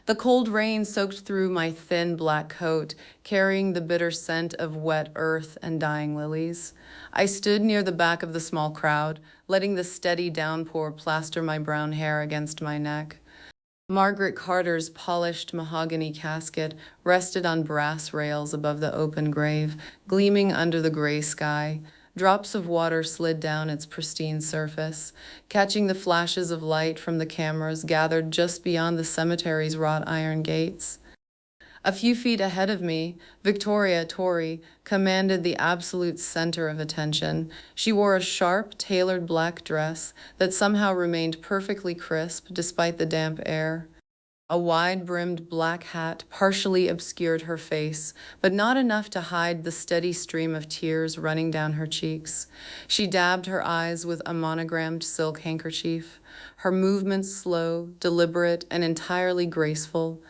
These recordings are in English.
The cold rain soaked through my thin black coat, carrying the bitter scent of wet earth and dying lilies. I stood near the back of the small crowd, letting the steady downpour plaster my brown hair against my neck. Margaret Carter's polished mahogany casket rested on brass rails above the open grave, gleaming under the gray sky. Drops of water slid down its pristine surface, catching the flashes of light from the cameras gathered just beyond the cemetery's wrought iron gates. A few feet ahead of me, Victoria Tori commanded the absolute center of attention. She wore a sharp, tailored black dress that somehow remained perfectly crisp despite the damp air. A wide-brimmed black hat partially obscured her face, but not enough to hide the steady stream of tears running down her cheeks. She dabbed her eyes with a monogrammed silk handkerchief, her movements slow, deliberate, and entirely graceful.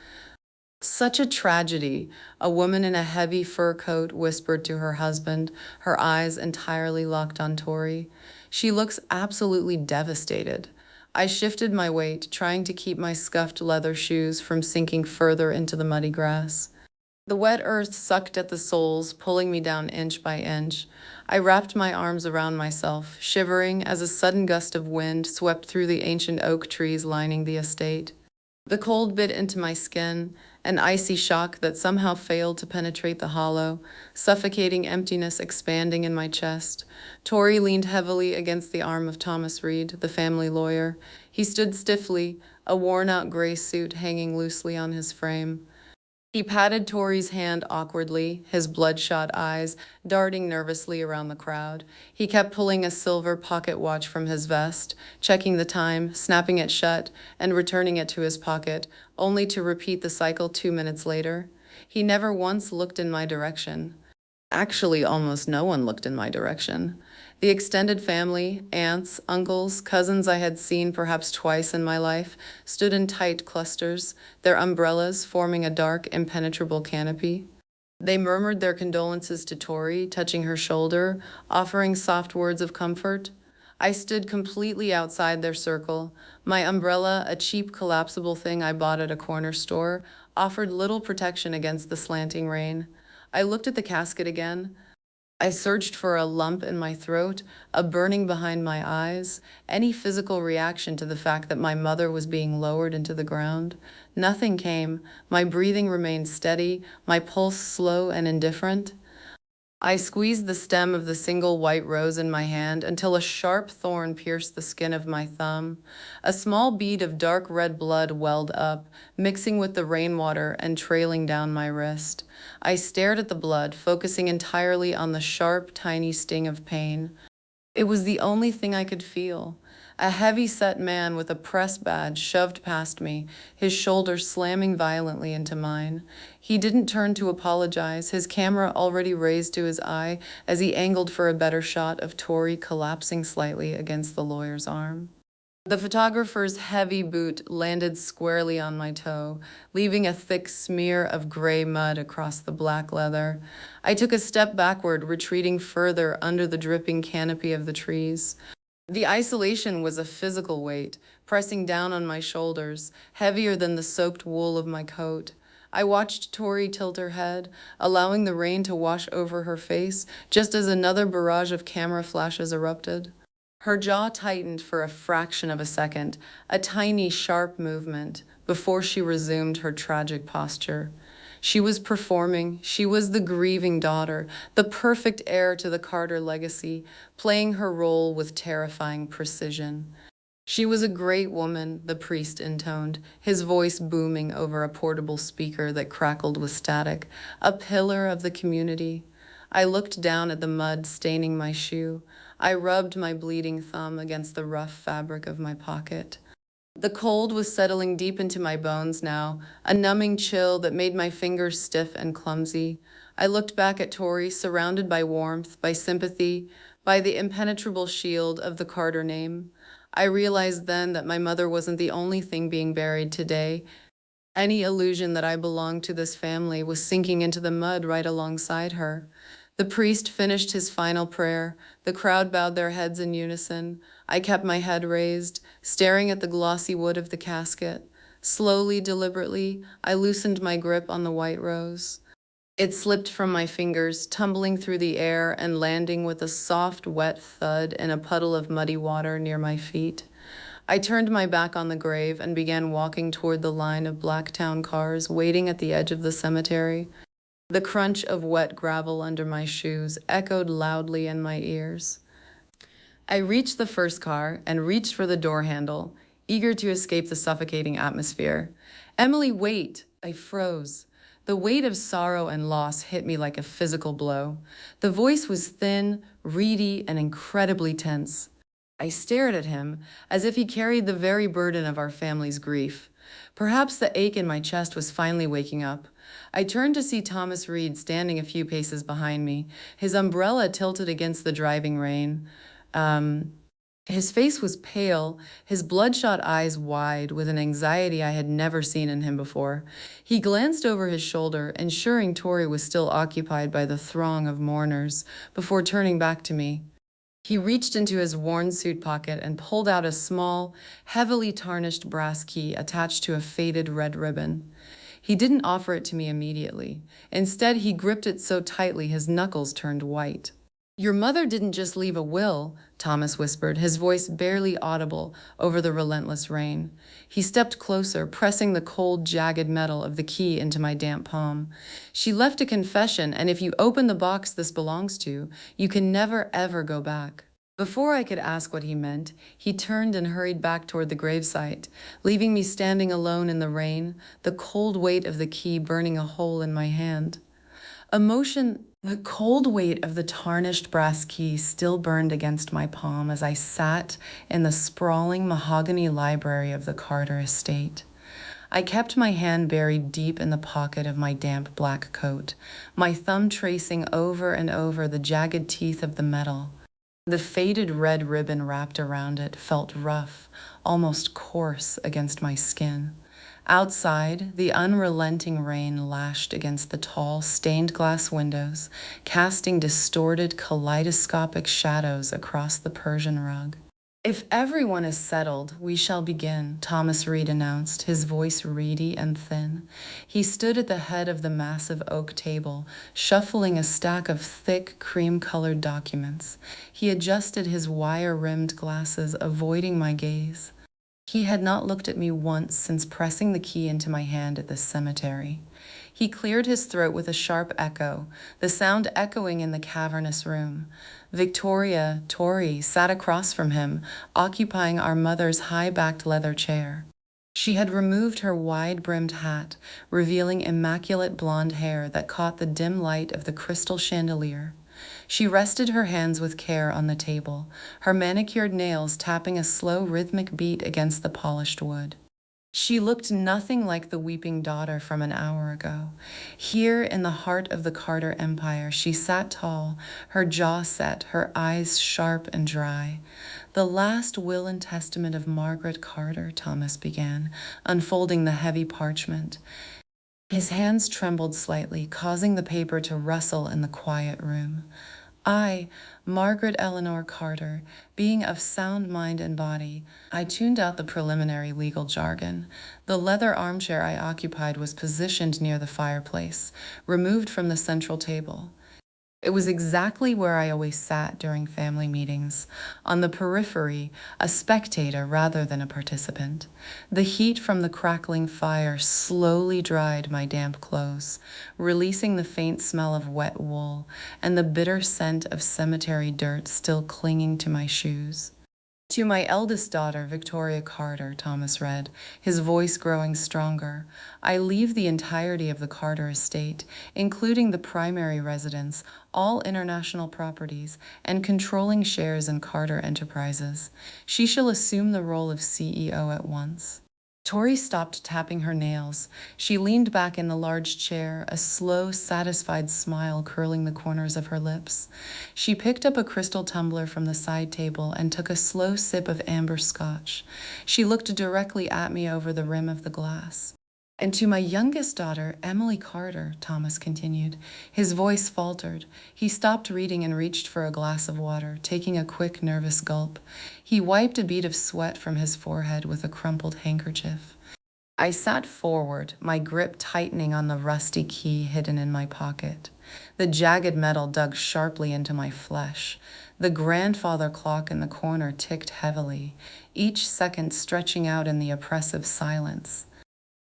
Such a tragedy, a woman in a heavy fur coat whispered to her husband, her eyes entirely locked on Tori. She looks absolutely devastated. I shifted my weight, trying to keep my scuffed leather shoes from sinking further into the muddy grass. The wet earth sucked at the soles, pulling me down inch by inch. I wrapped my arms around myself, shivering as a sudden gust of wind swept through the ancient oak trees lining the estate. The cold bit into my skin, an icy shock that somehow failed to penetrate the hollow, suffocating emptiness expanding in my chest. Tori leaned heavily against the arm of Thomas Reid, the family lawyer. He stood stiffly, a worn-out gray suit hanging loosely on his frame. He patted Tori's hand awkwardly, his bloodshot eyes darting nervously around the crowd. He kept pulling a silver pocket watch from his vest, checking the time, snapping it shut, and returning it to his pocket, only to repeat the cycle 2 minutes later. He never once looked in my direction. Actually, almost no one looked in my direction. The extended family, aunts, uncles, cousins I had seen perhaps twice in my life, stood in tight clusters, their umbrellas forming a dark, impenetrable canopy. They murmured their condolences to Tori, touching her shoulder, offering soft words of comfort. I stood completely outside their circle. My umbrella, a cheap collapsible thing I bought at a corner store, offered little protection against the slanting rain. I looked at the casket again. I searched for a lump in my throat, a burning behind my eyes, any physical reaction to the fact that my mother was being lowered into the ground. Nothing came. My breathing remained steady, my pulse slow and indifferent. I squeezed the stem of the single white rose in my hand until a sharp thorn pierced the skin of my thumb. A small bead of dark red blood welled up, mixing with the rainwater and trailing down my wrist. I stared at the blood, focusing entirely on the sharp, tiny sting of pain. It was the only thing I could feel. A heavy-set man with a press badge shoved past me, his shoulder slamming violently into mine. He didn't turn to apologize, his camera already raised to his eye as he angled for a better shot of Tori collapsing slightly against the lawyer's arm. The photographer's heavy boot landed squarely on my toe, leaving a thick smear of gray mud across the black leather. I took a step backward, retreating further under the dripping canopy of the trees. The isolation was a physical weight, pressing down on my shoulders, heavier than the soaked wool of my coat. I watched Tori tilt her head, allowing the rain to wash over her face, just as another barrage of camera flashes erupted. Her jaw tightened for a fraction of a second, a tiny, sharp movement, before she resumed her tragic posture. She was performing. She was the grieving daughter, the perfect heir to the Carter legacy, playing her role with terrifying precision. She was a great woman, the priest intoned, his voice booming over a portable speaker that crackled with static, a pillar of the community. I looked down at the mud staining my shoe. I rubbed my bleeding thumb against the rough fabric of my pocket. The cold was settling deep into my bones now, a numbing chill that made my fingers stiff and clumsy. I looked back at Tori, surrounded by warmth, by sympathy, by the impenetrable shield of the Carter name. I realized then that my mother wasn't the only thing being buried today. Any illusion that I belonged to this family was sinking into the mud right alongside her. The priest finished his final prayer. The crowd bowed their heads in unison. I kept my head raised, staring at the glossy wood of the casket. Slowly, deliberately, I loosened my grip on the white rose. It slipped from my fingers, tumbling through the air and landing with a soft, wet thud in a puddle of muddy water near my feet. I turned my back on the grave and began walking toward the line of Blacktown cars waiting at the edge of the cemetery. The crunch of wet gravel under my shoes echoed loudly in my ears. I reached the first car and reached for the door handle, eager to escape the suffocating atmosphere. Emily, wait! I froze. The weight of sorrow and loss hit me like a physical blow. The voice was thin, reedy, and incredibly tense. I stared at him as if he carried the very burden of our family's grief. Perhaps the ache in my chest was finally waking up. I turned to see Thomas Reid standing a few paces behind me, his umbrella tilted against the driving rain. Um, his face was pale, his bloodshot eyes wide, with an anxiety I had never seen in him before. He glanced over his shoulder, ensuring Tori was still occupied by the throng of mourners, before turning back to me. He reached into his worn suit pocket and pulled out a small, heavily tarnished brass key attached to a faded red ribbon. He didn't offer it to me immediately. Instead, he gripped it so tightly his knuckles turned white. "Your mother didn't just leave a will," Thomas whispered, his voice barely audible over the relentless rain. He stepped closer, pressing the cold, jagged metal of the key into my damp palm. "She left a confession, and if you open the box this belongs to, you can never, ever go back." Before I could ask what he meant, he turned and hurried back toward the gravesite, leaving me standing alone in the rain, the cold weight of the key burning a hole in my hand. The cold weight of the tarnished brass key still burned against my palm as I sat in the sprawling mahogany library of the Carter estate. I kept my hand buried deep in the pocket of my damp black coat, my thumb tracing over and over the jagged teeth of the metal. The faded red ribbon wrapped around it felt rough, almost coarse against my skin. Outside, the unrelenting rain lashed against the tall, stained glass windows, casting distorted, kaleidoscopic shadows across the Persian rug. "If everyone is settled, we shall begin," Thomas Reid announced, his voice reedy and thin. He stood at the head of the massive oak table, shuffling a stack of thick, cream-colored documents. He adjusted his wire-rimmed glasses, avoiding my gaze. He had not looked at me once since pressing the key into my hand at the cemetery. He cleared his throat with a sharp echo, the sound echoing in the cavernous room. Victoria, Tori, sat across from him, occupying our mother's high-backed leather chair. She had removed her wide-brimmed hat, revealing immaculate blonde hair that caught the dim light of the crystal chandelier. She rested her hands with care on the table, her manicured nails tapping a slow rhythmic beat against the polished wood. She looked nothing like the weeping daughter from an hour ago. Here in the heart of the Carter Empire, she sat tall, her jaw set, her eyes sharp and dry. "The last will and testament of Margaret Carter," Thomas began, unfolding the heavy parchment. His hands trembled slightly, causing the paper to rustle in the quiet room. "I, Margaret Eleanor Carter, being of sound mind and body," I tuned out the preliminary legal jargon. The leather armchair I occupied was positioned near the fireplace, removed from the central table. It was exactly where I always sat during family meetings, on the periphery, a spectator rather than a participant. The heat from the crackling fire slowly dried my damp clothes, releasing the faint smell of wet wool and the bitter scent of cemetery dirt still clinging to my shoes. "To my eldest daughter, Victoria Carter," Thomas read, his voice growing stronger, "I leave the entirety of the Carter estate, including the primary residence, all international properties, and controlling shares in Carter Enterprises. She shall assume the role of CEO at once." Tori stopped tapping her nails. She leaned back in the large chair, a slow, satisfied smile curling the corners of her lips. She picked up a crystal tumbler from the side table and took a slow sip of amber scotch. She looked directly at me over the rim of the glass. "And to my youngest daughter, Emily Carter," Thomas continued. His voice faltered. He stopped reading and reached for a glass of water, taking a quick, nervous gulp. He wiped a bead of sweat from his forehead with a crumpled handkerchief. I sat forward, my grip tightening on the rusty key hidden in my pocket. The jagged metal dug sharply into my flesh. The grandfather clock in the corner ticked heavily, each second stretching out in the oppressive silence.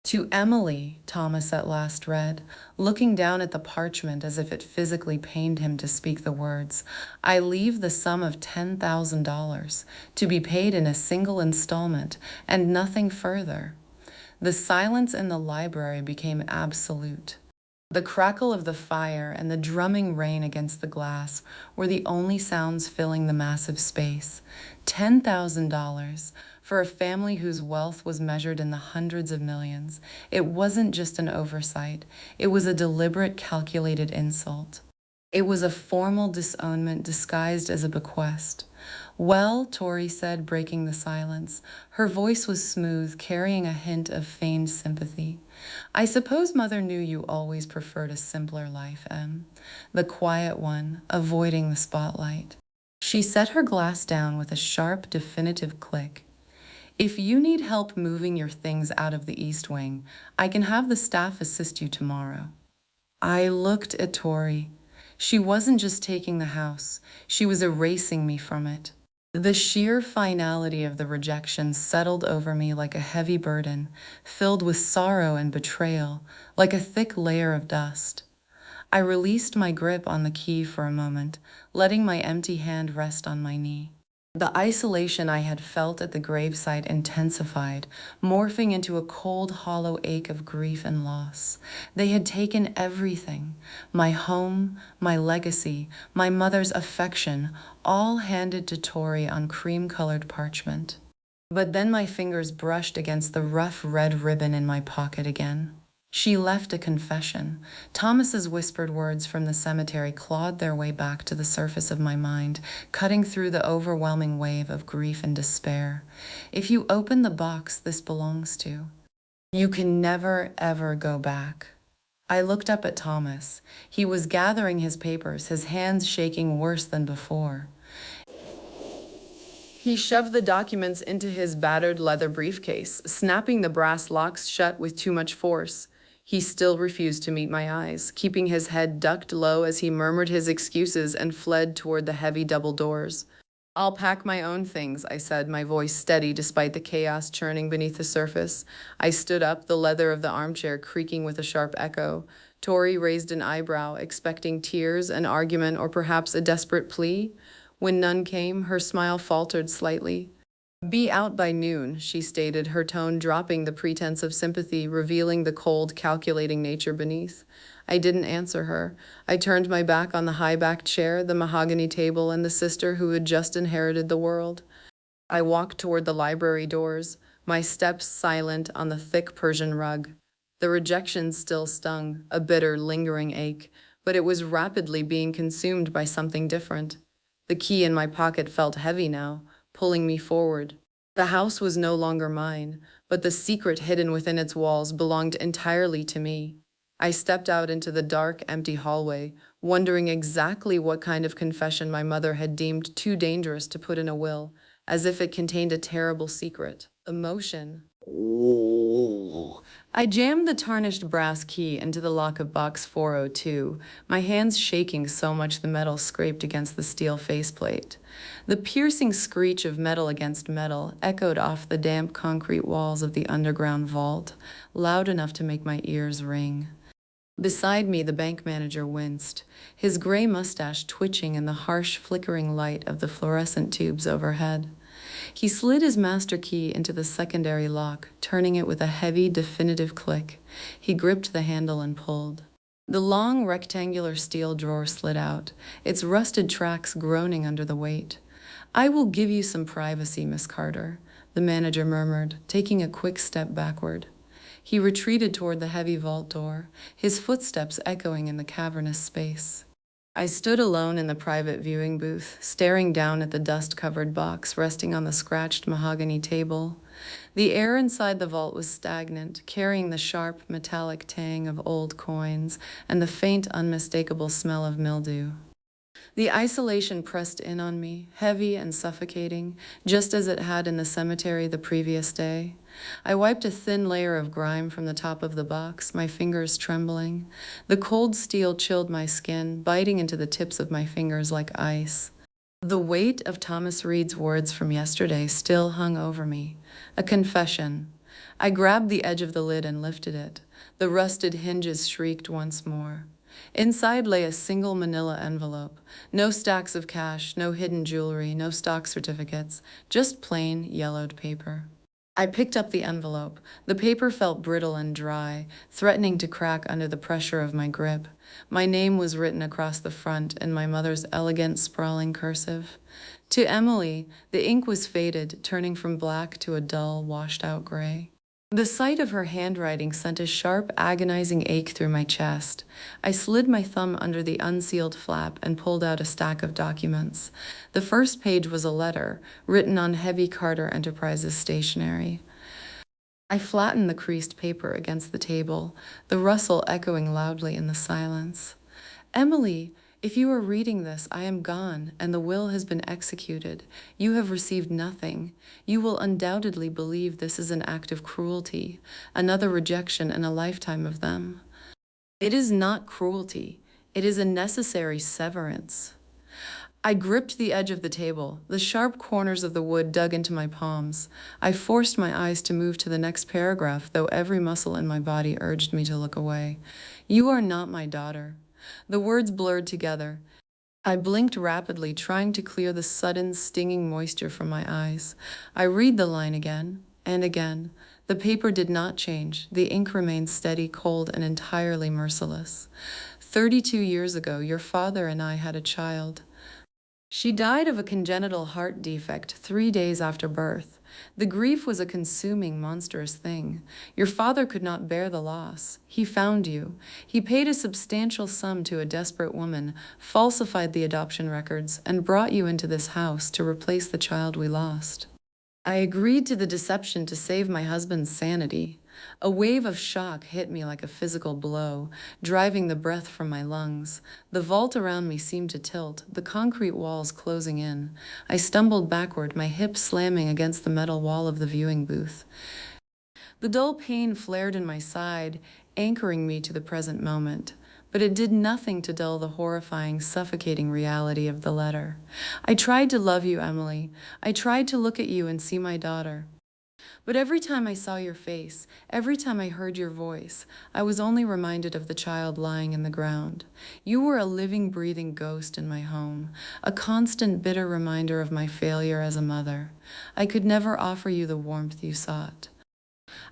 To Emily, Thomas at last read, looking down at the parchment as if it physically pained him to speak the words, I leave the sum of $10,000 to be paid in a single installment and nothing further. The silence in the library became absolute. The crackle of the fire and the drumming rain against the glass were the only sounds filling the massive space. $10,000 for a family whose wealth was measured in the hundreds of millions. It wasn't just an oversight, it was a deliberate, calculated insult. It was a formal disownment disguised as a bequest. Well, Tori said, breaking the silence. Her voice was smooth, carrying a hint of feigned sympathy. I suppose Mother knew you always preferred a simpler life, Em. The quiet one, avoiding the spotlight. She set her glass down with a sharp, definitive click. If you need help moving your things out of the East Wing, I can have the staff assist you tomorrow. I looked at Tori. She wasn't just taking the house, she was erasing me from it. The sheer finality of the rejection settled over me like a heavy burden, filled with sorrow and betrayal, like a thick layer of dust. I released my grip on the key for a moment, letting my empty hand rest on my knee. The isolation I had felt at the gravesite intensified, morphing into a cold, hollow ache of grief and loss. They had taken everything, my home, my legacy, my mother's affection, all handed to Tori on cream-colored parchment. But then my fingers brushed against the rough red ribbon in my pocket again. She left a confession. Thomas's whispered words from the cemetery clawed their way back to the surface of my mind, cutting through the overwhelming wave of grief and despair. If you open the box this belongs to, you can never, ever go back. I looked up at Thomas. He was gathering his papers, his hands shaking worse than before. He shoved the documents into his battered leather briefcase, snapping the brass locks shut with too much force. He still refused to meet my eyes, keeping his head ducked low as he murmured his excuses and fled toward the heavy double doors. I'll pack my own things, I said, my voice steady despite the chaos churning beneath the surface. I stood up, the leather of the armchair creaking with a sharp echo. Tori raised an eyebrow, expecting tears, an argument, or perhaps a desperate plea. When none came, her smile faltered slightly. Be out by noon, she stated, her tone dropping the pretense of sympathy, revealing the cold, calculating nature beneath. I didn't answer her. I turned my back on the high-backed chair, the mahogany table, and the sister who had just inherited the world. I walked toward the library doors, my steps silent on the thick Persian rug. The rejection still stung, a bitter, lingering ache, but it was rapidly being consumed by something different. The key in my pocket felt heavy now, pulling me forward. The house was no longer mine, but the secret hidden within its walls belonged entirely to me. I stepped out into the dark, empty hallway, wondering exactly what kind of confession my mother had deemed too dangerous to put in a will, as if it contained a terrible secret. Emotion. I jammed the tarnished brass key into the lock of box 402, my hands shaking so much the metal scraped against the steel faceplate. The piercing screech of metal against metal echoed off the damp concrete walls of the underground vault, loud enough to make my ears ring. Beside me, the bank manager winced, his gray mustache twitching in the harsh, flickering light of the fluorescent tubes overhead. He slid his master key into the secondary lock, turning it with a heavy, definitive click. He gripped the handle and pulled. The long, rectangular steel drawer slid out, its rusted tracks groaning under the weight. I will give you some privacy, Miss Carter, the manager murmured, taking a quick step backward. He retreated toward the heavy vault door, his footsteps echoing in the cavernous space. I stood alone in the private viewing booth, staring down at the dust-covered box resting on the scratched mahogany table. The air inside the vault was stagnant, carrying the sharp, metallic tang of old coins and the faint, unmistakable smell of mildew. The isolation pressed in on me, heavy and suffocating, just as it had in the cemetery the previous day. I wiped a thin layer of grime from the top of the box, my fingers trembling. The cold steel chilled my skin, biting into the tips of my fingers like ice. The weight of Thomas Reid's words from yesterday still hung over me. A confession. I grabbed the edge of the lid and lifted it. The rusted hinges shrieked once more. Inside lay a single manila envelope. No stacks of cash, no hidden jewelry, no stock certificates, just plain yellowed paper. I picked up the envelope. The paper felt brittle and dry, threatening to crack under the pressure of my grip. My name was written across the front in my mother's elegant, sprawling cursive. To Emily, the ink was faded, turning from black to a dull, washed-out gray. The sight of her handwriting sent a sharp, agonizing ache through my chest. I slid my thumb under the unsealed flap and pulled out a stack of documents. The first page was a letter, written on heavy Carter Enterprises stationery. I flattened the creased paper against the table, the rustle echoing loudly in the silence. Emily, if you are reading this, I am gone, and the will has been executed. You have received nothing. You will undoubtedly believe this is an act of cruelty, another rejection in a lifetime of them. It is not cruelty. It is a necessary severance. I gripped the edge of the table. The sharp corners of the wood dug into my palms. I forced my eyes to move to the next paragraph, though every muscle in my body urged me to look away. You are not my daughter. The words blurred together. I blinked rapidly, trying to clear the sudden, stinging moisture from my eyes. I read the line again and again. The paper did not change. The ink remained steady, cold, and entirely merciless. 32 years ago, your father and I had a child. She died of a congenital heart defect 3 days after birth. The grief was a consuming, monstrous thing. Your father could not bear the loss. He found you. He paid a substantial sum to a desperate woman, falsified the adoption records, and brought you into this house to replace the child we lost. I agreed to the deception to save my husband's sanity. A wave of shock hit me like a physical blow, driving the breath from my lungs. The vault around me seemed to tilt, the concrete walls closing in. I stumbled backward, my hips slamming against the metal wall of the viewing booth. The dull pain flared in my side, anchoring me to the present moment. But it did nothing to dull the horrifying, suffocating reality of the letter. I tried to love you, Emily. I tried to look at you and see my daughter. But every time I saw your face, every time I heard your voice, I was only reminded of the child lying in the ground. You were a living, breathing ghost in my home, a constant, bitter reminder of my failure as a mother. I could never offer you the warmth you sought.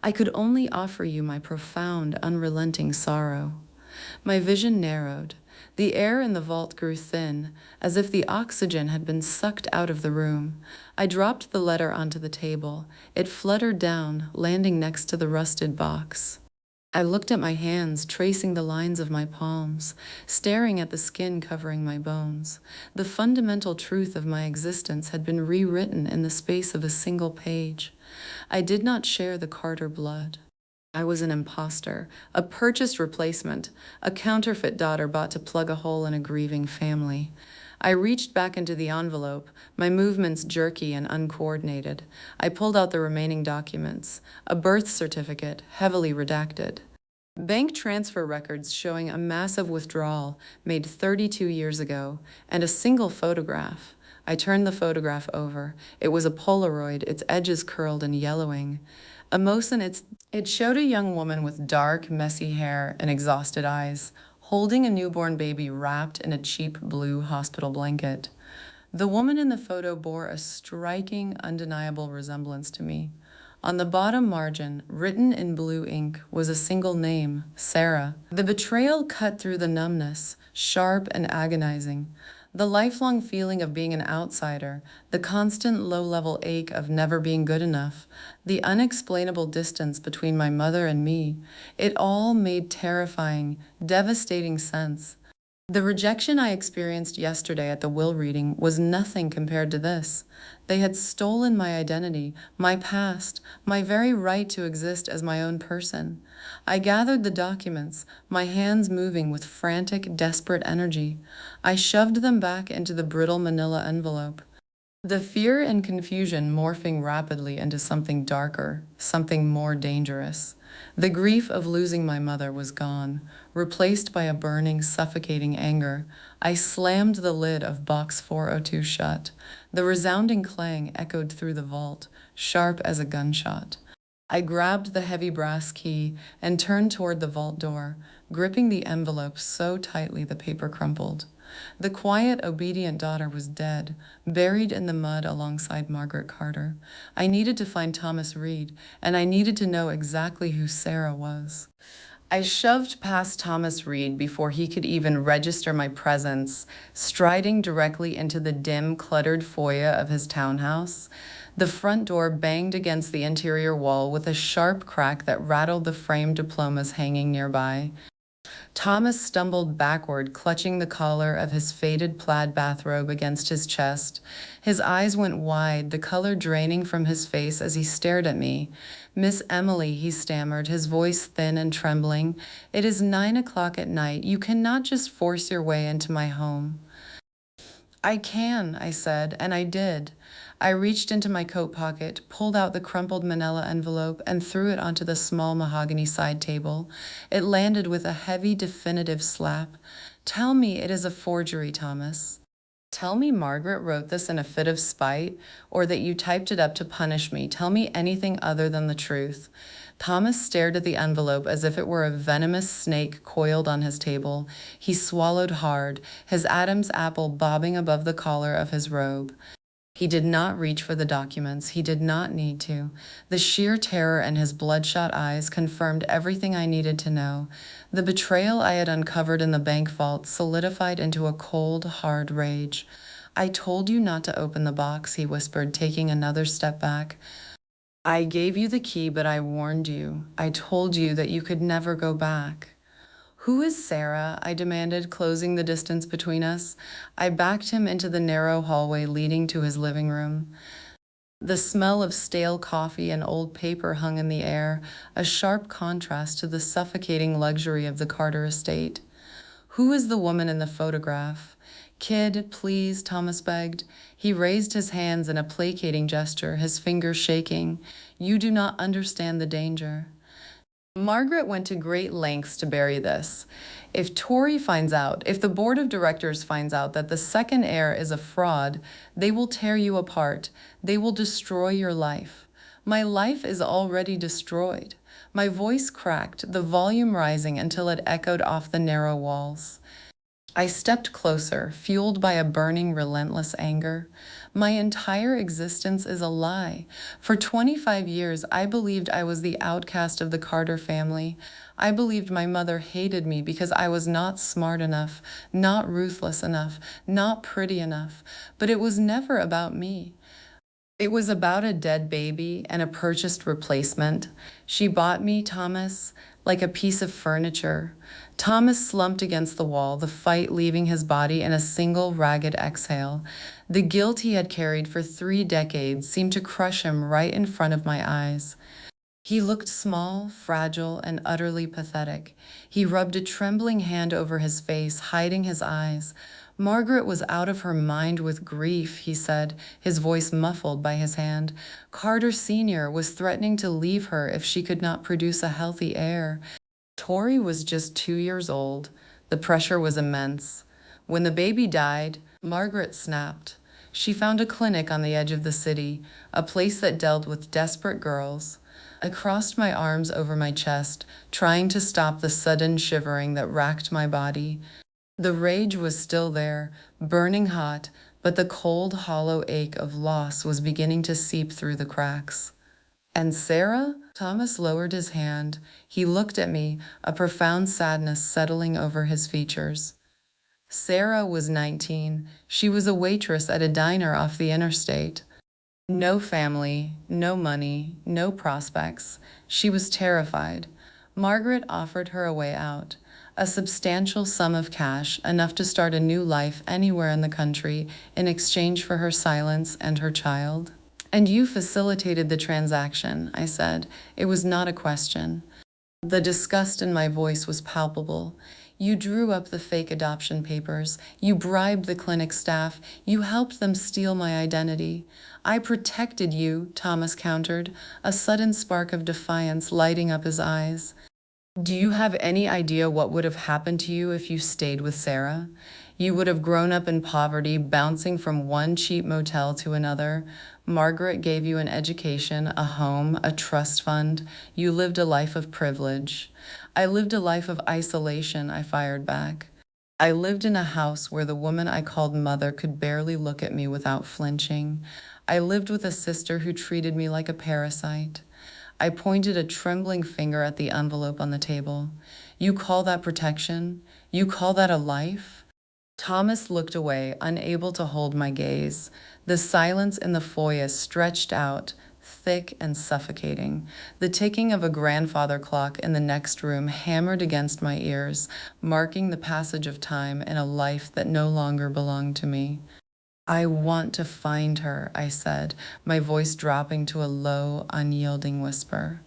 I could only offer you my profound, unrelenting sorrow. My vision narrowed. The air in the vault grew thin, as if the oxygen had been sucked out of the room. I dropped the letter onto the table. It fluttered down, landing next to the rusted box. I looked at my hands, tracing the lines of my palms, staring at the skin covering my bones. The fundamental truth of my existence had been rewritten in the space of a single page. I did not share the Carter blood. I was an imposter, a purchased replacement, a counterfeit daughter bought to plug a hole in a grieving family. I reached back into the envelope, my movements jerky and uncoordinated. I pulled out the remaining documents, a birth certificate, heavily redacted. Bank transfer records showing a massive withdrawal made 32 years ago, and a single photograph. I turned the photograph over. It was a Polaroid, its edges curled and yellowing. It showed a young woman with dark, messy hair and exhausted eyes, holding a newborn baby wrapped in a cheap blue hospital blanket. The woman in the photo bore a striking, undeniable resemblance to me. On the bottom margin, written in blue ink, was a single name, Sarah. The betrayal cut through the numbness, sharp and agonizing. The lifelong feeling of being an outsider, the constant low-level ache of never being good enough, the unexplainable distance between my mother and me, it all made terrifying, devastating sense. The rejection I experienced yesterday at the will reading was nothing compared to this. They had stolen my identity, my past, my very right to exist as my own person. I gathered the documents, my hands moving with frantic, desperate energy. I shoved them back into the brittle manila envelope. The fear and confusion morphing rapidly into something darker, something more dangerous. The grief of losing my mother was gone, replaced by a burning, suffocating anger. I slammed the lid of box 402 shut. The resounding clang echoed through the vault, sharp as a gunshot. I grabbed the heavy brass key and turned toward the vault door, gripping the envelope so tightly the paper crumpled. The quiet, obedient daughter was dead, buried in the mud alongside Margaret Carter. I needed to find Thomas Reid, and I needed to know exactly who Sarah was. I shoved past Thomas Reid before he could even register my presence, striding directly into the dim, cluttered foyer of his townhouse. The front door banged against the interior wall with a sharp crack that rattled the framed diplomas hanging nearby. Thomas stumbled backward, clutching the collar of his faded plaid bathrobe against his chest. His eyes went wide, the color draining from his face as he stared at me. "Miss Emily," he stammered, his voice thin and trembling, "it is 9 o'clock at night. You cannot just force your way into my home." "I can," I said, and I did. I reached into my coat pocket, pulled out the crumpled manila envelope, and threw it onto the small mahogany side table. It landed with a heavy, definitive slap. "Tell me it is a forgery, Thomas. Tell me Margaret wrote this in a fit of spite, or that you typed it up to punish me. Tell me anything other than the truth." Thomas stared at the envelope as if it were a venomous snake coiled on his table. He swallowed hard, his Adam's apple bobbing above the collar of his robe. He did not reach for the documents. He did not need to. The sheer terror in his bloodshot eyes confirmed everything I needed to know. The betrayal I had uncovered in the bank vault solidified into a cold, hard rage. "I told you not to open the box," he whispered, taking another step back. "I gave you the key, but I warned you. I told you that you could never go back." "Who is Sarah?" I demanded, closing the distance between us. I backed him into the narrow hallway leading to his living room. The smell of stale coffee and old paper hung in the air, a sharp contrast to the suffocating luxury of the Carter estate. "Who is the woman in the photograph?" "Kid, please," Thomas begged. He raised his hands in a placating gesture, his fingers shaking. "You do not understand the danger." Margaret went to great lengths to bury this. If Tori finds out, if the board of directors finds out that the second heir is a fraud, they will tear you apart. They will destroy your life. My life is already destroyed. My voice cracked, the volume rising until it echoed off the narrow walls. I stepped closer, fueled by a burning, relentless anger. My entire existence is a lie. For 25 years, I believed I was the outcast of the Carter family. I believed my mother hated me because I was not smart enough, not ruthless enough, not pretty enough. But it was never about me. It was about a dead baby and a purchased replacement. She bought me, Thomas, like a piece of furniture. Thomas slumped against the wall, the fight leaving his body in a single ragged exhale. The guilt he had carried for 3 decades seemed to crush him right in front of my eyes. He looked small, fragile, and utterly pathetic. He rubbed a trembling hand over his face, hiding his eyes. "Margaret was out of her mind with grief," he said, his voice muffled by his hand. "Carter Sr. was threatening to leave her if she could not produce a healthy heir. Tori was just 2 years old. The pressure was immense. When the baby died, Margaret snapped. She found a clinic on the edge of the city, a place that dealt with desperate girls. I crossed my arms over my chest, trying to stop the sudden shivering that racked my body. The rage was still there, burning hot, but the cold, hollow ache of loss was beginning to seep through the cracks. "And Sarah?" Thomas lowered his hand. He looked at me, a profound sadness settling over his features. "Sarah was 19. She was a waitress at a diner off the interstate. No family, no money, no prospects. She was terrified. Margaret offered her a way out, a substantial sum of cash, enough to start a new life anywhere in the country in exchange for her silence and her child. And you facilitated the transaction, I said. It was not a question. The disgust in my voice was palpable. You drew up the fake adoption papers. You bribed the clinic staff. You helped them steal my identity. I protected you, Thomas countered, a sudden spark of defiance lighting up his eyes. Do you have any idea what would have happened to you if you stayed with Sarah? You would have grown up in poverty, bouncing from one cheap motel to another. Margaret gave you an education, a home, a trust fund. You lived a life of privilege. I lived a life of isolation, I fired back. I lived in a house where the woman I called mother could barely look at me without flinching. I lived with a sister who treated me like a parasite. I pointed a trembling finger at the envelope on the table. You call that protection? You call that a life? Thomas looked away, unable to hold my gaze. The silence in the foyer stretched out, thick and suffocating. The ticking of a grandfather clock in the next room hammered against my ears, marking the passage of time in a life that no longer belonged to me. I want to find her, I said, my voice dropping to a low, unyielding whisper.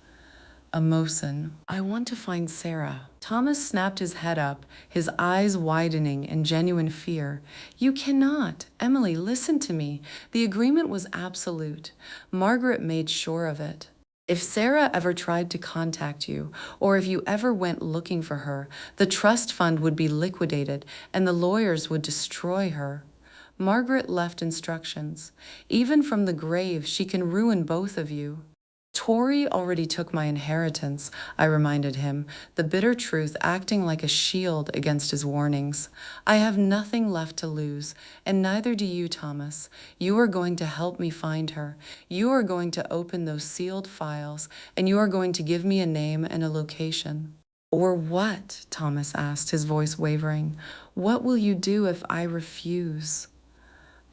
Amosin, I want to find Sarah. Thomas snapped his head up, his eyes widening in genuine fear. You cannot. Emily, listen to me. The agreement was absolute. Margaret made sure of it. If Sarah ever tried to contact you, or if you ever went looking for her, the trust fund would be liquidated and the lawyers would destroy her. Margaret left instructions. Even from the grave, she can ruin both of you. Tori already took my inheritance, I reminded him, the bitter truth acting like a shield against his warnings. I have nothing left to lose, and neither do you, Thomas. You are going to help me find her. You are going to open those sealed files, and you are going to give me a name and a location. Or what? Thomas asked, his voice wavering. What will you do if I refuse?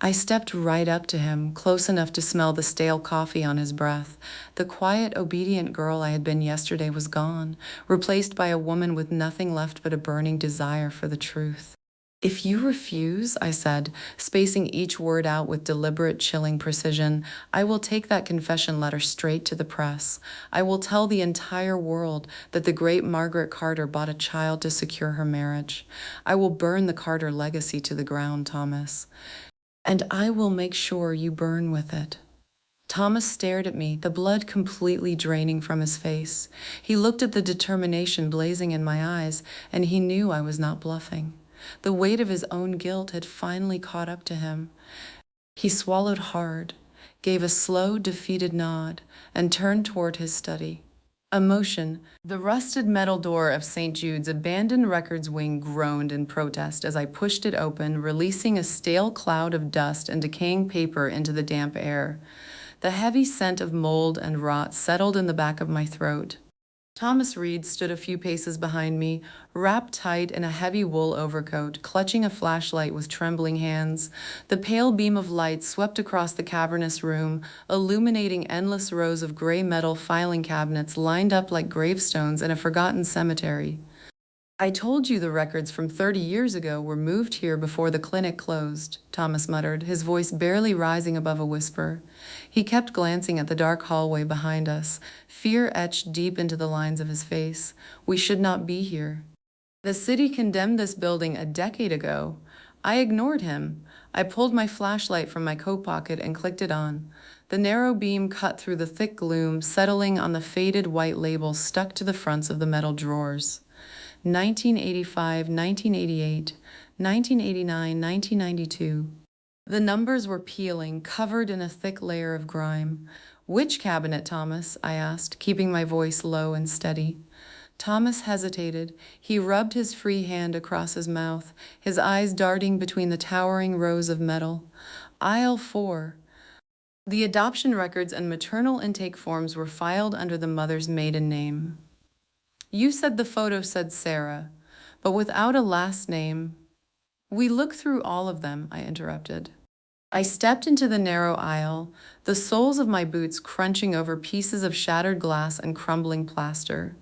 I stepped right up to him, close enough to smell the stale coffee on his breath. The quiet, obedient girl I had been yesterday was gone, replaced by a woman with nothing left but a burning desire for the truth. If you refuse, I said, spacing each word out with deliberate, chilling precision, I will take that confession letter straight to the press. I will tell the entire world that the great Margaret Carter bought a child to secure her marriage. I will burn the Carter legacy to the ground, Thomas. And I will make sure you burn with it. Thomas stared at me, the blood completely draining from his face. He looked at the determination blazing in my eyes, and he knew I was not bluffing. The weight of his own guilt had finally caught up to him. He swallowed hard, gave a slow, defeated nod, and turned toward his study. Emotion. The rusted metal door of St. Jude's abandoned records wing groaned in protest as I pushed it open, releasing a stale cloud of dust and decaying paper into the damp air. The heavy scent of mold and rot settled in the back of my throat. Thomas Reid stood a few paces behind me, wrapped tight in a heavy wool overcoat, clutching a flashlight with trembling hands. The pale beam of light swept across the cavernous room, illuminating endless rows of gray metal filing cabinets lined up like gravestones in a forgotten cemetery. I told you the records from 30 years ago were moved here before the clinic closed, Thomas muttered, his voice barely rising above a whisper. He kept glancing at the dark hallway behind us, fear etched deep into the lines of his face. We should not be here. The city condemned this building a decade ago. I ignored him. I pulled my flashlight from my coat pocket and clicked it on. The narrow beam cut through the thick gloom, settling on the faded white labels stuck to the fronts of the metal drawers. 1985, 1988, 1989, 1992. The numbers were peeling, covered in a thick layer of grime. Which cabinet, Thomas? I asked, keeping my voice low and steady. Thomas hesitated. He rubbed his free hand across his mouth, his eyes darting between the towering rows of metal. Aisle 4. The adoption records and maternal intake forms were filed under the mother's maiden name. You said the photo said Sarah, but without a last name. We looked through all of them, I interrupted. I stepped into the narrow aisle, the soles of my boots crunching over pieces of shattered glass and crumbling plaster.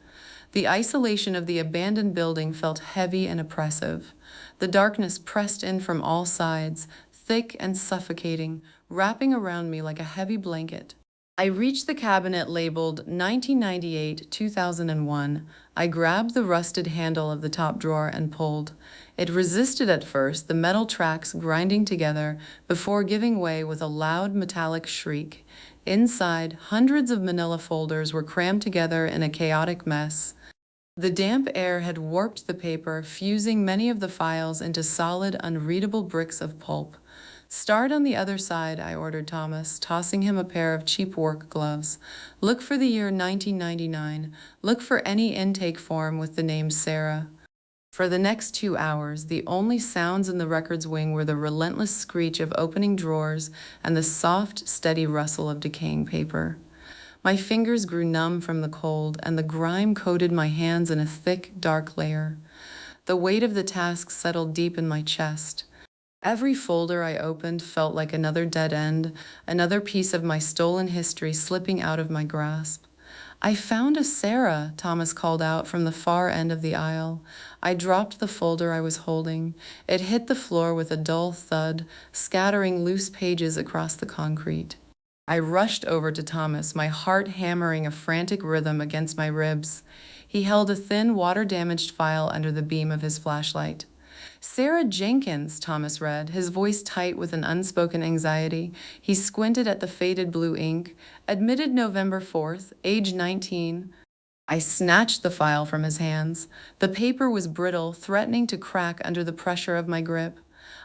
The isolation of the abandoned building felt heavy and oppressive. The darkness pressed in from all sides, thick and suffocating, wrapping around me like a heavy blanket. I reached the cabinet labeled 1998-2001. I grabbed the rusted handle of the top drawer and pulled. It resisted at first, the metal tracks grinding together before giving way with a loud metallic shriek. Inside, hundreds of manila folders were crammed together in a chaotic mess. The damp air had warped the paper, fusing many of the files into solid, unreadable bricks of pulp. "Start on the other side," I ordered Thomas, tossing him a pair of cheap work gloves. "Look for the year 1999. Look for any intake form with the name Sarah." For the next 2 hours, the only sounds in the records wing were the relentless screech of opening drawers and the soft, steady rustle of decaying paper. My fingers grew numb from the cold, and the grime coated my hands in a thick, dark layer. The weight of the task settled deep in my chest. Every folder I opened felt like another dead end, another piece of my stolen history slipping out of my grasp. "I found a Sarah," Thomas called out from the far end of the aisle. I dropped the folder I was holding. It hit the floor with a dull thud, scattering loose pages across the concrete. I rushed over to Thomas, my heart hammering a frantic rhythm against my ribs. He held a thin, water-damaged file under the beam of his flashlight. "Sarah Jenkins," Thomas read, his voice tight with an unspoken anxiety. He squinted at the faded blue ink. "Admitted November 4th, age 19. I snatched the file from his hands. The paper was brittle, threatening to crack under the pressure of my grip.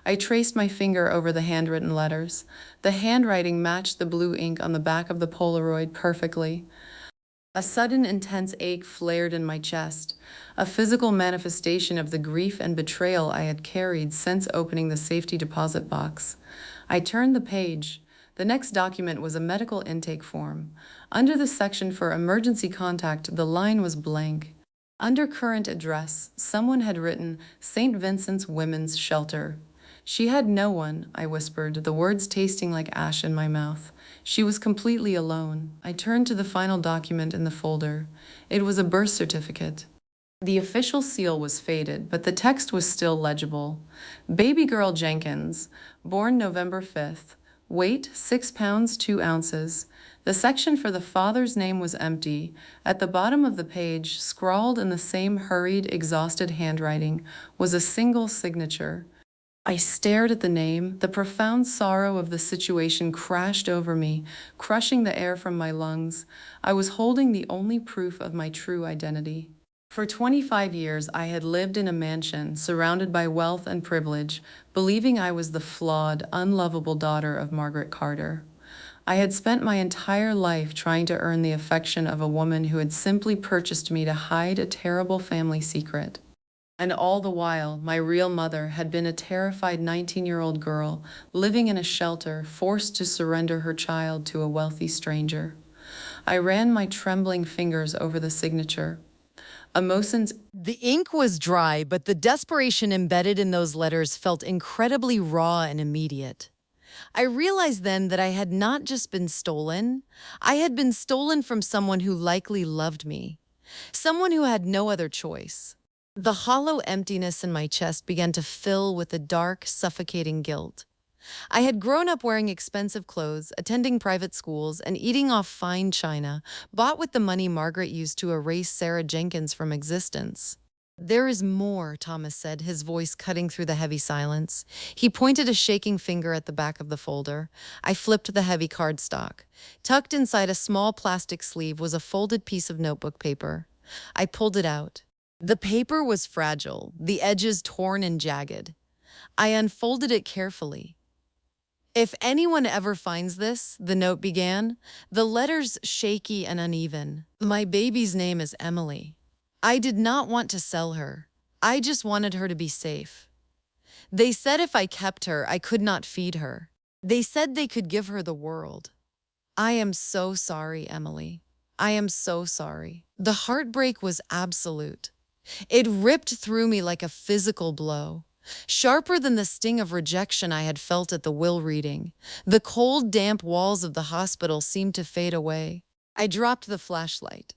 I traced my finger over the handwritten letters. The handwriting matched the blue ink on the back of the Polaroid perfectly. A sudden intense ache flared in my chest, a physical manifestation of the grief and betrayal I had carried since opening the safety deposit box. I turned the page. The next document was a medical intake form. Under the section for emergency contact, the line was blank. Under current address, someone had written St. Vincent's Women's Shelter. She had no one, I whispered, the words tasting like ash in my mouth. She was completely alone. I turned to the final document in the folder. It was a birth certificate. The official seal was faded, but the text was still legible. "Baby girl Jenkins, born November 5th, weight 6 pounds 2 ounces. The section for the father's name was empty. At the bottom of the page, scrawled in the same hurried, exhausted handwriting, was a single signature. I stared at the name. The profound sorrow of the situation crashed over me, crushing the air from my lungs. I was holding the only proof of my true identity. For 25 years, I had lived in a mansion, surrounded by wealth and privilege, believing I was the flawed, unlovable daughter of Margaret Carter. I had spent my entire life trying to earn the affection of a woman who had simply purchased me to hide a terrible family secret. And all the while, my real mother had been a terrified 19-year-old girl, living in a shelter, forced to surrender her child to a wealthy stranger. I ran my trembling fingers over the signature. Emotions. The ink was dry, but the desperation embedded in those letters felt incredibly raw and immediate. I realized then that I had not just been stolen, I had been stolen from someone who likely loved me, someone who had no other choice. The hollow emptiness in my chest began to fill with a dark, suffocating guilt. I had grown up wearing expensive clothes, attending private schools, and eating off fine china, bought with the money Margaret used to erase Sarah Jenkins from existence. "There is more," Thomas said, his voice cutting through the heavy silence. He pointed a shaking finger at the back of the folder. I flipped the heavy cardstock. Tucked inside a small plastic sleeve was a folded piece of notebook paper. I pulled it out. The paper was fragile, the edges torn and jagged. I unfolded it carefully. "If anyone ever finds this," the note began, the letters shaky and uneven. "My baby's name is Emily. I did not want to sell her. I just wanted her to be safe. They said if I kept her, I could not feed her. They said they could give her the world. I am so sorry, Emily. I am so sorry." The heartbreak was absolute. It ripped through me like a physical blow, sharper than the sting of rejection I had felt at the will reading. The cold, damp walls of the hospital seemed to fade away. I dropped the flashlight.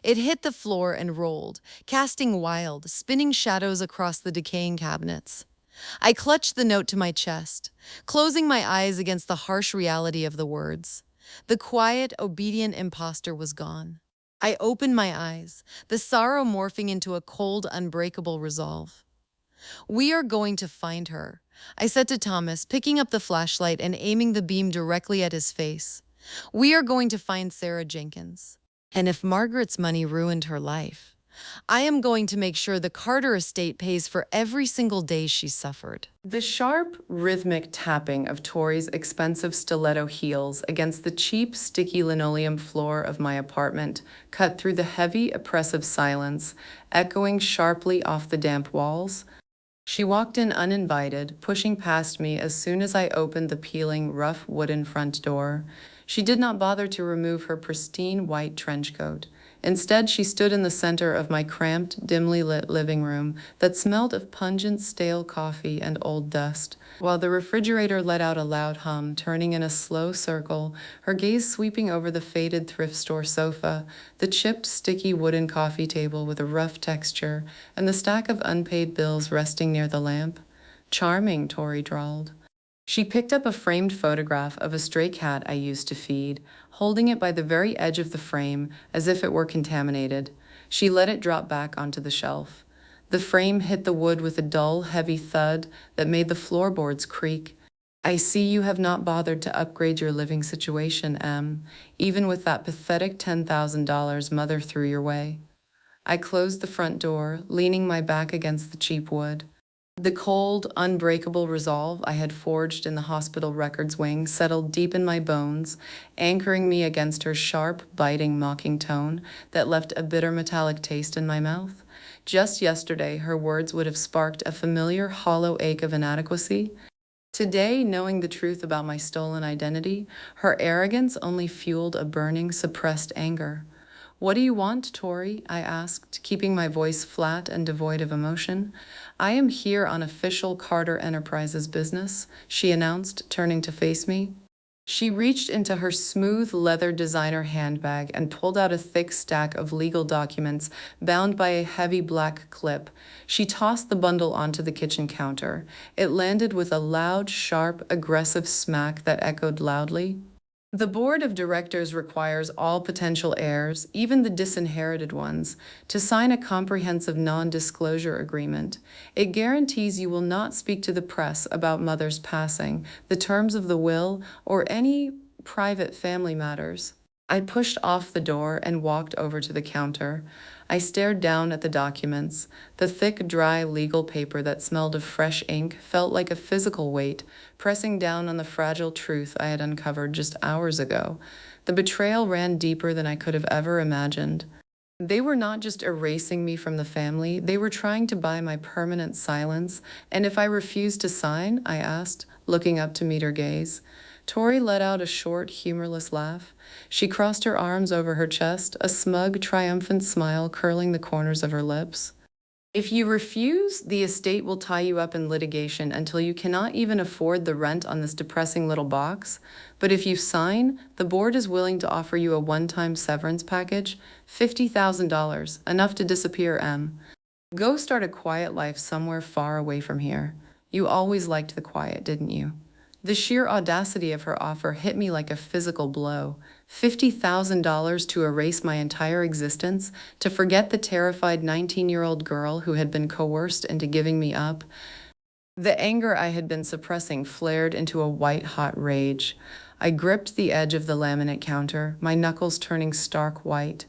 It hit the floor and rolled, casting wild, spinning shadows across the decaying cabinets. I clutched the note to my chest, closing my eyes against the harsh reality of the words. The quiet, obedient imposter was gone. I opened my eyes, the sorrow morphing into a cold, unbreakable resolve. "We are going to find her," I said to Thomas, picking up the flashlight and aiming the beam directly at his face. "We are going to find Sarah Jenkins. And if Margaret's money ruined her life, I am going to make sure the Carter estate pays for every single day she suffered." The sharp, rhythmic tapping of Tori's expensive stiletto heels against the cheap, sticky linoleum floor of my apartment cut through the heavy, oppressive silence, echoing sharply off the damp walls. She walked in uninvited, pushing past me as soon as I opened the peeling, rough wooden front door. She did not bother to remove her pristine white trench coat. Instead, she stood in the center of my cramped, dimly lit living room that smelled of pungent, stale coffee and old dust. While the refrigerator let out a loud hum, turning in a slow circle, her gaze sweeping over the faded thrift store sofa, the chipped, sticky wooden coffee table with a rough texture, and the stack of unpaid bills resting near the lamp. "Charming," Tori drawled. She picked up a framed photograph of a stray cat I used to feed, holding it by the very edge of the frame as if it were contaminated. She let it drop back onto the shelf. The frame hit the wood with a dull, heavy thud that made the floorboards creak. "I see you have not bothered to upgrade your living situation, Em, even with that pathetic $10,000 Mother threw your way." I closed the front door, leaning my back against the cheap wood. The cold, unbreakable resolve I had forged in the hospital records wing settled deep in my bones, anchoring me against her sharp, biting, mocking tone that left a bitter metallic taste in my mouth. Just yesterday, her words would have sparked a familiar hollow ache of inadequacy. Today, knowing the truth about my stolen identity, her arrogance only fueled a burning, suppressed anger. "What do you want, Tori?" I asked, keeping my voice flat and devoid of emotion. "I am here on official Carter Enterprises business," she announced, turning to face me. She reached into her smooth leather designer handbag and pulled out a thick stack of legal documents bound by a heavy black clip. She tossed the bundle onto the kitchen counter. It landed with a loud, sharp, aggressive smack that echoed loudly. "The board of directors requires all potential heirs, even the disinherited ones, to sign a comprehensive non-disclosure agreement. It guarantees you will not speak to the press about Mother's passing, the terms of the will, or any private family matters." I pushed off the door and walked over to the counter. I stared down at the documents. The thick, dry legal paper that smelled of fresh ink felt like a physical weight, pressing down on the fragile truth I had uncovered just hours ago. The betrayal ran deeper than I could have ever imagined. They were not just erasing me from the family, they were trying to buy my permanent silence. And if I refused to sign, I asked, looking up to meet her gaze. Tori let out a short, humorless laugh. She crossed her arms over her chest, a smug, triumphant smile curling the corners of her lips. "If you refuse, the estate will tie you up in litigation until you cannot even afford the rent on this depressing little box. But if you sign, the board is willing to offer you a one-time severance package, $50,000, enough to disappear, Em. Go start a quiet life somewhere far away from here. You always liked the quiet, didn't you?" The sheer audacity of her offer hit me like a physical blow. $50,000 to erase my entire existence, to forget the terrified 19-year-old girl who had been coerced into giving me up. The anger I had been suppressing flared into a white-hot rage. I gripped the edge of the laminate counter, my knuckles turning stark white.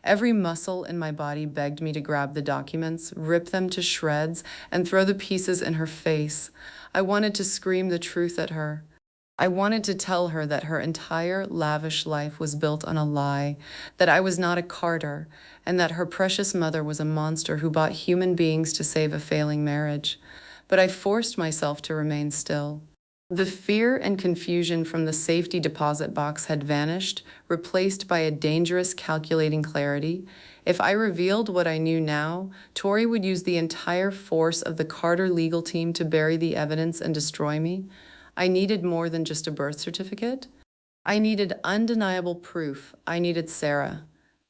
Every muscle in my body begged me to grab the documents, rip them to shreds, and throw the pieces in her face. I wanted to scream the truth at her. I wanted to tell her that her entire lavish life was built on a lie, that I was not a Carter, and that her precious mother was a monster who bought human beings to save a failing marriage. But I forced myself to remain still. The fear and confusion from the safety deposit box had vanished, replaced by a dangerous, calculating clarity. If I revealed what I knew now, Tori would use the entire force of the Carter legal team to bury the evidence and destroy me. I needed more than just a birth certificate. I needed undeniable proof. I needed Sarah.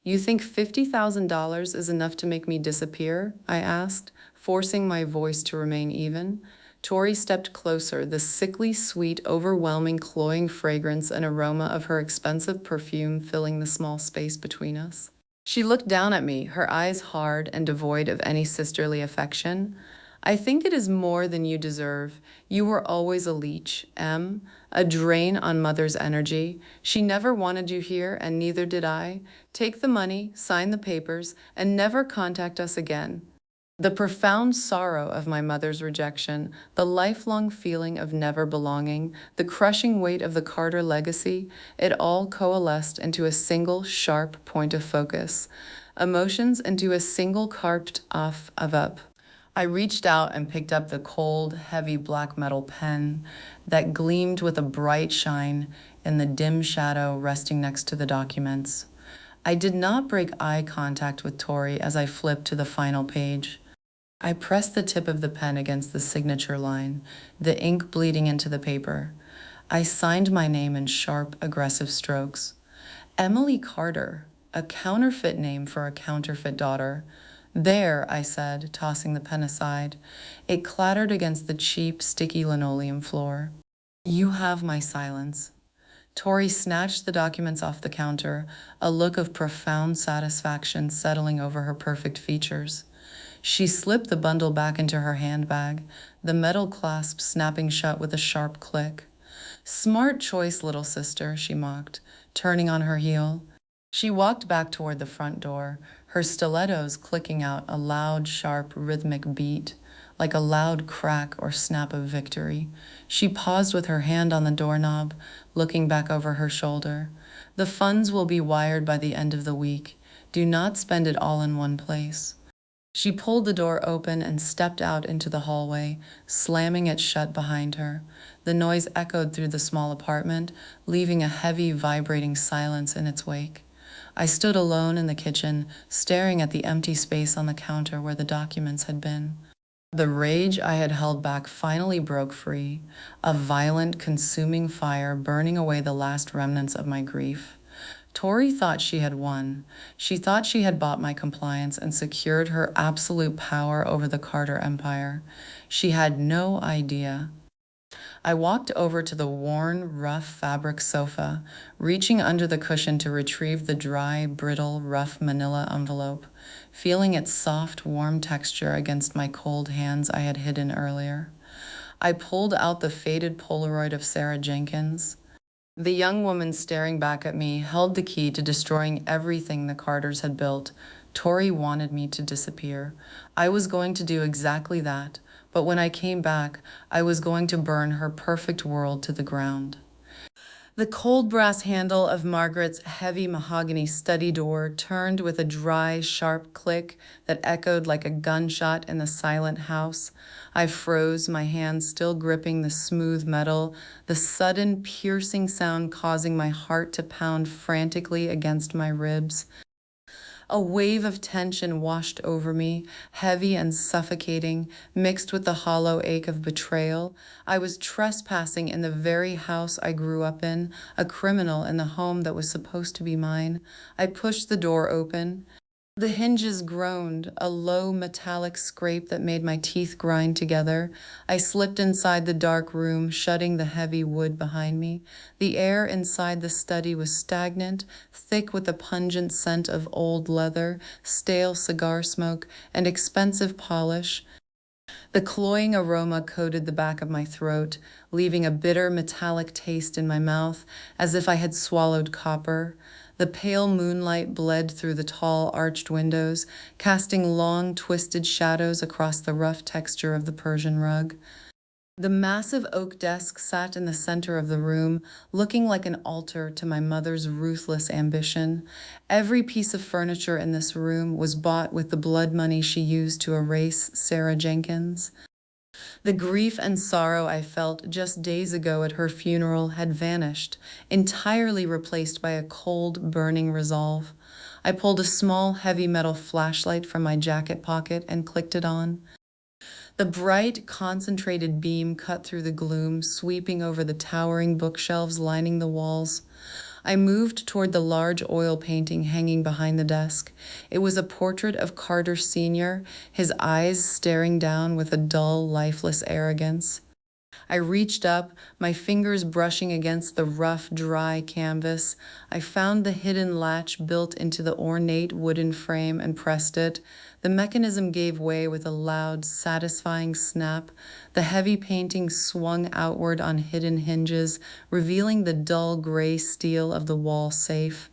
You think $50,000 is enough to make me disappear? I asked, forcing my voice to remain even. Tori stepped closer, the sickly sweet, overwhelming, cloying fragrance and aroma of her expensive perfume filling the small space between us. She looked down at me, her eyes hard and devoid of any sisterly affection. I think it is more than you deserve. You were always a leech, M, a drain on Mother's energy. She never wanted you here, and neither did I. Take the money, sign the papers, and never contact us again. The profound sorrow of my mother's rejection, the lifelong feeling of never belonging, the crushing weight of the Carter legacy, it all coalesced into a single sharp point of focus. Emotions into a single carved off of up. I reached out and picked up the cold, heavy black metal pen that gleamed with a bright shine in the dim shadow resting next to the documents. I did not break eye contact with Tori as I flipped to the final page. I pressed the tip of the pen against the signature line, the ink bleeding into the paper. I signed my name in sharp, aggressive strokes. Emily Carter, a counterfeit name for a counterfeit daughter. There, I said, tossing the pen aside. It clattered against the cheap, sticky linoleum floor. You have my silence. Tori snatched the documents off the counter, a look of profound satisfaction settling over her perfect features. She slipped the bundle back into her handbag, the metal clasp snapping shut with a sharp click. Smart choice, little sister, she mocked, turning on her heel. She walked back toward the front door, her stilettos clicking out a loud, sharp, rhythmic beat, like a loud crack or snap of victory. She paused with her hand on the doorknob, looking back over her shoulder. The funds will be wired by the end of the week. Do not spend it all in one place. She pulled the door open and stepped out into the hallway, slamming it shut behind her. The noise echoed through the small apartment, leaving a heavy, vibrating silence in its wake. I stood alone in the kitchen, staring at the empty space on the counter where the documents had been. The rage I had held back finally broke free, a violent, consuming fire burning away the last remnants of my grief. Tori thought she had won. She thought she had bought my compliance and secured her absolute power over the Carter empire. She had no idea. I walked over to the worn, rough fabric sofa, reaching under the cushion to retrieve the dry, brittle, rough manila envelope, feeling its soft, warm texture against my cold hands I had hidden earlier. I pulled out the faded Polaroid of Sarah Jenkins. The young woman staring back at me held the key to destroying everything the Carters had built. Tori wanted me to disappear. I was going to do exactly that, but when I came back, I was going to burn her perfect world to the ground. The cold brass handle of Margaret's heavy mahogany study door turned with a dry, sharp click that echoed like a gunshot in the silent house. I froze, my hands still gripping the smooth metal, the sudden, piercing sound causing my heart to pound frantically against my ribs. A wave of tension washed over me, heavy and suffocating, mixed with the hollow ache of betrayal. I was trespassing in the very house I grew up in, a criminal in the home that was supposed to be mine. I pushed the door open. The hinges groaned, a low metallic scrape that made my teeth grind together. I slipped inside the dark room, shutting the heavy wood behind me. The air inside the study was stagnant, thick with the pungent scent of old leather, stale cigar smoke, and expensive polish. The cloying aroma coated the back of my throat, leaving a bitter metallic taste in my mouth, as if I had swallowed copper. The pale moonlight bled through the tall, arched windows, casting long, twisted shadows across the rough texture of the Persian rug. The massive oak desk sat in the center of the room, looking like an altar to my mother's ruthless ambition. Every piece of furniture in this room was bought with the blood money she used to erase Sarah Jenkins. The grief and sorrow I felt just days ago at her funeral had vanished, entirely replaced by a cold, burning resolve. I pulled a small, heavy metal flashlight from my jacket pocket and clicked it on. The bright, concentrated beam cut through the gloom, sweeping over the towering bookshelves lining the walls. I moved toward the large oil painting hanging behind the desk. It was a portrait of Carter Sr., his eyes staring down with a dull, lifeless arrogance. I reached up, my fingers brushing against the rough, dry canvas. I found the hidden latch built into the ornate wooden frame and pressed it. The mechanism gave way with a loud, satisfying snap. The heavy painting swung outward on hidden hinges, revealing the dull gray steel of the wall safe.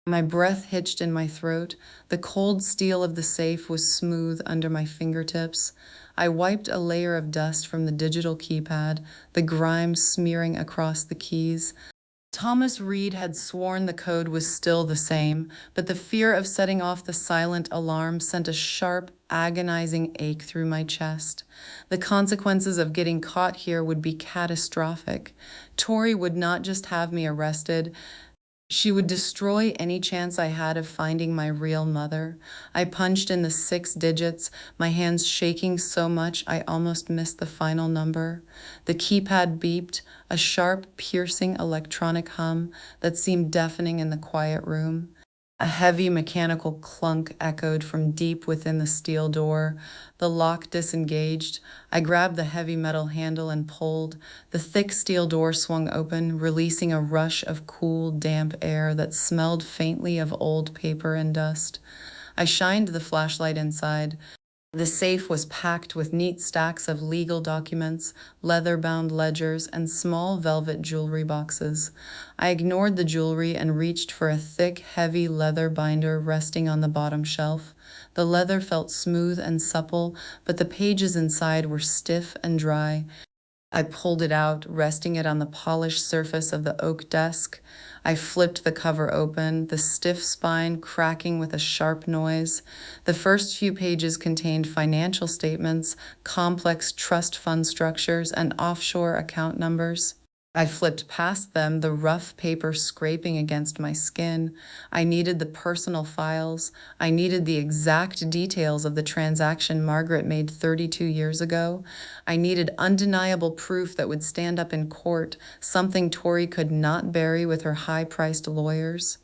My breath hitched in my throat. The cold steel of the safe was smooth under my fingertips. I wiped a layer of dust from the digital keypad, the grime smearing across the keys. Thomas Reid had sworn the code was still the same, but the fear of setting off the silent alarm sent a sharp, agonizing ache through my chest. The consequences of getting caught here would be catastrophic. Tori would not just have me arrested, she would destroy any chance I had of finding my real mother. I punched in the 6 digits, my hands shaking so much I almost missed the final number. The keypad beeped, a sharp, piercing electronic hum that seemed deafening in the quiet room. A heavy mechanical clunk echoed from deep within the steel door. The lock disengaged. I grabbed the heavy metal handle and pulled. The thick steel door swung open, releasing a rush of cool, damp air that smelled faintly of old paper and dust. I shined the flashlight inside. The safe was packed with neat stacks of legal documents, leather-bound ledgers, and small velvet jewelry boxes. I ignored the jewelry and reached for a thick, heavy leather binder resting on the bottom shelf. The leather felt smooth and supple, but the pages inside were stiff and dry. I pulled it out, resting it on the polished surface of the oak desk. I flipped the cover open, the stiff spine cracking with a sharp noise. The first few pages contained financial statements, complex trust fund structures, and offshore account numbers. I flipped past them, the rough paper scraping against my skin. I needed the personal files. I needed the exact details of the transaction Margaret made 32 years ago. I needed undeniable proof that would stand up in court, something Tori could not bury with her high-priced lawyers.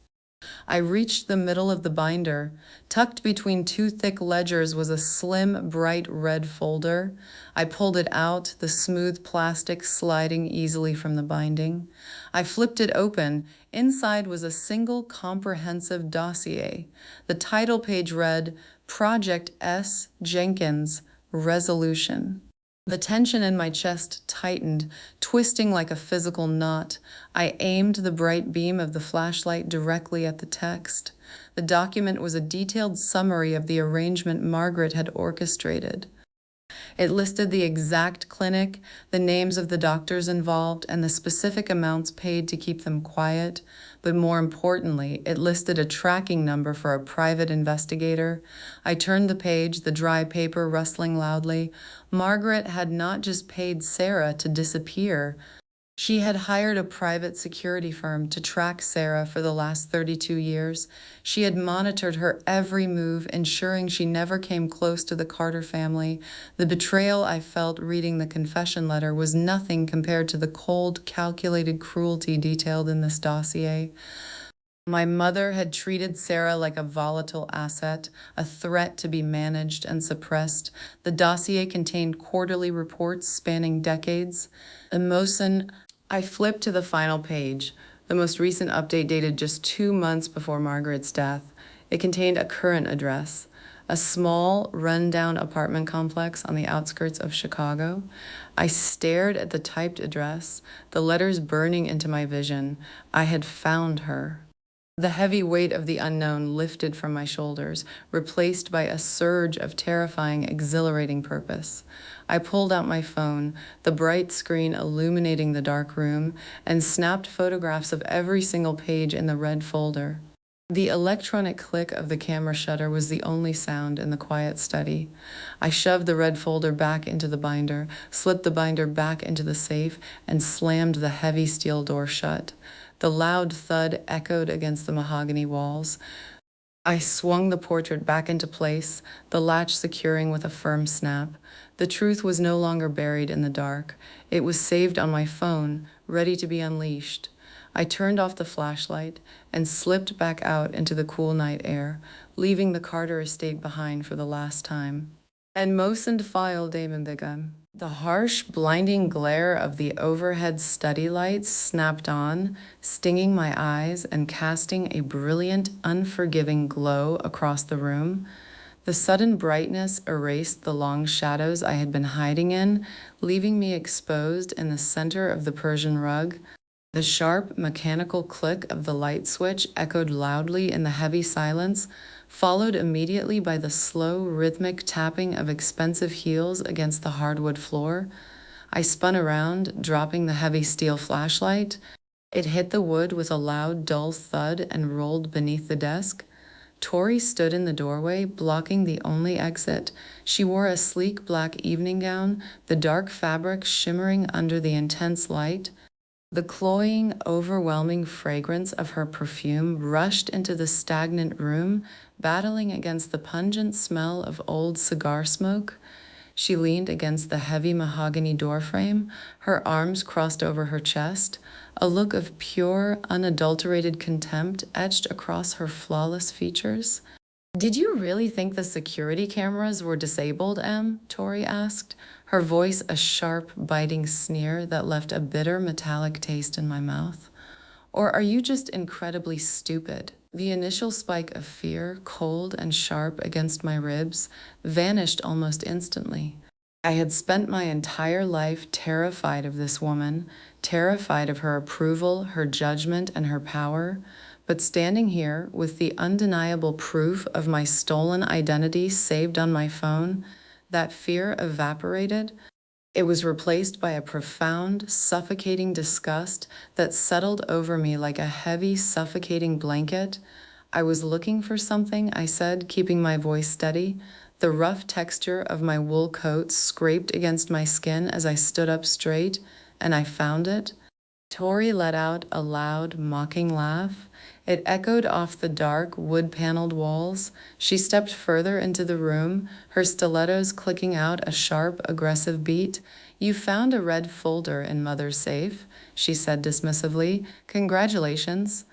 I reached the middle of the binder. Tucked between 2 thick ledgers was a slim, bright red folder. I pulled it out, the smooth plastic sliding easily from the binding. I flipped it open. Inside was a single comprehensive dossier. The title page read, Project S. Jenkins, Resolution. The tension in my chest tightened, twisting like a physical knot. I aimed the bright beam of the flashlight directly at the text. The document was a detailed summary of the arrangement Margaret had orchestrated. It listed the exact clinic, the names of the doctors involved, and the specific amounts paid to keep them quiet. But more importantly, it listed a tracking number for a private investigator. I turned the page, the dry paper rustling loudly. Margaret had not just paid Sarah to disappear. She had hired a private security firm to track Sarah for the last 32 years. She had monitored her every move, ensuring she never came close to the Carter family. The betrayal I felt reading the confession letter was nothing compared to the cold, calculated cruelty detailed in this dossier. My mother had treated Sarah like a volatile asset, a threat to be managed and suppressed. The dossier contained quarterly reports spanning decades. I flipped to the final page, the most recent update dated just 2 months before Margaret's death. It contained a current address, a small, run-down apartment complex on the outskirts of Chicago. I stared at the typed address, the letters burning into my vision. I had found her. The heavy weight of the unknown lifted from my shoulders, replaced by a surge of terrifying, exhilarating purpose. I pulled out my phone, the bright screen illuminating the dark room, and snapped photographs of every single page in the red folder. The electronic click of the camera shutter was the only sound in the quiet study. I shoved the red folder back into the binder, slipped the binder back into the safe, and slammed the heavy steel door shut. The loud thud echoed against the mahogany walls. I swung the portrait back into place, the latch securing with a firm snap. The truth was no longer buried in the dark. It was saved on my phone, ready to be unleashed. I turned off the flashlight and slipped back out into the cool night air, leaving the Carter estate behind for the last time. And moistened file Damon Bigum. The harsh, blinding glare of the overhead study lights snapped on, stinging my eyes and casting a brilliant, unforgiving glow across the room. The sudden brightness erased the long shadows I had been hiding in, leaving me exposed in the center of the Persian rug. The sharp, mechanical click of the light switch echoed loudly in the heavy silence, followed immediately by the slow, rhythmic tapping of expensive heels against the hardwood floor. I spun around, dropping the heavy steel flashlight. It hit the wood with a loud, dull thud and rolled beneath the desk. Tori stood in the doorway, blocking the only exit. She wore a sleek black evening gown, the dark fabric shimmering under the intense light. The cloying, overwhelming fragrance of her perfume rushed into the stagnant room, battling against the pungent smell of old cigar smoke. She leaned against the heavy mahogany doorframe, her arms crossed over her chest, a look of pure, unadulterated contempt etched across her flawless features. "Did you really think the security cameras were disabled, Em?" Tori asked, her voice a sharp, biting sneer that left a bitter metallic taste in my mouth. "Or are you just incredibly stupid?" The initial spike of fear, cold and sharp against my ribs, vanished almost instantly. I had spent my entire life terrified of this woman, terrified of her approval, her judgment, and her power. But standing here with the undeniable proof of my stolen identity saved on my phone, that fear evaporated. It was replaced by a profound, suffocating disgust that settled over me like a heavy, suffocating blanket. "I was looking for something," I said, keeping my voice steady. The rough texture of my wool coat scraped against my skin as I stood up straight, and I found it. Tori let out a loud, mocking laugh. It echoed off the dark, wood-paneled walls. She stepped further into the room, her stilettos clicking out a sharp, aggressive beat. "You found a red folder in Mother's safe," she said dismissively. "Congratulations.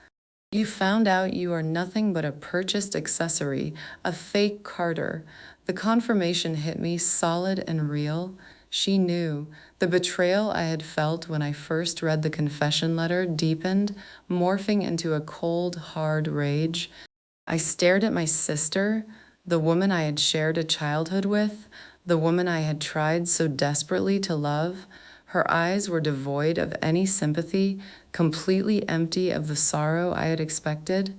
You found out you are nothing but a purchased accessory, a fake Carter." The confirmation hit me solid and real. She knew. The betrayal I had felt when I first read the confession letter deepened, morphing into a cold, hard rage. I stared at my sister, the woman I had shared a childhood with, the woman I had tried so desperately to love. Her eyes were devoid of any sympathy, completely empty of the sorrow I had expected.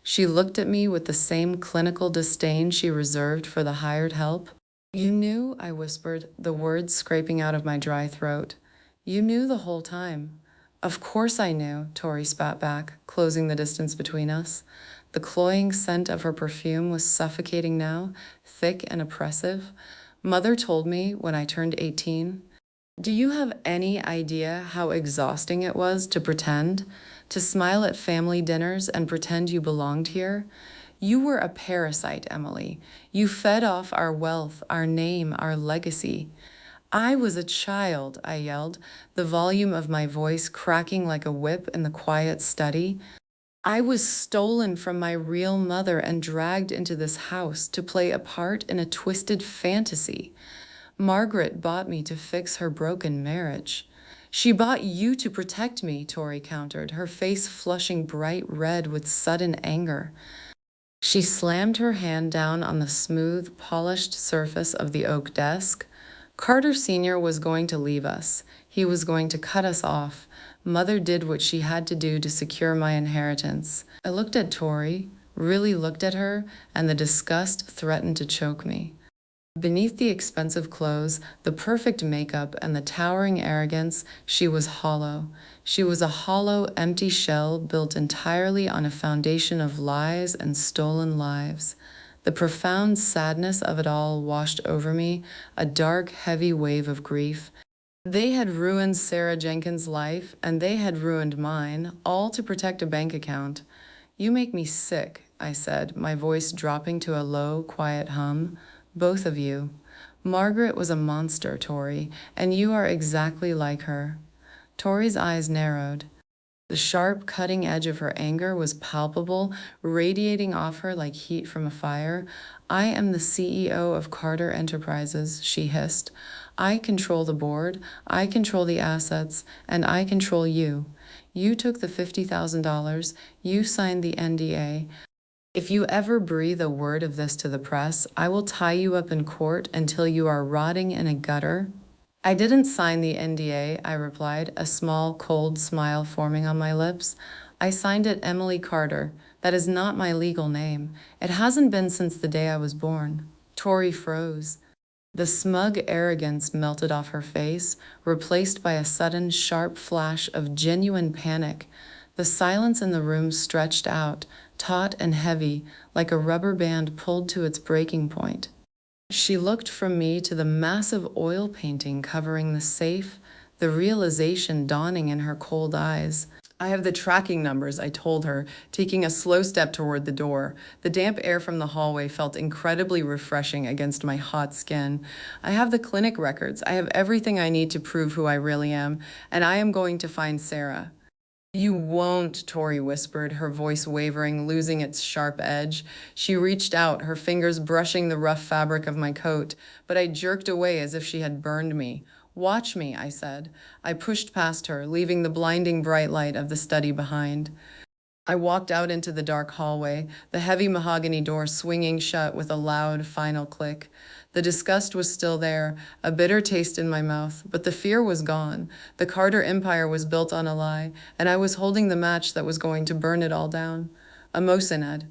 She looked at me with the same clinical disdain she reserved for the hired help. "You knew," I whispered, the words scraping out of my dry throat. "You knew the whole time." "Of course I knew," Tori spat back, closing the distance between us. The cloying scent of her perfume was suffocating now, thick and oppressive. "Mother told me when I turned 18. Do you have any idea how exhausting it was to pretend? To smile at family dinners and pretend you belonged here? You were a parasite, Emily. You fed off our wealth, our name, our legacy." "I was a child," I yelled, the volume of my voice cracking like a whip in the quiet study. "I was stolen from my real mother and dragged into this house to play a part in a twisted fantasy. Margaret bought me to fix her broken marriage." "She bought you to protect me," Tori countered, her face flushing bright red with sudden anger. She slammed her hand down on the smooth, polished surface of the oak desk. "Carter Sr. was going to leave us. He was going to cut us off. Mother did what she had to do to secure my inheritance." I looked at Tori, really looked at her, and the disgust threatened to choke me. Beneath the expensive clothes, the perfect makeup, and the towering arrogance, she was hollow. She was a hollow, empty shell built entirely on a foundation of lies and stolen lives. The profound sadness of it all washed over me, a dark, heavy wave of grief. They had ruined Sarah Jenkins' life, and they had ruined mine, all to protect a bank account. "You make me sick," I said, my voice dropping to a low, quiet hum. "Both of you. Margaret was a monster, Tori, and you are exactly like her." Tori's eyes narrowed. The sharp, cutting edge of her anger was palpable, radiating off her like heat from a fire. "I am the CEO of Carter Enterprises," she hissed. "I control the board, I control the assets, and I control you. You took the $50,000, you signed the NDA. If you ever breathe a word of this to the press, I will tie you up in court until you are rotting in a gutter." "I didn't sign the NDA," I replied, a small, cold smile forming on my lips. "I signed it Emily Carter. That is not my legal name. It hasn't been since the day I was born." Tori froze. The smug arrogance melted off her face, replaced by a sudden, sharp flash of genuine panic. The silence in the room stretched out, taut and heavy, like a rubber band pulled to its breaking point. She looked from me to the massive oil painting covering the safe, the realization dawning in her cold eyes. "I have the tracking numbers," I told her, taking a slow step toward the door. The damp air from the hallway felt incredibly refreshing against my hot skin. "I have the clinic records. I have everything I need to prove who I really am, and I am going to find Sarah." "You won't," Tori whispered, her voice wavering, losing its sharp edge. She reached out, her fingers brushing the rough fabric of my coat, but I jerked away as if she had burned me. "Watch me," I said. I pushed past her, leaving the blinding bright light of the study behind. I walked out into the dark hallway, the heavy mahogany door swinging shut with a loud, final click. The disgust was still there, a bitter taste in my mouth, but the fear was gone. The Carter Empire was built on a lie, and I was holding the match that was going to burn it all down. A Mosinad.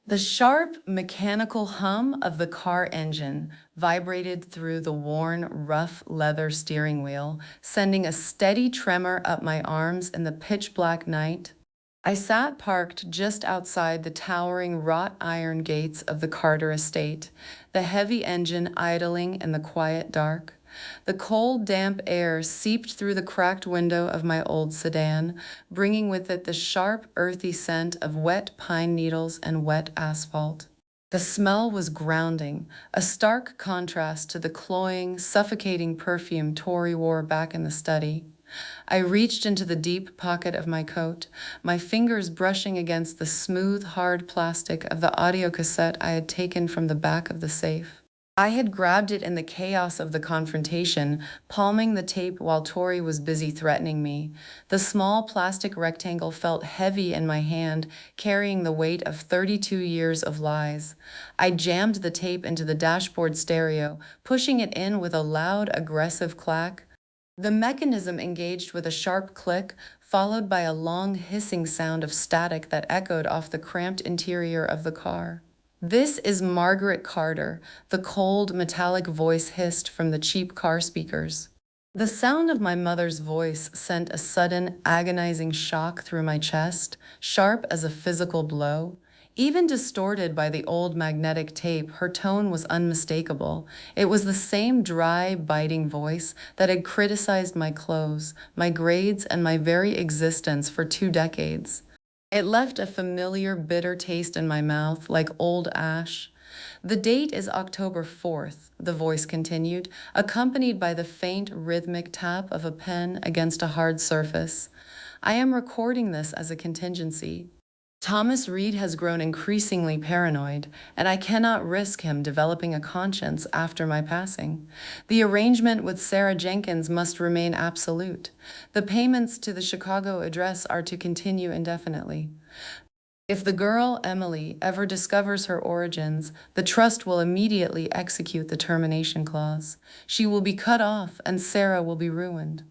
The sharp, mechanical hum of the car engine vibrated through the worn, rough leather steering wheel, sending a steady tremor up my arms in the pitch-black night. I sat parked just outside the towering wrought iron gates of the Carter estate, the heavy engine idling in the quiet dark. The cold, damp air seeped through the cracked window of my old sedan, bringing with it the sharp, earthy scent of wet pine needles and wet asphalt. The smell was grounding, a stark contrast to the cloying, suffocating perfume Tori wore back in the study. I reached into the deep pocket of my coat, my fingers brushing against the smooth, hard plastic of the audio cassette I had taken from the back of the safe. I had grabbed it in the chaos of the confrontation, palming the tape while Tori was busy threatening me. The small plastic rectangle felt heavy in my hand, carrying the weight of 32 years of lies. I jammed the tape into the dashboard stereo, pushing it in with a loud, aggressive clack. The mechanism engaged with a sharp click, followed by a long hissing sound of static that echoed off the cramped interior of the car. "This is Margaret Carter," the cold, metallic voice hissed from the cheap car speakers. The sound of my mother's voice sent a sudden, agonizing shock through my chest, sharp as a physical blow. Even distorted by the old magnetic tape, her tone was unmistakable. It was the same dry, biting voice that had criticized my clothes, my grades, and my very existence for 2 decades. It left a familiar, bitter taste in my mouth, like old ash. "The date is October 4th, the voice continued, accompanied by the faint, rhythmic tap of a pen against a hard surface. "I am recording this as a contingency. Thomas Reid has grown increasingly paranoid, and I cannot risk him developing a conscience after my passing. The arrangement with Sarah Jenkins must remain absolute. The payments to the Chicago address are to continue indefinitely. If the girl, Emily, ever discovers her origins, the trust will immediately execute the termination clause. She will be cut off, and Sarah will be ruined.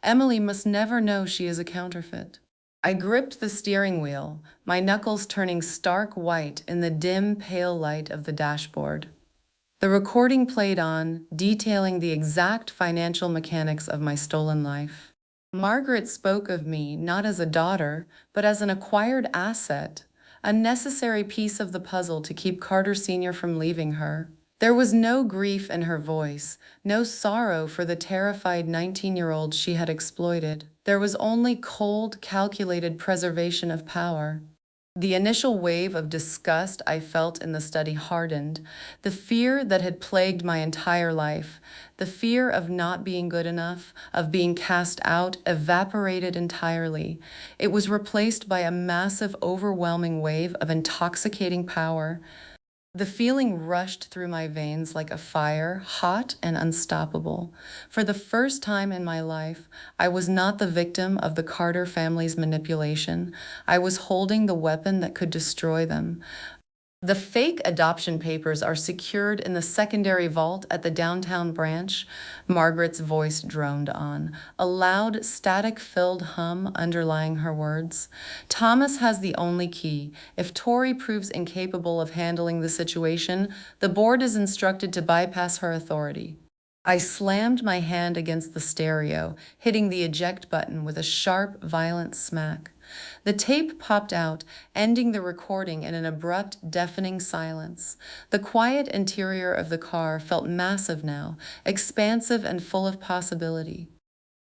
Emily must never know she is a counterfeit." I gripped the steering wheel, my knuckles turning stark white in the dim, pale light of the dashboard. The recording played on, detailing the exact financial mechanics of my stolen life. Margaret spoke of me not as a daughter, but as an acquired asset, a necessary piece of the puzzle to keep Carter Sr. from leaving her. There was no grief in her voice, no sorrow for the terrified 19-year-old she had exploited. There was only cold, calculated preservation of power. The initial wave of disgust I felt in the study hardened. The fear that had plagued my entire life, the fear of not being good enough, of being cast out, evaporated entirely. It was replaced by a massive, overwhelming wave of intoxicating power. The feeling rushed through my veins like a fire, hot and unstoppable. For the first time in my life, I was not the victim of the Carter family's manipulation. I was holding the weapon that could destroy them. The fake adoption papers are secured in the secondary vault at the downtown branch, Margaret's voice droned on, a loud, static-filled hum underlying her words. Thomas has the only key. If Tori proves incapable of handling the situation, the board is instructed to bypass her authority. I slammed my hand against the stereo, hitting the eject button with a sharp, violent smack. The tape popped out, ending the recording in an abrupt, deafening silence. The quiet interior of the car felt massive now, expansive and full of possibility.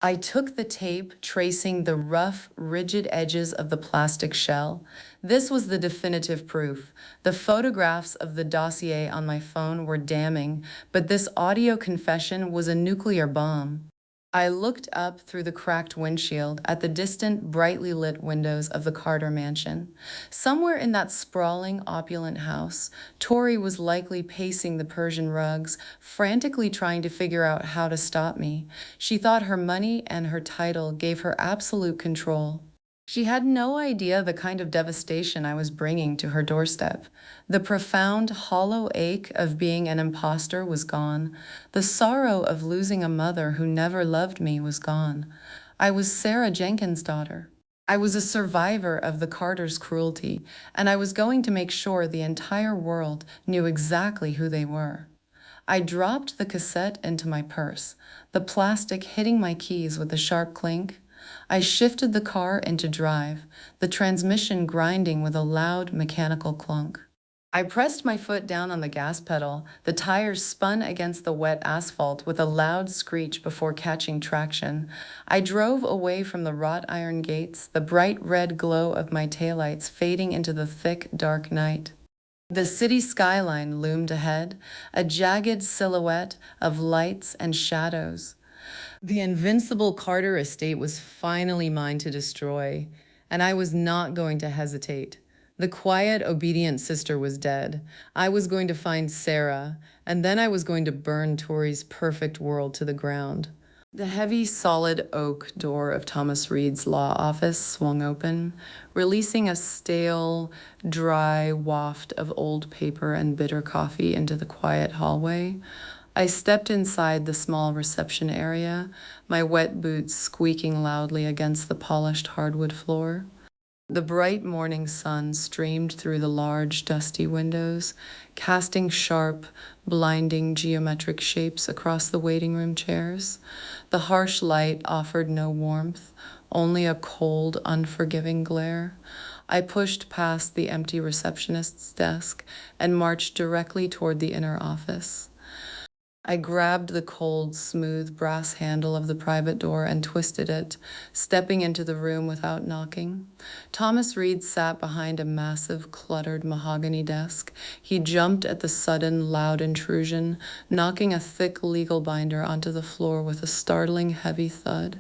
I took the tape, tracing the rough, rigid edges of the plastic shell. This was the definitive proof. The photographs of the dossier on my phone were damning, but this audio confession was a nuclear bomb. I looked up through the cracked windshield at the distant, brightly lit windows of the Carter mansion. Somewhere in that sprawling, opulent house, Tori was likely pacing the Persian rugs, frantically trying to figure out how to stop me. She thought her money and her title gave her absolute control. She had no idea the kind of devastation I was bringing to her doorstep. The profound, hollow ache of being an imposter was gone. The sorrow of losing a mother who never loved me was gone. I was Sarah Jenkins' daughter. I was a survivor of the Carters' cruelty, and I was going to make sure the entire world knew exactly who they were. I dropped the cassette into my purse, the plastic hitting my keys with a sharp clink. I shifted the car into drive, the transmission grinding with a loud mechanical clunk. I pressed my foot down on the gas pedal. The tires spun against the wet asphalt with a loud screech before catching traction. I drove away from the wrought iron gates, the bright red glow of my taillights fading into the thick, dark night. The city skyline loomed ahead, a jagged silhouette of lights and shadows. The invincible Carter estate was finally mine to destroy, and I was not going to hesitate. The quiet, obedient sister was dead. I was going to find Sarah, and then I was going to burn Tori's perfect world to the ground. The heavy, solid oak door of Thomas Reid's law office swung open, releasing a stale, dry waft of old paper and bitter coffee into the quiet hallway. I stepped inside the small reception area, my wet boots squeaking loudly against the polished hardwood floor. The bright morning sun streamed through the large, dusty windows, casting sharp, blinding geometric shapes across the waiting room chairs. The harsh light offered no warmth, only a cold, unforgiving glare. I pushed past the empty receptionist's desk and marched directly toward the inner office. I grabbed the cold, smooth brass handle of the private door and twisted it, stepping into the room without knocking. Thomas Reid sat behind a massive, cluttered mahogany desk. He jumped at the sudden, loud intrusion, knocking a thick legal binder onto the floor with a startling, heavy thud.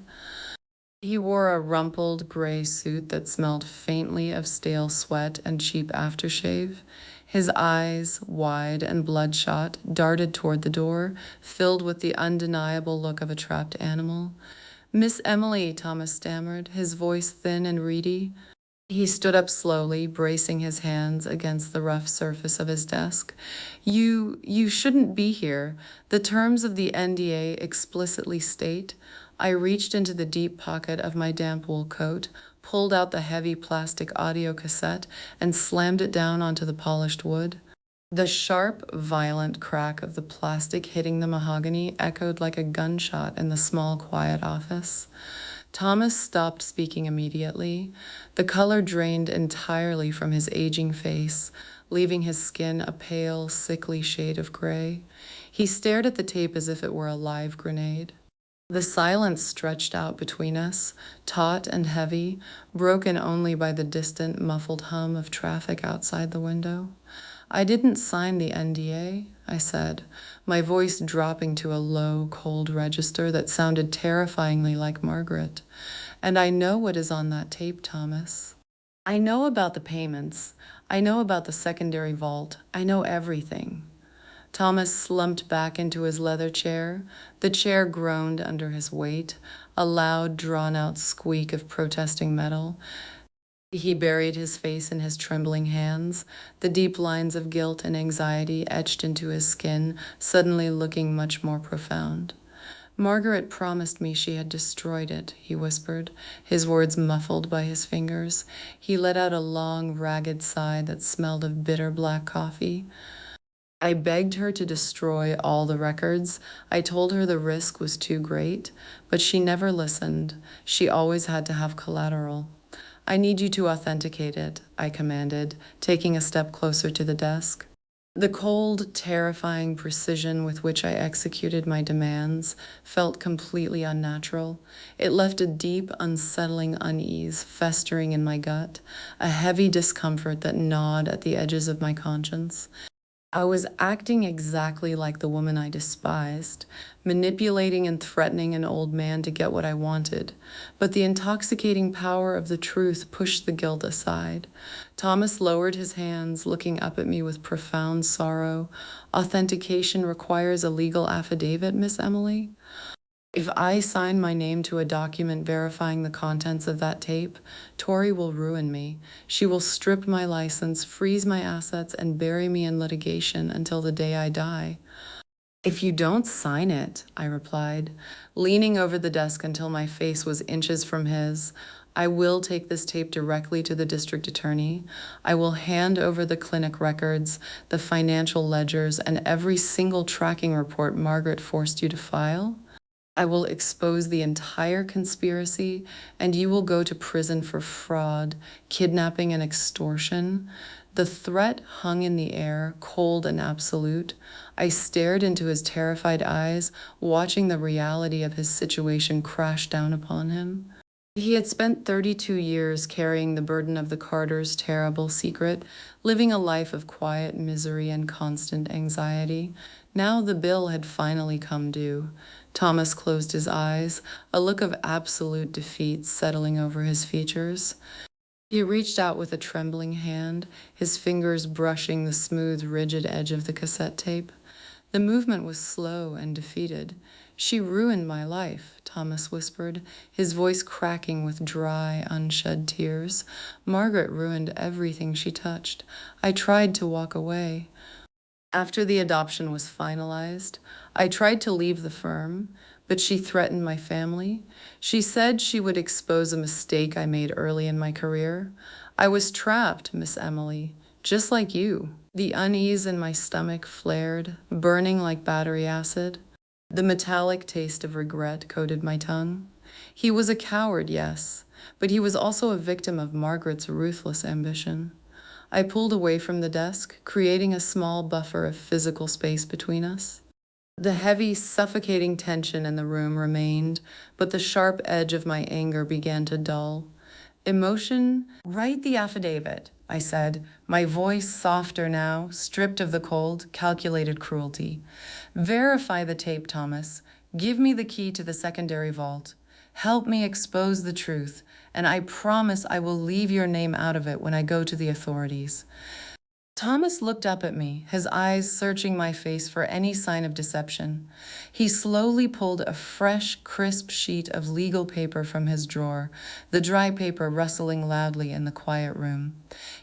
He wore a rumpled gray suit that smelled faintly of stale sweat and cheap aftershave. His eyes, wide and bloodshot, darted toward the door, filled with the undeniable look of a trapped animal. "Miss Emily," Thomas stammered, his voice thin and reedy. He stood up slowly, bracing his hands against the rough surface of his desk. You shouldn't be here. The terms of the NDA explicitly state." I reached into the deep pocket of my damp wool coat, pulled out the heavy plastic audio cassette, and slammed it down onto the polished wood. The sharp, violent crack of the plastic hitting the mahogany echoed like a gunshot in the small, quiet office. Thomas stopped speaking immediately. The color drained entirely from his aging face, leaving his skin a pale, sickly shade of gray. He stared at the tape as if it were a live grenade. The silence stretched out between us, taut and heavy, broken only by the distant, muffled hum of traffic outside the window. "I didn't sign the NDA," I said, my voice dropping to a low, cold register that sounded terrifyingly like Margaret. "And I know what is on that tape, Thomas. I know about the payments. I know about the secondary vault. I know everything." Thomas slumped back into his leather chair. The chair groaned under his weight, a loud, drawn-out squeak of protesting metal. He buried his face in his trembling hands, the deep lines of guilt and anxiety etched into his skin, suddenly looking much more profound. "Margaret promised me she had destroyed it," he whispered, his words muffled by his fingers. He let out a long, ragged sigh that smelled of bitter black coffee. "I begged her to destroy all the records. I told her the risk was too great, but she never listened. She always had to have collateral. I need you to authenticate it," I commanded, taking a step closer to the desk. The cold, terrifying precision with which I executed my demands felt completely unnatural. It left a deep, unsettling unease festering in my gut, a heavy discomfort that gnawed at the edges of my conscience. I was acting exactly like the woman I despised, manipulating and threatening an old man to get what I wanted. But the intoxicating power of the truth pushed the guilt aside. Thomas lowered his hands, looking up at me with profound sorrow. "Authentication requires a legal affidavit, Miss Emily? If I sign my name to a document verifying the contents of that tape, Tori will ruin me. She will strip my license, freeze my assets, and bury me in litigation until the day I die." "If you don't sign it," I replied, leaning over the desk until my face was inches from his, "I will take this tape directly to the district attorney. I will hand over the clinic records, the financial ledgers, and every single tracking report Margaret forced you to file. I will expose the entire conspiracy, and you will go to prison for fraud, kidnapping, and extortion." The threat hung in the air, cold and absolute. I stared into his terrified eyes, watching the reality of his situation crash down upon him. He had spent 32 years carrying the burden of the Carters' terrible secret, living a life of quiet misery and constant anxiety. Now the bill had finally come due. Thomas closed his eyes, a look of absolute defeat settling over his features. He reached out with a trembling hand, his fingers brushing the smooth, rigid edge of the cassette tape. The movement was slow and defeated. "She ruined my life," Thomas whispered, his voice cracking with dry, unshed tears. "Margaret ruined everything she touched. I tried to walk away. After the adoption was finalized, I tried to leave the firm, but she threatened my family. She said she would expose a mistake I made early in my career. I was trapped, Miss Emily, just like you." The unease in my stomach flared, burning like battery acid. The metallic taste of regret coated my tongue. He was a coward, yes, but he was also a victim of Margaret's ruthless ambition. I pulled away from the desk, creating a small buffer of physical space between us. The heavy, suffocating tension in the room remained, but the sharp edge of my anger began to dull. "Emotion, write the affidavit," I said, my voice softer now, stripped of the cold, calculated cruelty. "Verify the tape, Thomas. Give me the key to the secondary vault. Help me expose the truth, and I promise I will leave your name out of it when I go to the authorities." Thomas looked up at me, his eyes searching my face for any sign of deception. He slowly pulled a fresh, crisp sheet of legal paper from his drawer, the dry paper rustling loudly in the quiet room.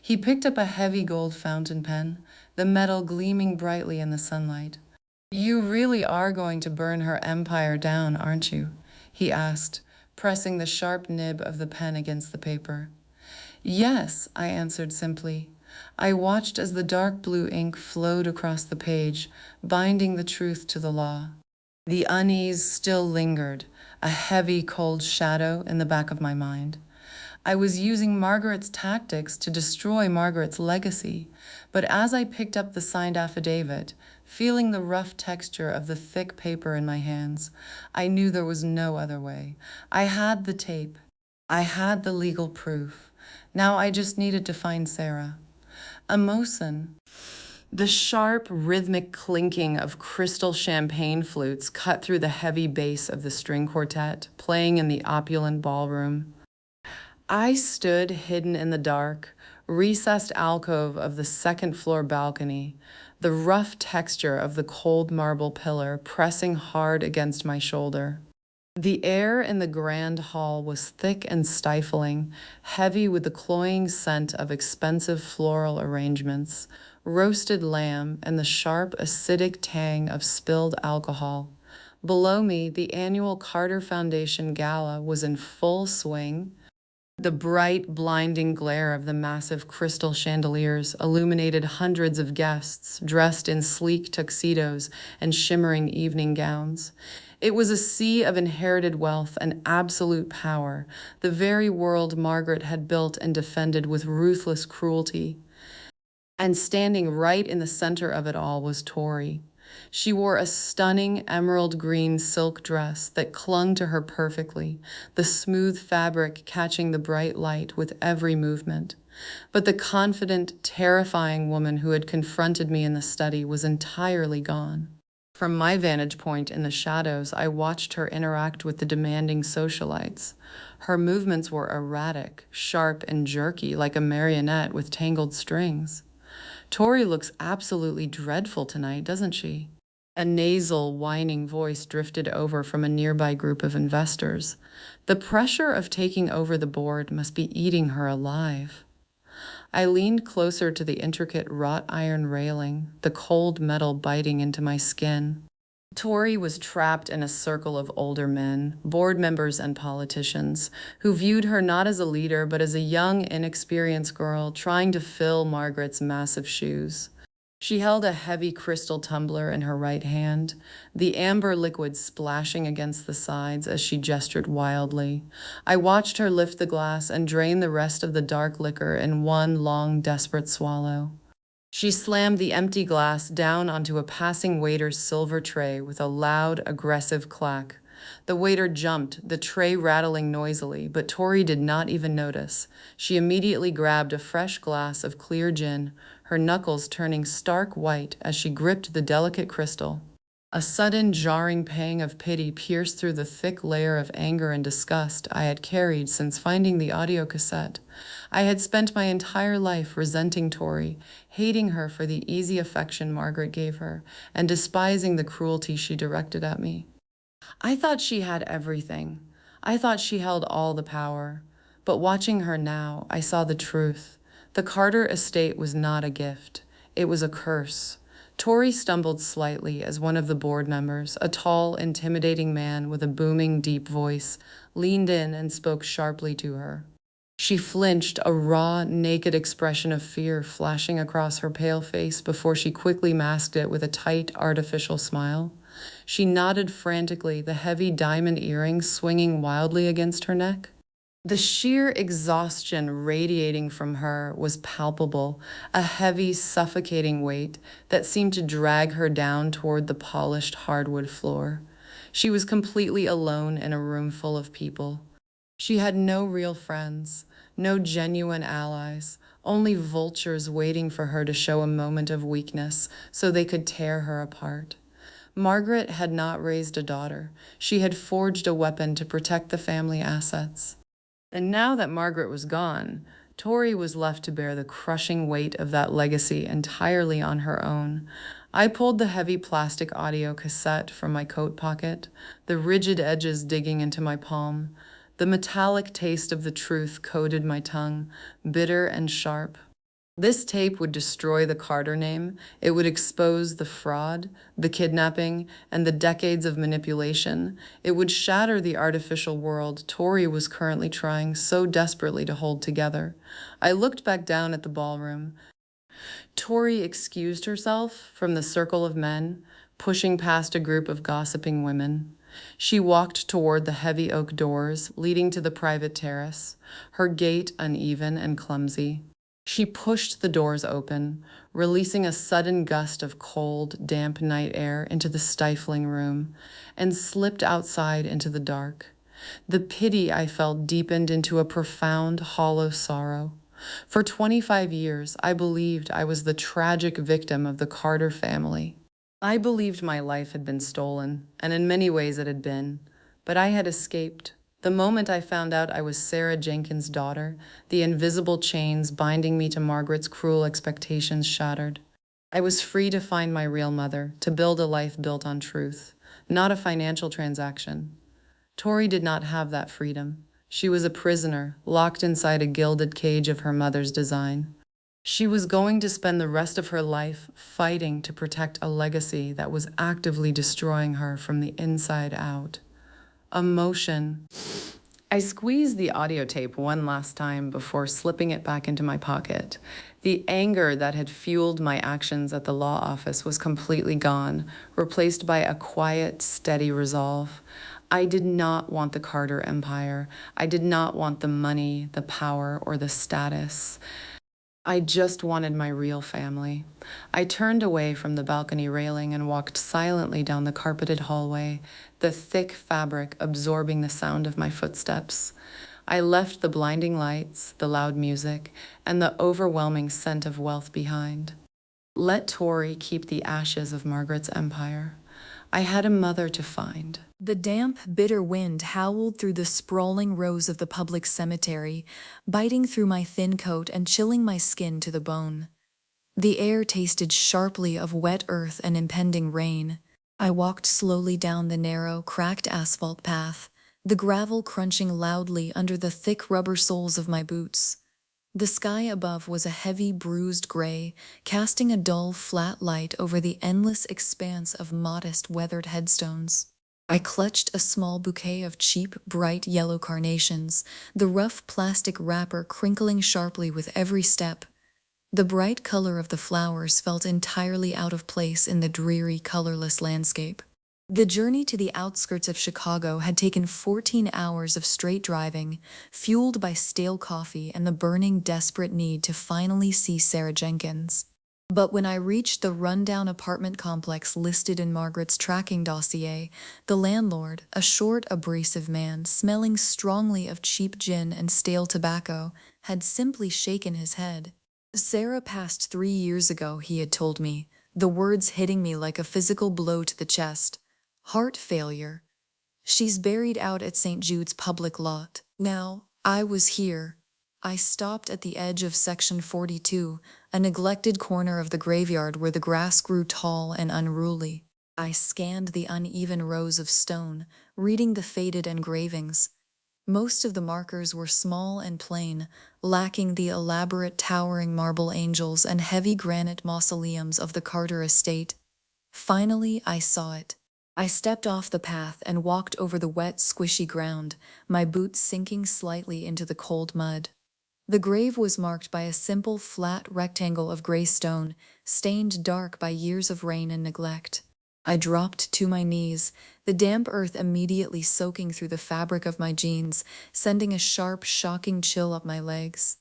He picked up a heavy gold fountain pen, the metal gleaming brightly in the sunlight. "You really are going to burn her empire down, aren't you?" he asked, pressing the sharp nib of the pen against the paper. "Yes," I answered simply. I watched as the dark blue ink flowed across the page, binding the truth to the law. The unease still lingered, a heavy, cold shadow in the back of my mind. I was using Margaret's tactics to destroy Margaret's legacy, but as I picked up the signed affidavit, Feeling the rough texture of the thick paper in my hands, I knew there was no other way. I had the tape. I had the legal proof. Now I just needed to find Sarah. Amosin. The sharp, rhythmic clinking of crystal champagne flutes cut through the heavy bass of the string quartet, playing in the opulent ballroom. I stood hidden in the dark, recessed alcove of the second-floor balcony, the rough texture of the cold marble pillar pressing hard against my shoulder. The air in the grand hall was thick and stifling, heavy with the cloying scent of expensive floral arrangements, roasted lamb, and the sharp, acidic tang of spilled alcohol. Below me, the annual Carter Foundation Gala was in full swing. The bright, blinding glare of the massive crystal chandeliers illuminated hundreds of guests dressed in sleek tuxedos and shimmering evening gowns. It was a sea of inherited wealth and absolute power, the very world Margaret had built and defended with ruthless cruelty. And standing right in the center of it all was Tori. She wore a stunning emerald green silk dress that clung to her perfectly, the smooth fabric catching the bright light with every movement. But the confident, terrifying woman who had confronted me in the study was entirely gone. From my vantage point in the shadows, I watched her interact with the demanding socialites. Her movements were erratic, sharp, and jerky, like a marionette with tangled strings. Tori looks absolutely dreadful tonight, doesn't she? A nasal, whining voice drifted over from a nearby group of investors. The pressure of taking over the board must be eating her alive. I leaned closer to the intricate wrought iron railing, the cold metal biting into my skin. Tori was trapped in a circle of older men, board members and politicians, who viewed her not as a leader but as a young, inexperienced girl trying to fill Margaret's massive shoes. She held a heavy crystal tumbler in her right hand, the amber liquid splashing against the sides as she gestured wildly. I watched her lift the glass and drain the rest of the dark liquor in one long, desperate swallow. She slammed the empty glass down onto a passing waiter's silver tray with a loud, aggressive clack. The waiter jumped, the tray rattling noisily, but Tori did not even notice. She immediately grabbed a fresh glass of clear gin, her knuckles turning stark white as she gripped the delicate crystal. A sudden, jarring pang of pity pierced through the thick layer of anger and disgust I had carried since finding the audio cassette. I had spent my entire life resenting Tori, hating her for the easy affection Margaret gave her, and despising the cruelty she directed at me. I thought she had everything. I thought she held all the power. But watching her now, I saw the truth. The Carter estate was not a gift. It was a curse. Tori stumbled slightly as one of the board members, a tall, intimidating man with a booming, deep voice, leaned in and spoke sharply to her. She flinched, a raw, naked expression of fear flashing across her pale face before she quickly masked it with a tight, artificial smile. She nodded frantically, the heavy diamond earrings swinging wildly against her neck. The sheer exhaustion radiating from her was palpable, a heavy, suffocating weight that seemed to drag her down toward the polished hardwood floor. She was completely alone in a room full of people. She had no real friends, no genuine allies, only vultures waiting for her to show a moment of weakness so they could tear her apart. Margaret had not raised a daughter. She had forged a weapon to protect the family assets. And now that Margaret was gone, Tori was left to bear the crushing weight of that legacy entirely on her own. I pulled the heavy plastic audio cassette from my coat pocket, the rigid edges digging into my palm. The metallic taste of the truth coated my tongue, bitter and sharp. This tape would destroy the Carter name. It would expose the fraud, the kidnapping, and the decades of manipulation. It would shatter the artificial world Tori was currently trying so desperately to hold together. I looked back down at the ballroom. Tori excused herself from the circle of men, pushing past a group of gossiping women. She walked toward the heavy oak doors leading to the private terrace, her gait uneven and clumsy. She pushed the doors open, releasing a sudden gust of cold, damp night air into the stifling room, and slipped outside into the dark. The pity I felt deepened into a profound, hollow sorrow. For 25 years, I believed I was the tragic victim of the Carter family. I believed my life had been stolen, and in many ways it had been, but I had escaped. The moment I found out I was Sarah Jenkins' daughter, the invisible chains binding me to Margaret's cruel expectations shattered. I was free to find my real mother, to build a life built on truth, not a financial transaction. Tori did not have that freedom. She was a prisoner, locked inside a gilded cage of her mother's design. She was going to spend the rest of her life fighting to protect a legacy that was actively destroying her from the inside out. Emotion. I squeezed the audio tape one last time before slipping it back into my pocket. The anger that had fueled my actions at the law office was completely gone, replaced by a quiet, steady resolve. I did not want the Carter Empire. I did not want the money, the power, or the status. I just wanted my real family. I turned away from the balcony railing and walked silently down the carpeted hallway, the thick fabric absorbing the sound of my footsteps. I left the blinding lights, the loud music, and the overwhelming scent of wealth behind. Let Tori keep the ashes of Margaret's empire. I had a mother to find. The damp, bitter wind howled through the sprawling rows of the public cemetery, biting through my thin coat and chilling my skin to the bone. The air tasted sharply of wet earth and impending rain. I walked slowly down the narrow, cracked asphalt path, the gravel crunching loudly under the thick rubber soles of my boots. The sky above was a heavy, bruised gray, casting a dull, flat light over the endless expanse of modest, weathered headstones. I clutched a small bouquet of cheap, bright yellow carnations, the rough plastic wrapper crinkling sharply with every step. The bright color of the flowers felt entirely out of place in the dreary, colorless landscape. The journey to the outskirts of Chicago had taken 14 hours of straight driving, fueled by stale coffee and the burning, desperate need to finally see Sarah Jenkins. But when I reached the rundown apartment complex listed in Margaret's tracking dossier, the landlord, a short, abrasive man smelling strongly of cheap gin and stale tobacco, had simply shaken his head. Sarah passed 3 years ago, he had told me, the words hitting me like a physical blow to the chest. Heart failure. She's buried out at St. Jude's public lot. Now, I was here. I stopped at the edge of Section 42, a neglected corner of the graveyard where the grass grew tall and unruly. I scanned the uneven rows of stone, reading the faded engravings. Most of the markers were small and plain, lacking the elaborate towering marble angels and heavy granite mausoleums of the Carter estate. Finally, I saw it. I stepped off the path and walked over the wet, squishy ground, my boots sinking slightly into the cold mud. The grave was marked by a simple, flat rectangle of gray stone, stained dark by years of rain and neglect. I dropped to my knees, the damp earth immediately soaking through the fabric of my jeans, sending a sharp, shocking chill up my legs.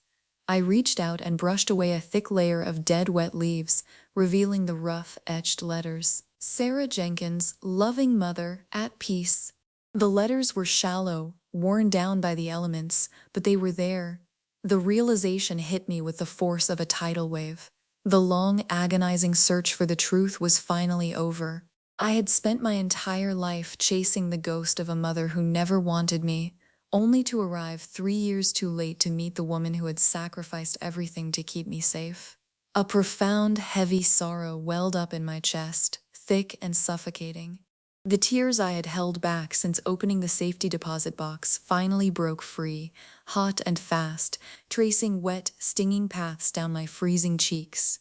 I reached out and brushed away a thick layer of dead, wet leaves, revealing the rough, etched letters. Sarah Jenkins, loving mother, at peace. The letters were shallow, worn down by the elements, but they were there. The realization hit me with the force of a tidal wave. The long, agonizing search for the truth was finally over. I had spent my entire life chasing the ghost of a mother who never wanted me, only to arrive 3 years too late to meet the woman who had sacrificed everything to keep me safe. A profound, heavy sorrow welled up in my chest, thick and suffocating. The tears I had held back since opening the safety deposit box finally broke free, hot and fast, tracing wet, stinging paths down my freezing cheeks.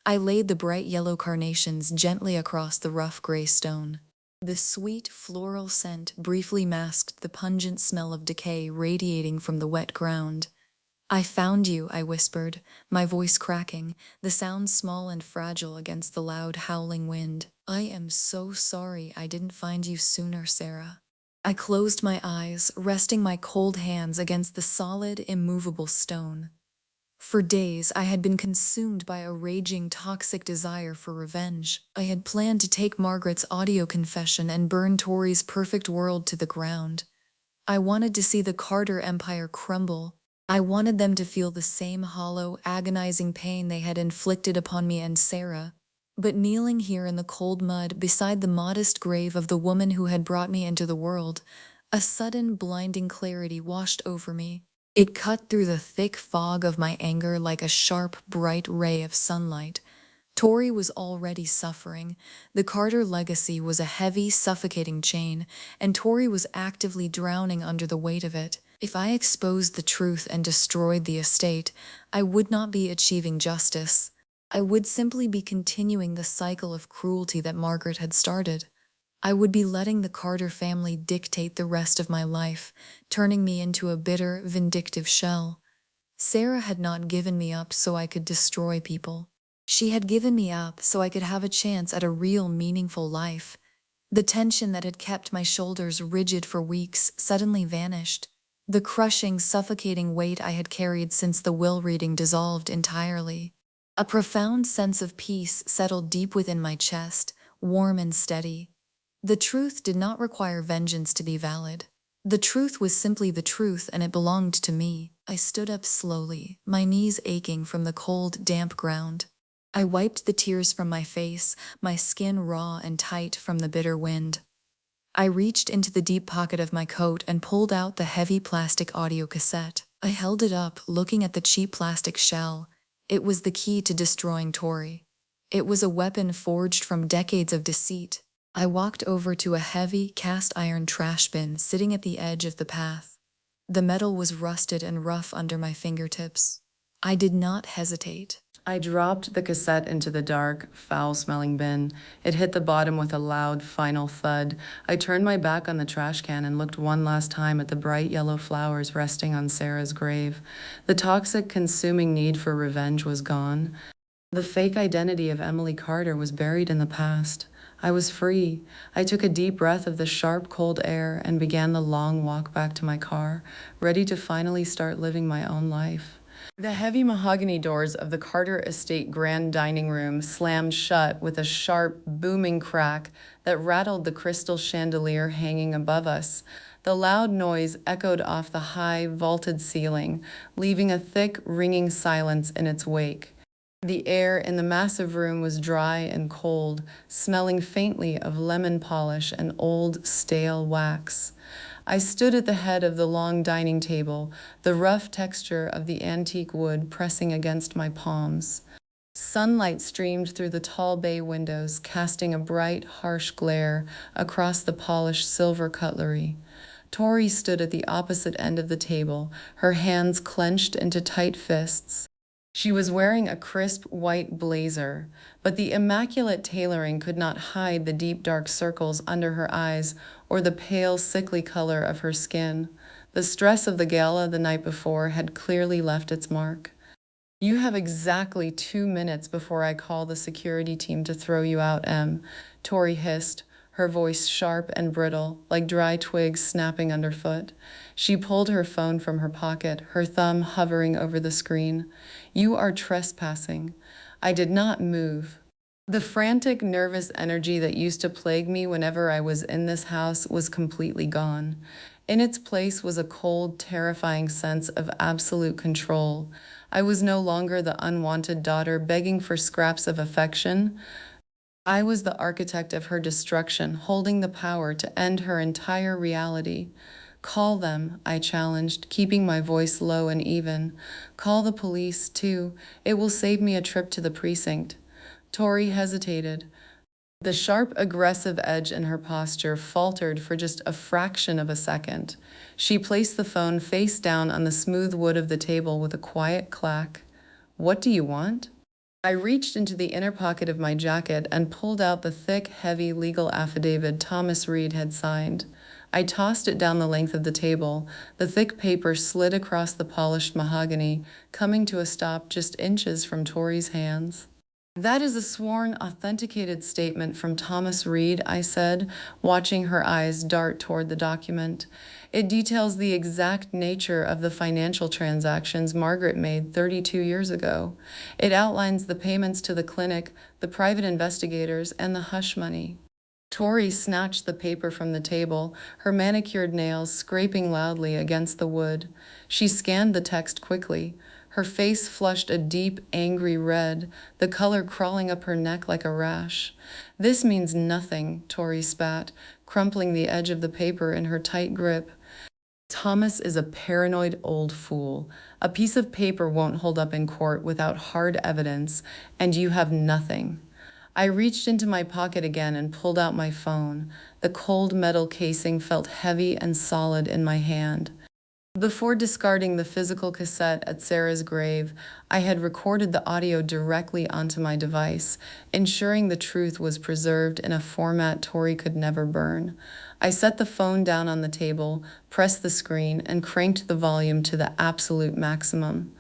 I laid the bright yellow carnations gently across the rough gray stone. The sweet, floral scent briefly masked the pungent smell of decay radiating from the wet ground. "I found you," I whispered, my voice cracking, the sound small and fragile against the loud, howling wind. "I am so sorry I didn't find you sooner, Sarah." I closed my eyes, resting my cold hands against the solid, immovable stone. For days, I had been consumed by a raging, toxic desire for revenge. I had planned to take Margaret's audio confession and burn Tori's perfect world to the ground. I wanted to see the Carter empire crumble. I wanted them to feel the same hollow, agonizing pain they had inflicted upon me and Sarah. But kneeling here in the cold mud beside the modest grave of the woman who had brought me into the world, a sudden blinding clarity washed over me. It cut through the thick fog of my anger like a sharp, bright ray of sunlight. Tori was already suffering. The Carter legacy was a heavy, suffocating chain, and Tori was actively drowning under the weight of it. If I exposed the truth and destroyed the estate, I would not be achieving justice. I would simply be continuing the cycle of cruelty that Margaret had started. I would be letting the Carter family dictate the rest of my life, turning me into a bitter, vindictive shell. Sarah had not given me up so I could destroy people. She had given me up so I could have a chance at a real, meaningful life. The tension that had kept my shoulders rigid for weeks suddenly vanished. The crushing, suffocating weight I had carried since the will reading dissolved entirely. A profound sense of peace settled deep within my chest, warm and steady. The truth did not require vengeance to be valid. The truth was simply the truth, and it belonged to me. I stood up slowly, my knees aching from the cold, damp ground. I wiped the tears from my face, my skin raw and tight from the bitter wind. I reached into the deep pocket of my coat and pulled out the heavy plastic audio cassette. I held it up, looking at the cheap plastic shell. It was the key to destroying Tori. It was a weapon forged from decades of deceit. I walked over to a heavy, cast-iron trash bin sitting at the edge of the path. The metal was rusted and rough under my fingertips. I did not hesitate. I dropped the cassette into the dark, foul-smelling bin. It hit the bottom with a loud, final thud. I turned my back on the trash can and looked one last time at the bright yellow flowers resting on Sarah's grave. The toxic, consuming need for revenge was gone. The fake identity of Emily Carter was buried in the past. I was free. I took a deep breath of the sharp, cold air and began the long walk back to my car, ready to finally start living my own life. The heavy mahogany doors of the Carter estate grand dining room slammed shut with a sharp, booming crack that rattled the crystal chandelier hanging above us. The loud noise echoed off the high, vaulted ceiling, leaving a thick, ringing silence in its wake. The air in the massive room was dry and cold, smelling faintly of lemon polish and old, stale wax. I stood at the head of the long dining table, the rough texture of the antique wood pressing against my palms. Sunlight streamed through the tall bay windows, casting a bright, harsh glare across the polished silver cutlery. Tori stood at the opposite end of the table, her hands clenched into tight fists. She was wearing a crisp white blazer, but the immaculate tailoring could not hide the deep dark circles under her eyes or the pale, sickly color of her skin. The stress of the gala the night before had clearly left its mark. "You have exactly 2 minutes before I call the security team to throw you out, Em," Tori hissed, her voice sharp and brittle, like dry twigs snapping underfoot. She pulled her phone from her pocket, her thumb hovering over the screen. "You are trespassing." I did not move. The frantic, nervous energy that used to plague me whenever I was in this house was completely gone. In its place was a cold, terrifying sense of absolute control. I was no longer the unwanted daughter begging for scraps of affection. I was the architect of her destruction, holding the power to end her entire reality. "Call them," I challenged, keeping my voice low and even. "Call the police, too. It will save me a trip to the precinct." Tori hesitated. The sharp, aggressive edge in her posture faltered for just a fraction of a second. She placed the phone face down on the smooth wood of the table with a quiet clack. "What do you want?" I reached into the inner pocket of my jacket and pulled out the thick, heavy legal affidavit Thomas Reid had signed. I tossed it down the length of the table. The thick paper slid across the polished mahogany, coming to a stop just inches from Tori's hands. That is a sworn, authenticated statement from Thomas Reid, I said, watching her eyes dart toward the document. It details the exact nature of the financial transactions Margaret made 32 years ago. It outlines the payments to the clinic, the private investigators, and the hush money. Tori snatched the paper from the table, her manicured nails scraping loudly against the wood. She scanned the text quickly. Her face flushed a deep, angry red, the color crawling up her neck like a rash. "This means nothing," Tori spat, crumpling the edge of the paper in her tight grip. "Thomas is a paranoid old fool. A piece of paper won't hold up in court without hard evidence, and you have nothing." I reached into my pocket again and pulled out my phone. The cold metal casing felt heavy and solid in my hand. Before discarding the physical cassette at Sarah's grave, I had recorded the audio directly onto my device, ensuring the truth was preserved in a format Tori could never burn. I set the phone down on the table, pressed the screen, and cranked the volume to the absolute maximum.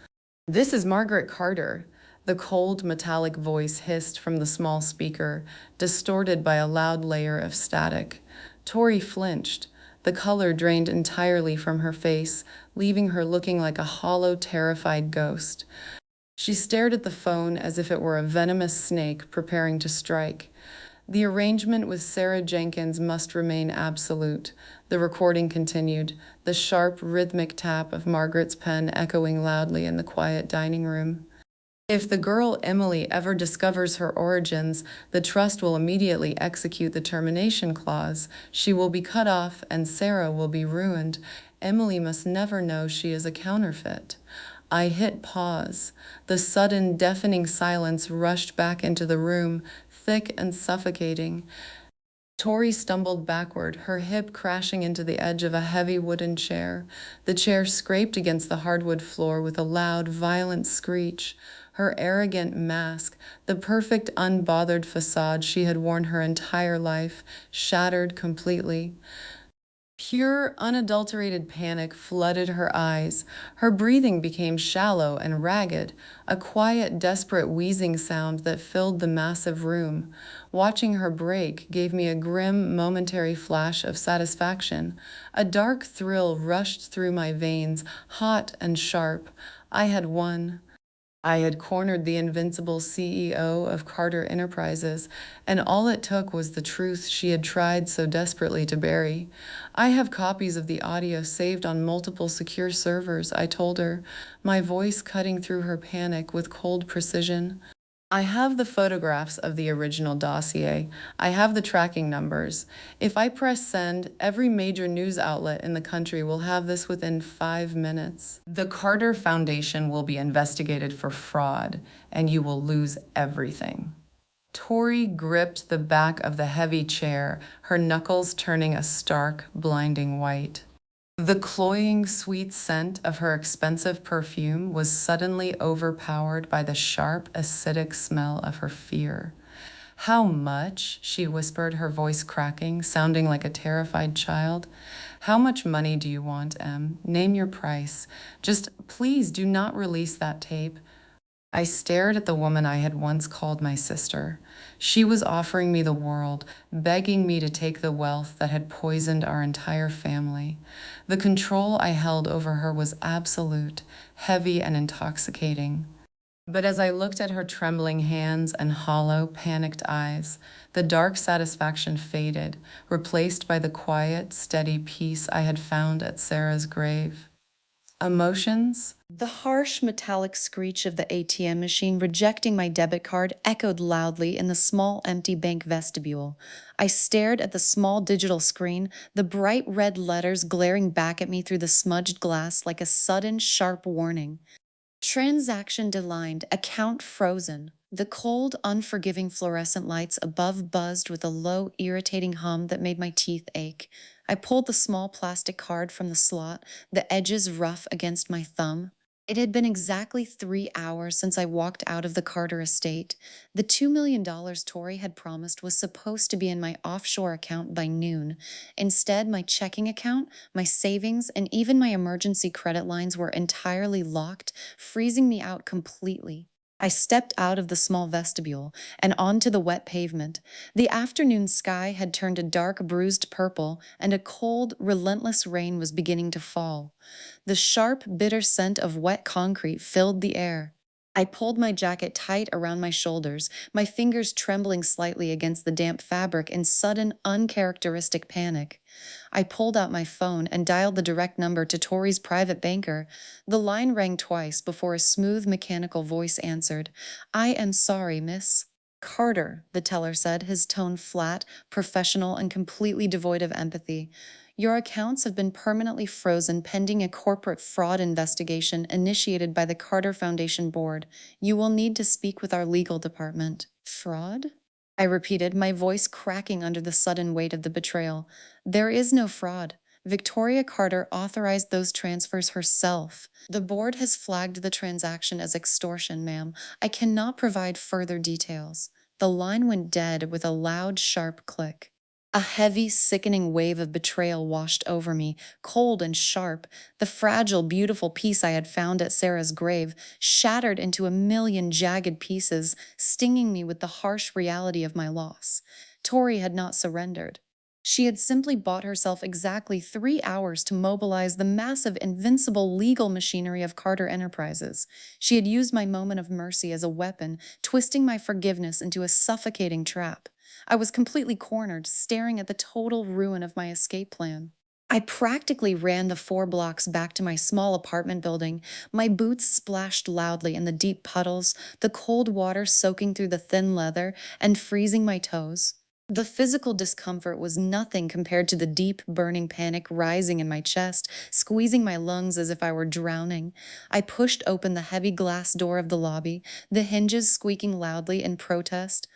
"This is Margaret Carter," the cold, metallic voice hissed from the small speaker, distorted by a loud layer of static. Tori flinched. The color drained entirely from her face, leaving her looking like a hollow, terrified ghost. She stared at the phone as if it were a venomous snake preparing to strike. "The arrangement with Sarah Jenkins must remain absolute." The recording continued, the sharp, rhythmic tap of Margaret's pen echoing loudly in the quiet dining room. "If the girl Emily ever discovers her origins, the trust will immediately execute the termination clause. She will be cut off and Sarah will be ruined. Emily must never know she is a counterfeit." I hit pause. The sudden, deafening silence rushed back into the room, thick and suffocating. Tori stumbled backward, her hip crashing into the edge of a heavy wooden chair. The chair scraped against the hardwood floor with a loud, violent screech. Her arrogant mask, the perfect, unbothered facade she had worn her entire life, shattered completely. Pure, unadulterated panic flooded her eyes. Her breathing became shallow and ragged, a quiet, desperate wheezing sound that filled the massive room. Watching her break gave me a grim, momentary flash of satisfaction. A dark thrill rushed through my veins, hot and sharp. I had won. I had cornered the invincible CEO of Carter Enterprises, and all it took was the truth she had tried so desperately to bury. "I have copies of the audio saved on multiple secure servers," I told her, my voice cutting through her panic with cold precision. "I have the photographs of the original dossier. I have the tracking numbers. If I press send, every major news outlet in the country will have this within 5 minutes. The Carter Foundation will be investigated for fraud, and you will lose everything." Tori gripped the back of the heavy chair, her knuckles turning a stark, blinding white. The cloying, sweet scent of her expensive perfume was suddenly overpowered by the sharp, acidic smell of her fear. "How much?" she whispered, her voice cracking, sounding like a terrified child. "How much money do you want, Em? Name your price. Just please do not release that tape." I stared at the woman I had once called my sister. She was offering me the world, begging me to take the wealth that had poisoned our entire family. The control I held over her was absolute, heavy and intoxicating. But as I looked at her trembling hands and hollow, panicked eyes, the dark satisfaction faded, replaced by the quiet, steady peace I had found at Sarah's grave. Emotions? The harsh metallic screech of the ATM machine rejecting my debit card echoed loudly in the small empty bank vestibule. I stared at the small digital screen, the bright red letters glaring back at me through the smudged glass like a sudden, sharp warning. Transaction declined, account frozen. The cold, unforgiving fluorescent lights above buzzed with a low, irritating hum that made my teeth ache. I pulled the small plastic card from the slot, the edges rough against my thumb. It had been exactly 3 hours since I walked out of the Carter estate. The $2 million Tori had promised was supposed to be in my offshore account by noon. Instead, my checking account, my savings, and even my emergency credit lines were entirely locked, freezing me out completely. I stepped out of the small vestibule and onto the wet pavement. The afternoon sky had turned a dark, bruised purple, and a cold, relentless rain was beginning to fall. The sharp, bitter scent of wet concrete filled the air. I pulled my jacket tight around my shoulders, my fingers trembling slightly against the damp fabric in sudden, uncharacteristic panic. I pulled out my phone and dialed the direct number to Tori's private banker. The line rang twice before a smooth, mechanical voice answered. "I am sorry, miss." "Carter," the teller said, his tone flat, professional, and completely devoid of empathy. "Your accounts have been permanently frozen pending a corporate fraud investigation initiated by the Carter Foundation Board. You will need to speak with our legal department." "Fraud?" I repeated, my voice cracking under the sudden weight of the betrayal. "There is no fraud. Victoria Carter authorized those transfers herself. The board has flagged the transaction as extortion, ma'am. I cannot provide further details." The line went dead with a loud, sharp click. A heavy, sickening wave of betrayal washed over me, cold and sharp. The fragile, beautiful piece I had found at Sarah's grave shattered into a million jagged pieces, stinging me with the harsh reality of my loss. Tori had not surrendered. She had simply bought herself exactly 3 hours to mobilize the massive, invincible legal machinery of Carter Enterprises. She had used my moment of mercy as a weapon, twisting my forgiveness into a suffocating trap. I was completely cornered, staring at the total ruin of my escape plan. I practically ran the 4 blocks back to my small apartment building. My boots splashed loudly in the deep puddles, the cold water soaking through the thin leather and freezing my toes. The physical discomfort was nothing compared to the deep, burning panic rising in my chest, squeezing my lungs as if I were drowning. I pushed open the heavy glass door of the lobby, the hinges squeaking loudly in protest.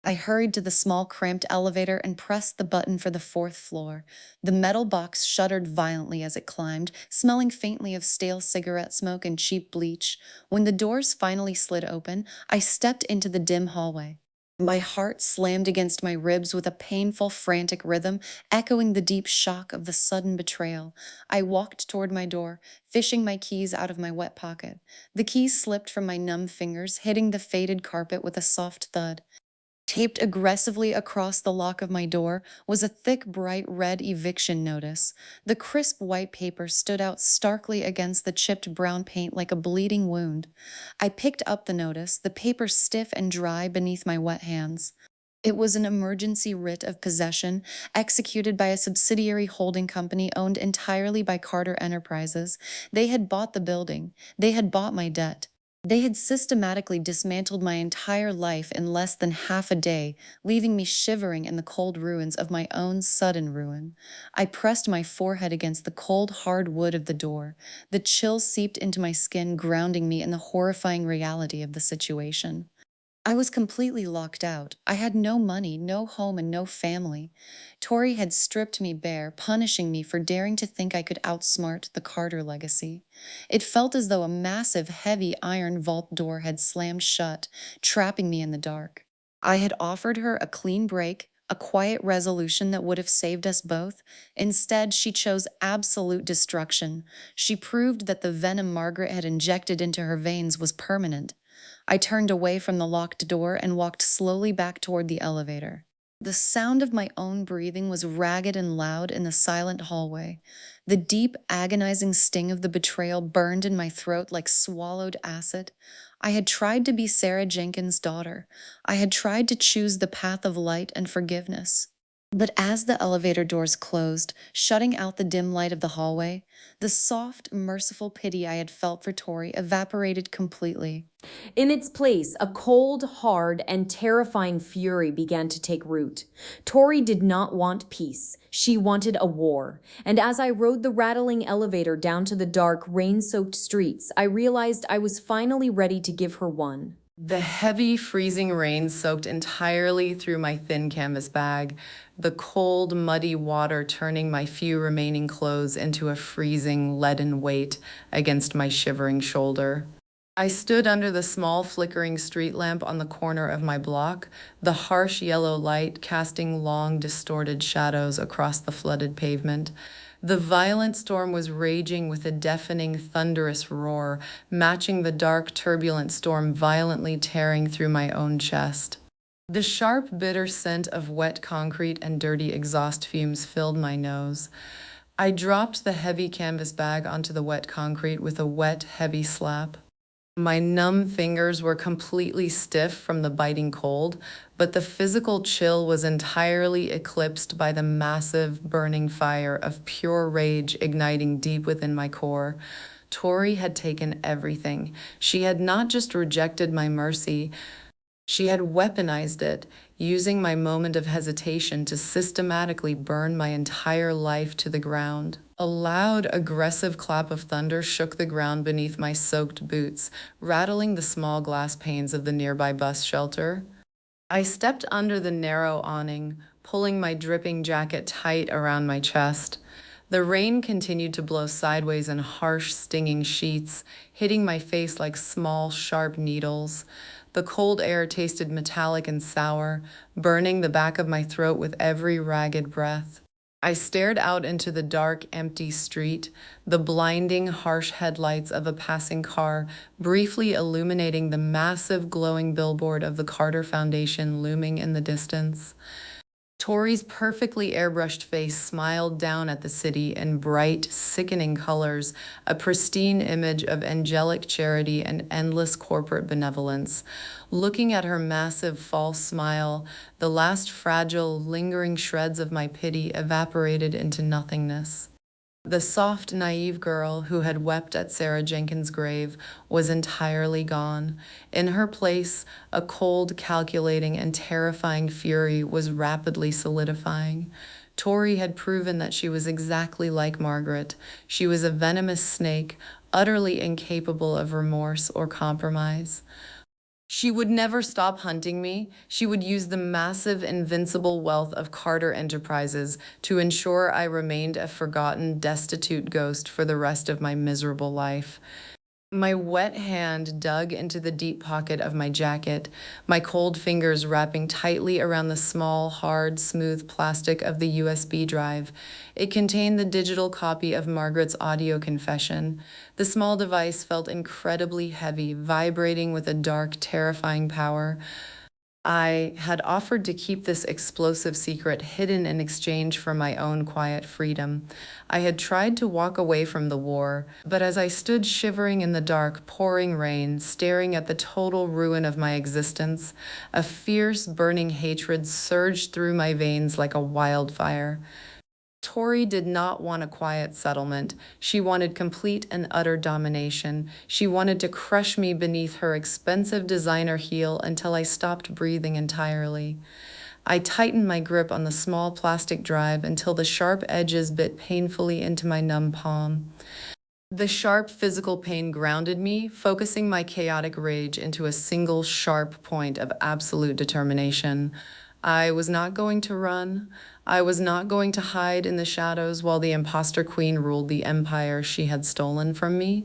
I hurried to the small, cramped elevator and pressed the button for the 4th floor. The metal box shuddered violently as it climbed, smelling faintly of stale cigarette smoke and cheap bleach. When the doors finally slid open, I stepped into the dim hallway. My heart slammed against my ribs with a painful, frantic rhythm, echoing the deep shock of the sudden betrayal. I walked toward my door, fishing my keys out of my wet pocket. The keys slipped from my numb fingers, hitting the faded carpet with a soft thud. Taped aggressively across the lock of my door was a thick, bright red eviction notice. The crisp white paper stood out starkly against the chipped brown paint like a bleeding wound. I picked up the notice, the paper stiff and dry beneath my wet hands. It was an emergency writ of possession executed by a subsidiary holding company owned entirely by Carter Enterprises. They had bought the building. They had bought my debt. They had systematically dismantled my entire life in less than half a day, leaving me shivering in the cold ruins of my own sudden ruin. I pressed my forehead against the cold, hard wood of the door. The chill seeped into my skin, grounding me in the horrifying reality of the situation. I was completely locked out. I had no money, no home, and no family. Tori had stripped me bare, punishing me for daring to think I could outsmart the Carter legacy. It felt as though a massive, heavy iron vault door had slammed shut, trapping me in the dark. I had offered her a clean break, a quiet resolution that would have saved us both. Instead, she chose absolute destruction. She proved that the venom Margaret had injected into her veins was permanent. I turned away from the locked door and walked slowly back toward the elevator. The sound of my own breathing was ragged and loud in the silent hallway. The deep, agonizing sting of the betrayal burned in my throat like swallowed acid. I had tried to be Sarah Jenkins' daughter. I had tried to choose the path of light and forgiveness. But as the elevator doors closed, shutting out the dim light of the hallway, the soft, merciful pity I had felt for Tori evaporated completely. In its place, a cold, hard, and terrifying fury began to take root. Tori did not want peace. She wanted a war. And as I rode the rattling elevator down to the dark, rain-soaked streets, I realized I was finally ready to give her one. The heavy, freezing rain soaked entirely through my thin canvas bag, the cold, muddy water turning my few remaining clothes into a freezing, leaden weight against my shivering shoulder. I stood under the small, flickering street lamp on the corner of my block, the harsh yellow light casting long, distorted shadows across the flooded pavement. The violent storm was raging with a deafening, thunderous roar, matching the dark, turbulent storm violently tearing through my own chest. The sharp, bitter scent of wet concrete and dirty exhaust fumes filled my nose. I dropped the heavy canvas bag onto the wet concrete with a wet, heavy slap. My numb fingers were completely stiff from the biting cold, but the physical chill was entirely eclipsed by the massive, burning fire of pure rage igniting deep within my core. Tori had taken everything. She had not just rejected my mercy, she had weaponized it, using my moment of hesitation to systematically burn my entire life to the ground. A loud, aggressive clap of thunder shook the ground beneath my soaked boots, rattling the small glass panes of the nearby bus shelter. I stepped under the narrow awning, pulling my dripping jacket tight around my chest. The rain continued to blow sideways in harsh, stinging sheets, hitting my face like small, sharp needles. The cold air tasted metallic and sour, burning the back of my throat with every ragged breath. I stared out into the dark, empty street, the blinding, harsh headlights of a passing car briefly illuminating the massive, glowing billboard of the Carter Foundation looming in the distance. Tori's perfectly airbrushed face smiled down at the city in bright, sickening colors, a pristine image of angelic charity and endless corporate benevolence. Looking at her massive, false smile, the last fragile, lingering shreds of my pity evaporated into nothingness. The soft, naive girl who had wept at Sarah Jenkins' grave was entirely gone. In her place, a cold, calculating, and terrifying fury was rapidly solidifying. Tori had proven that she was exactly like Margaret. She was a venomous snake, utterly incapable of remorse or compromise. She would never stop hunting me. She would use the massive, invincible wealth of Carter Enterprises to ensure I remained a forgotten, destitute ghost for the rest of my miserable life. My wet hand dug into the deep pocket of my jacket, my cold fingers wrapping tightly around the small, hard, smooth plastic of the USB drive. It contained the digital copy of Margaret's audio confession. The small device felt incredibly heavy, vibrating with a dark, terrifying power. I had offered to keep this explosive secret hidden in exchange for my own quiet freedom. I had tried to walk away from the war, but as I stood shivering in the dark, pouring rain, staring at the total ruin of my existence, a fierce, burning hatred surged through my veins like a wildfire. Tori did not want a quiet settlement. She wanted complete and utter domination. She wanted to crush me beneath her expensive designer heel until I stopped breathing entirely. I tightened my grip on the small plastic drive until the sharp edges bit painfully into my numb palm. The sharp physical pain grounded me, focusing my chaotic rage into a single sharp point of absolute determination. I was not going to run. I was not going to hide in the shadows while the imposter queen ruled the empire she had stolen from me.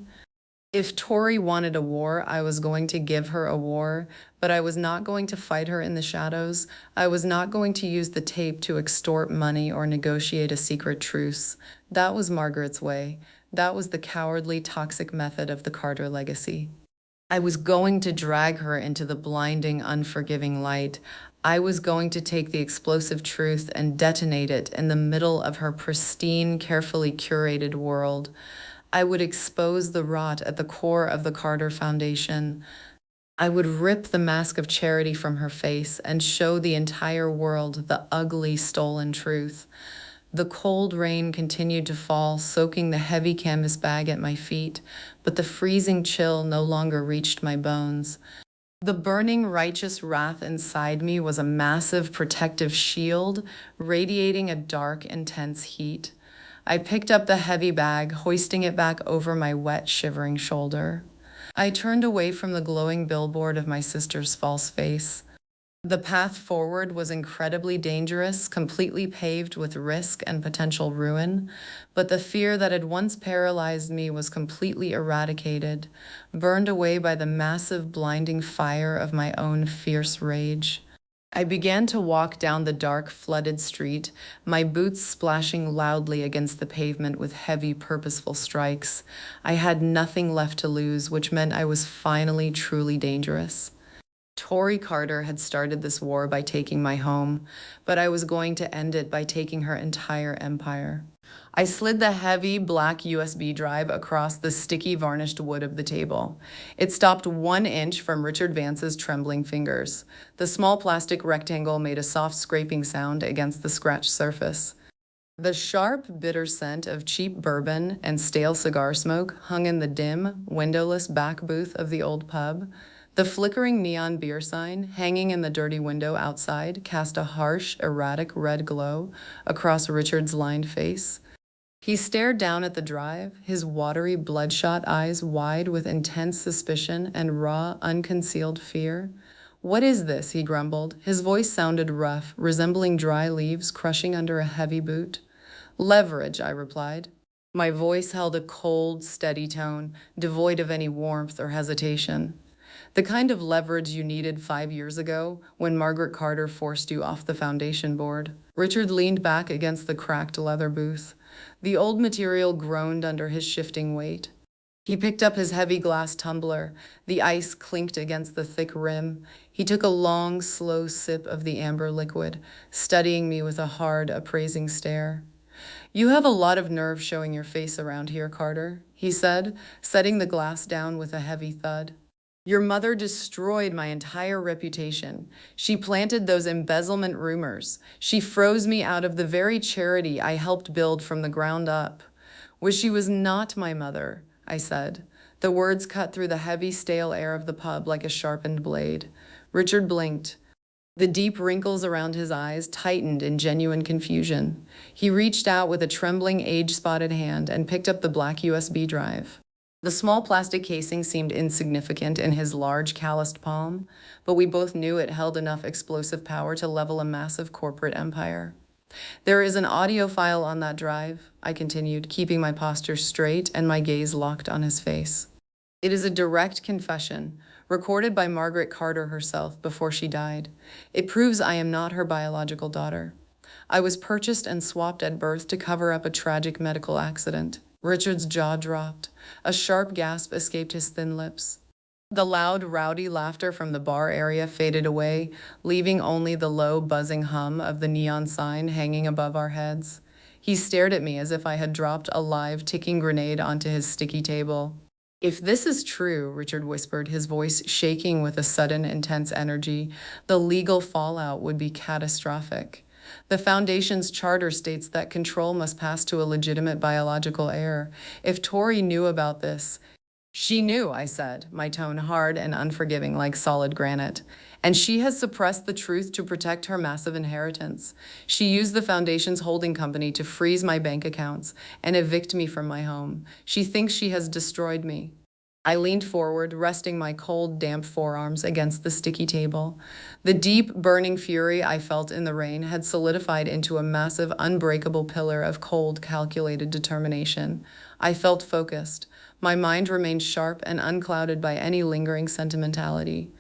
If Tori wanted a war, I was going to give her a war, but I was not going to fight her in the shadows. I was not going to use the tape to extort money or negotiate a secret truce. That was Margaret's way. That was the cowardly, toxic method of the Carter legacy. I was going to drag her into the blinding, unforgiving light. I was going to take the explosive truth and detonate it in the middle of her pristine, carefully curated world. I would expose the rot at the core of the Carter Foundation. I would rip the mask of charity from her face and show the entire world the ugly, stolen truth. The cold rain continued to fall, soaking the heavy canvas bag at my feet, but the freezing chill no longer reached my bones. The burning righteous wrath inside me was a massive protective shield, radiating a dark, intense heat. I picked up the heavy bag, hoisting it back over my wet, shivering shoulder. I turned away from the glowing billboard of my sister's false face. The path forward was incredibly dangerous, completely paved with risk and potential ruin, but the fear that had once paralyzed me was completely eradicated, burned away by the massive, blinding fire of my own fierce rage. I began to walk down the dark, flooded street, my boots splashing loudly against the pavement with heavy, purposeful strikes. I had nothing left to lose, which meant I was finally truly dangerous. Tori Carter had started this war by taking my home, but I was going to end it by taking her entire empire. I slid the heavy black USB drive across the sticky varnished wood of the table. It stopped 1 inch from Richard Vance's trembling fingers. The small plastic rectangle made a soft scraping sound against the scratched surface. The sharp, bitter scent of cheap bourbon and stale cigar smoke hung in the dim, windowless back booth of the old pub. The flickering neon beer sign, hanging in the dirty window outside, cast a harsh, erratic red glow across Richard's lined face. He stared down at the drive, his watery, bloodshot eyes wide with intense suspicion and raw, unconcealed fear. "What is this?" he grumbled. His voice sounded rough, resembling dry leaves crushing under a heavy boot. "Leverage," I replied. My voice held a cold, steady tone, devoid of any warmth or hesitation. The kind of leverage you needed 5 years ago when Margaret Carter forced you off the foundation board. Richard leaned back against the cracked leather booth. The old material groaned under his shifting weight. He picked up his heavy glass tumbler. The ice clinked against the thick rim. He took a long, slow sip of the amber liquid, studying me with a hard, appraising stare. "You have a lot of nerve showing your face around here, Carter," he said, setting the glass down with a heavy thud. "Your mother destroyed my entire reputation. She planted those embezzlement rumors. She froze me out of the very charity I helped build from the ground up." "Wish she was not my mother," I said. The words cut through the heavy, stale air of the pub like a sharpened blade. Richard blinked. The deep wrinkles around his eyes tightened in genuine confusion. He reached out with a trembling, age-spotted hand and picked up the black USB drive. The small plastic casing seemed insignificant in his large, calloused palm, but we both knew it held enough explosive power to level a massive corporate empire. "There is an audio file on that drive," I continued, keeping my posture straight and my gaze locked on his face. "It is a direct confession, recorded by Margaret Carter herself before she died. It proves I am not her biological daughter. I was purchased and swapped at birth to cover up a tragic medical accident." Richard's jaw dropped. A sharp gasp escaped his thin lips. The loud, rowdy laughter from the bar area faded away, leaving only the low, buzzing hum of the neon sign hanging above our heads. He stared at me as if I had dropped a live, ticking grenade onto his sticky table. "If this is true," Richard whispered, his voice shaking with a sudden, intense energy, "the legal fallout would be catastrophic. The Foundation's charter states that control must pass to a legitimate biological heir. If Tori knew about this—" "She knew," I said, my tone hard and unforgiving like solid granite. "And she has suppressed the truth to protect her massive inheritance. She used the Foundation's holding company to freeze my bank accounts and evict me from my home. She thinks she has destroyed me." I leaned forward, resting my cold, damp forearms against the sticky table. The deep, burning fury I felt in the rain had solidified into a massive, unbreakable pillar of cold, calculated determination. I felt focused. My mind remained sharp and unclouded by any lingering sentimentality.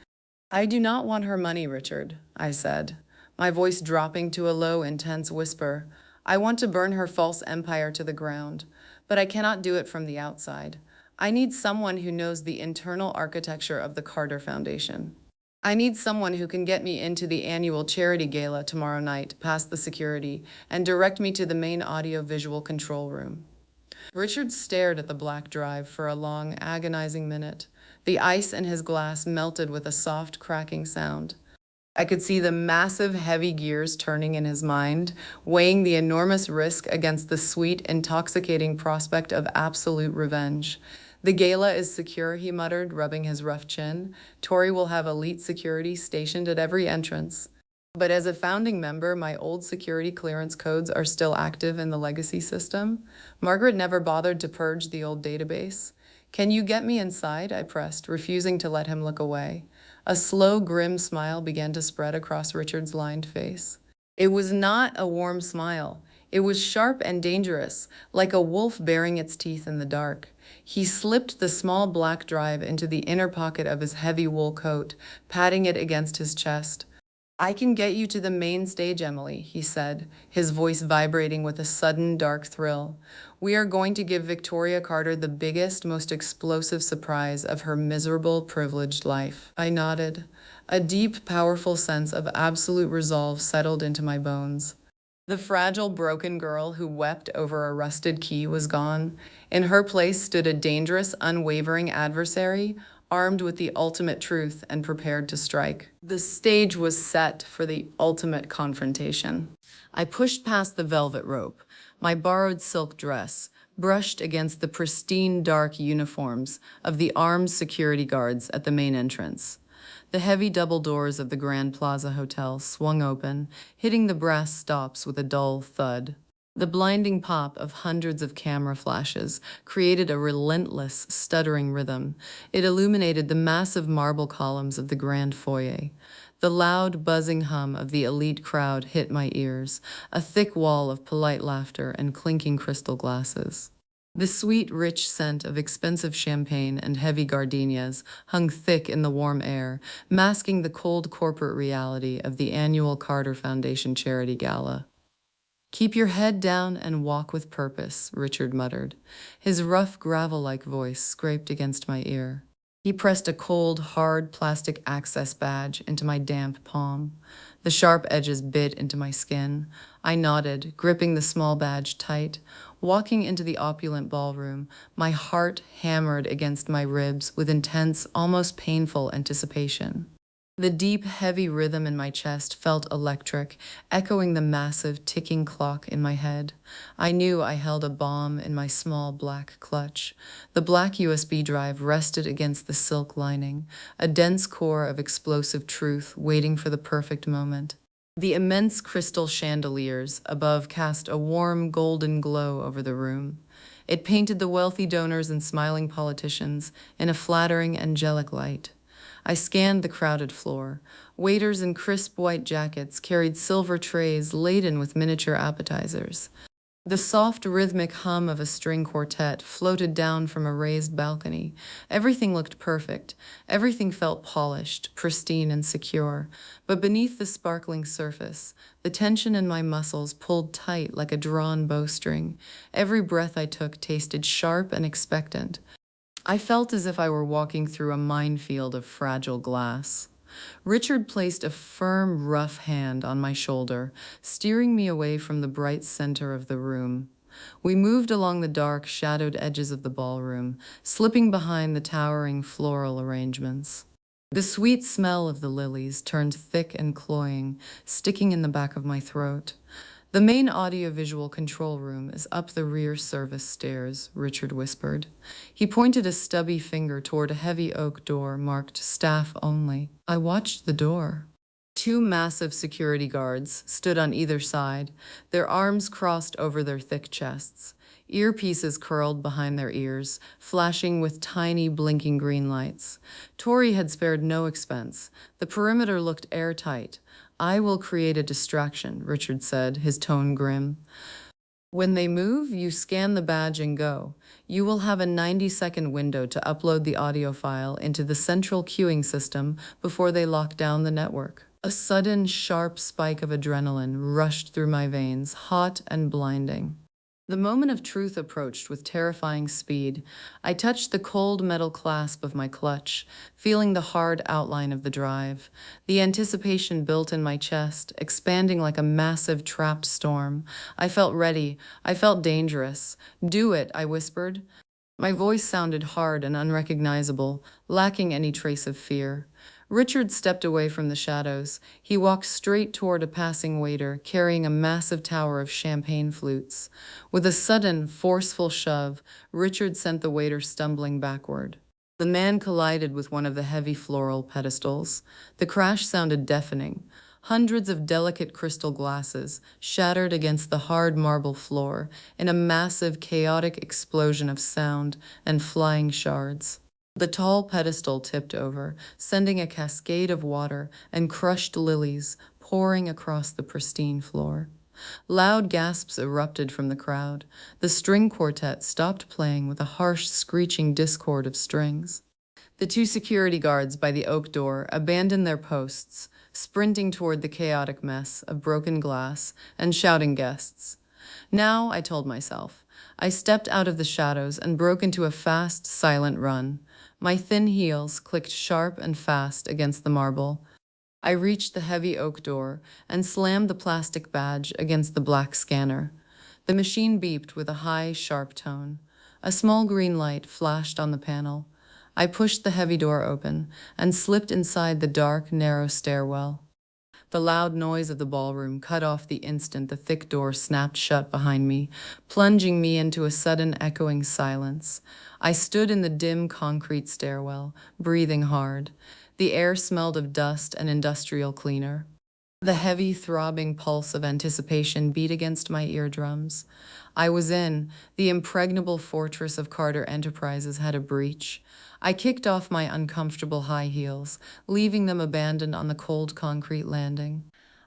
"I do not want her money, Richard," I said, my voice dropping to a low, intense whisper. "I want to burn her false empire to the ground, but I cannot do it from the outside. I need someone who knows the internal architecture of the Carter Foundation. I need someone who can get me into the annual charity gala tomorrow night, past the security, and direct me to the main audio-visual control room." Richard stared at the black drive for a long, agonizing minute. The ice in his glass melted with a soft, cracking sound. I could see the massive, heavy gears turning in his mind, weighing the enormous risk against the sweet, intoxicating prospect of absolute revenge. "The gala is secure," he muttered, rubbing his rough chin. "Tori will have elite security stationed at every entrance. But as a founding member, my old security clearance codes are still active in the legacy system. Margaret never bothered to purge the old database." "Can you get me inside?" I pressed, refusing to let him look away. A slow, grim smile began to spread across Richard's lined face. It was not a warm smile. It was sharp and dangerous, like a wolf baring its teeth in the dark. He slipped the small black drive into the inner pocket of his heavy wool coat, patting it against his chest. "I can get you to the main stage, Emily," he said, his voice vibrating with a sudden dark thrill. "We are going to give Victoria Carter the biggest, most explosive surprise of her miserable, privileged life." I nodded. A deep, powerful sense of absolute resolve settled into my bones. The fragile, broken girl who wept over a rusted key was gone. In her place stood a dangerous, unwavering adversary, armed with the ultimate truth and prepared to strike. The stage was set for the ultimate confrontation. I pushed past the velvet rope, my borrowed silk dress, brushed against the pristine dark uniforms of the armed security guards at the main entrance. The heavy double doors of the Grand Plaza Hotel swung open, hitting the brass stops with a dull thud. The blinding pop of hundreds of camera flashes created a relentless, stuttering rhythm. It illuminated the massive marble columns of the grand foyer. The loud, buzzing hum of the elite crowd hit my ears, a thick wall of polite laughter and clinking crystal glasses. The sweet, rich scent of expensive champagne and heavy gardenias hung thick in the warm air, masking the cold corporate reality of the annual Carter Foundation Charity Gala. "Keep your head down and walk with purpose," Richard muttered. His rough, gravel-like voice scraped against my ear. He pressed a cold, hard plastic access badge into my damp palm. The sharp edges bit into my skin. I nodded, gripping the small badge tight. Walking into the opulent ballroom, my heart hammered against my ribs with intense, almost painful anticipation. The deep, heavy rhythm in my chest felt electric, echoing the massive, ticking clock in my head. I knew I held a bomb in my small black clutch. The black USB drive rested against the silk lining, a dense core of explosive truth waiting for the perfect moment. The immense crystal chandeliers above cast a warm, golden glow over the room. It painted the wealthy donors and smiling politicians in a flattering, angelic light. I scanned the crowded floor. Waiters in crisp white jackets carried silver trays laden with miniature appetizers. The soft, rhythmic hum of a string quartet floated down from a raised balcony. Everything looked perfect. Everything felt polished, pristine, and secure. But beneath the sparkling surface, the tension in my muscles pulled tight like a drawn bowstring. Every breath I took tasted sharp and expectant. I felt as if I were walking through a minefield of fragile glass. Richard placed a firm, rough hand on my shoulder, steering me away from the bright center of the room. We moved along the dark, shadowed edges of the ballroom, slipping behind the towering floral arrangements. The sweet smell of the lilies turned thick and cloying, sticking in the back of my throat. "The main audiovisual control room is up the rear service stairs," Richard whispered. He pointed a stubby finger toward a heavy oak door marked "Staff Only." I watched the door. Two massive security guards stood on either side, their arms crossed over their thick chests. Earpieces curled behind their ears, flashing with tiny, blinking green lights. Tori had spared no expense. The perimeter looked airtight. "I will create a distraction," Richard said, his tone grim. "When they move, you scan the badge and go. You will have a 90-second window to upload the audio file into the central queuing system before they lock down the network." A sudden, sharp spike of adrenaline rushed through my veins, hot and blinding. The moment of truth approached with terrifying speed. I touched the cold metal clasp of my clutch, feeling the hard outline of the drive. The anticipation built in my chest, expanding like a massive trapped storm. I felt ready. I felt dangerous. "Do it," I whispered. My voice sounded hard and unrecognizable, lacking any trace of fear. Richard stepped away from the shadows. He walked straight toward a passing waiter, carrying a massive tower of champagne flutes. With a sudden, forceful shove, Richard sent the waiter stumbling backward. The man collided with one of the heavy floral pedestals. The crash sounded deafening. Hundreds of delicate crystal glasses shattered against the hard marble floor in a massive, chaotic explosion of sound and flying shards. The tall pedestal tipped over, sending a cascade of water and crushed lilies pouring across the pristine floor. Loud gasps erupted from the crowd. The string quartet stopped playing with a harsh, screeching discord of strings. The two security guards by the oak door abandoned their posts, sprinting toward the chaotic mess of broken glass and shouting guests. Now, I told myself, I stepped out of the shadows and broke into a fast, silent run. My thin heels clicked sharp and fast against the marble. I reached the heavy oak door and slammed the plastic badge against the black scanner. The machine beeped with a high, sharp tone. A small green light flashed on the panel. I pushed the heavy door open and slipped inside the dark, narrow stairwell. The loud noise of the ballroom cut off the instant the thick door snapped shut behind me, plunging me into a sudden echoing silence. I stood in the dim concrete stairwell, breathing hard. The air smelled of dust and industrial cleaner. The heavy, throbbing pulse of anticipation beat against my eardrums. I was in. The impregnable fortress of Carter Enterprises had a breach. I kicked off my uncomfortable high heels, leaving them abandoned on the cold concrete landing.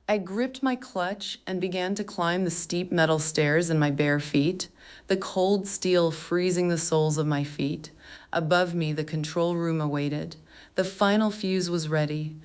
I gripped my clutch and began to climb the steep metal stairs in my bare feet, the cold steel freezing the soles of my feet. Above me, the control room awaited. The final fuse was ready.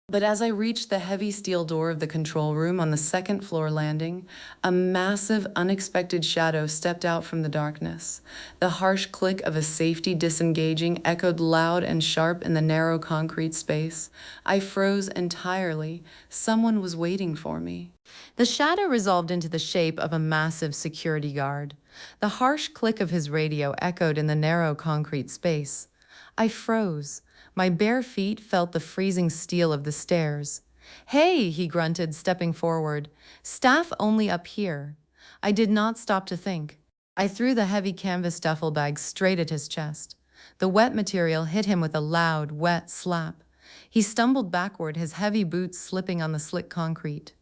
But as I reached the heavy steel door of the control room on the second floor landing, a massive, unexpected shadow stepped out from the darkness. The harsh click of a safety disengaging echoed loud and sharp in the narrow concrete space. I froze entirely. Someone was waiting for me. The shadow resolved into the shape of a massive security guard. The harsh click of his radio echoed in the narrow concrete space. I froze. My bare feet felt the freezing steel of the stairs. "Hey," he grunted, stepping forward. "Staff only up here." I did not stop to think. I threw the heavy canvas duffel bag straight at his chest. The wet material hit him with a loud, wet slap. He stumbled backward, his heavy boots slipping on the slick concrete.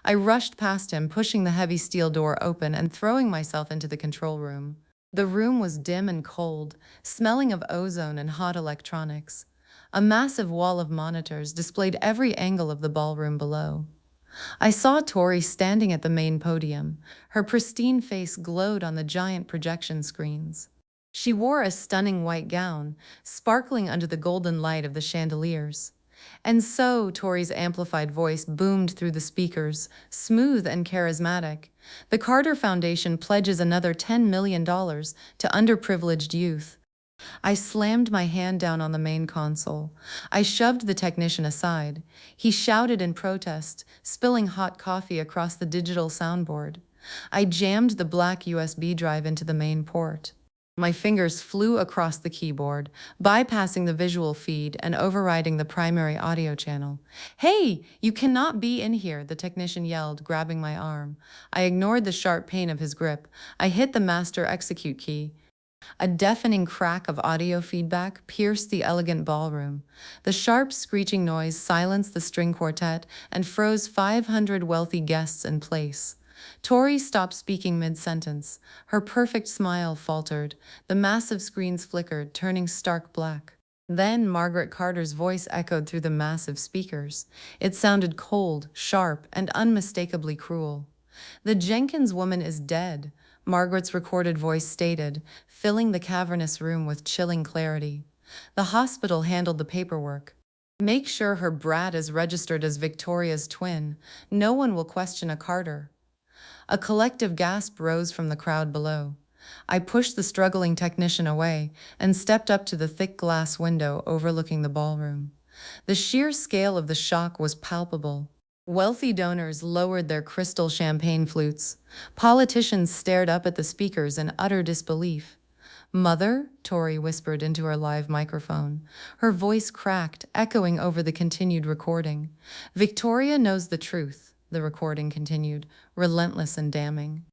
I rushed past him, pushing the heavy steel door open and throwing myself into the control room. The room was dim and cold, smelling of ozone and hot electronics. A massive wall of monitors displayed every angle of the ballroom below. I saw Tori standing at the main podium. Her pristine face glowed on the giant projection screens. She wore a stunning white gown, sparkling under the golden light of the chandeliers. And so, Tori's amplified voice boomed through the speakers, smooth and charismatic. The Carter Foundation pledges another $10 million to underprivileged youth. I slammed my hand down on the main console. I shoved the technician aside. He shouted in protest, spilling hot coffee across the digital soundboard. I jammed the black USB drive into the main port. My fingers flew across the keyboard, bypassing the visual feed and overriding the primary audio channel. "Hey, you cannot be in here," the technician yelled, grabbing my arm. I ignored the sharp pain of his grip. I hit the master execute key. A deafening crack of audio feedback pierced the elegant ballroom. The sharp, screeching noise silenced the string quartet and froze 500 wealthy guests in place. Tori stopped speaking mid-sentence. Her perfect smile faltered. The massive screens flickered, turning stark black. Then Margaret Carter's voice echoed through the massive speakers. It sounded cold, sharp, and unmistakably cruel. "The Jenkins woman is dead," Margaret's recorded voice stated, filling the cavernous room with chilling clarity. "The hospital handled the paperwork. Make sure her brat is registered as Victoria's twin. No one will question a Carter." A collective gasp rose from the crowd below. I pushed the struggling technician away and stepped up to the thick glass window overlooking the ballroom. The sheer scale of the shock was palpable. Wealthy donors lowered their crystal champagne flutes. Politicians stared up at the speakers in utter disbelief. "Mother?" Tori whispered into her live microphone. Her voice cracked, echoing over the continued recording. "Victoria knows the truth," the recording continued, relentless and damning.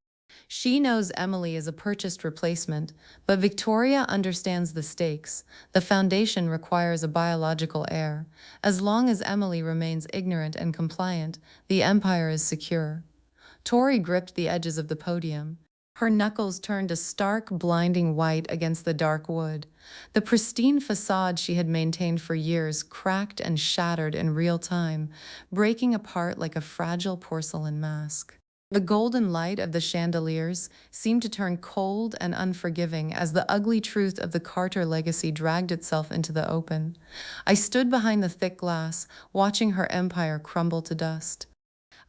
"She knows Emily is a purchased replacement, but Victoria understands the stakes. The foundation requires a biological heir. As long as Emily remains ignorant and compliant, the empire is secure." Tori gripped the edges of the podium. Her knuckles turned a stark, blinding white against the dark wood. The pristine facade she had maintained for years cracked and shattered in real time, breaking apart like a fragile porcelain mask. The golden light of the chandeliers seemed to turn cold and unforgiving as the ugly truth of the Carter legacy dragged itself into the open. I stood behind the thick glass, watching her empire crumble to dust.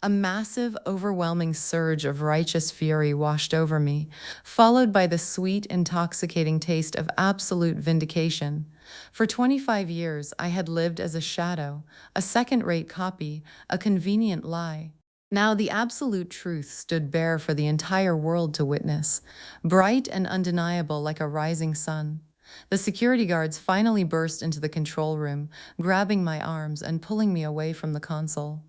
A massive, overwhelming surge of righteous fury washed over me, followed by the sweet, intoxicating taste of absolute vindication. For 25 years, I had lived as a shadow, a second-rate copy, a convenient lie. Now the absolute truth stood bare for the entire world to witness, bright and undeniable like a rising sun. The security guards finally burst into the control room, grabbing my arms and pulling me away from the console.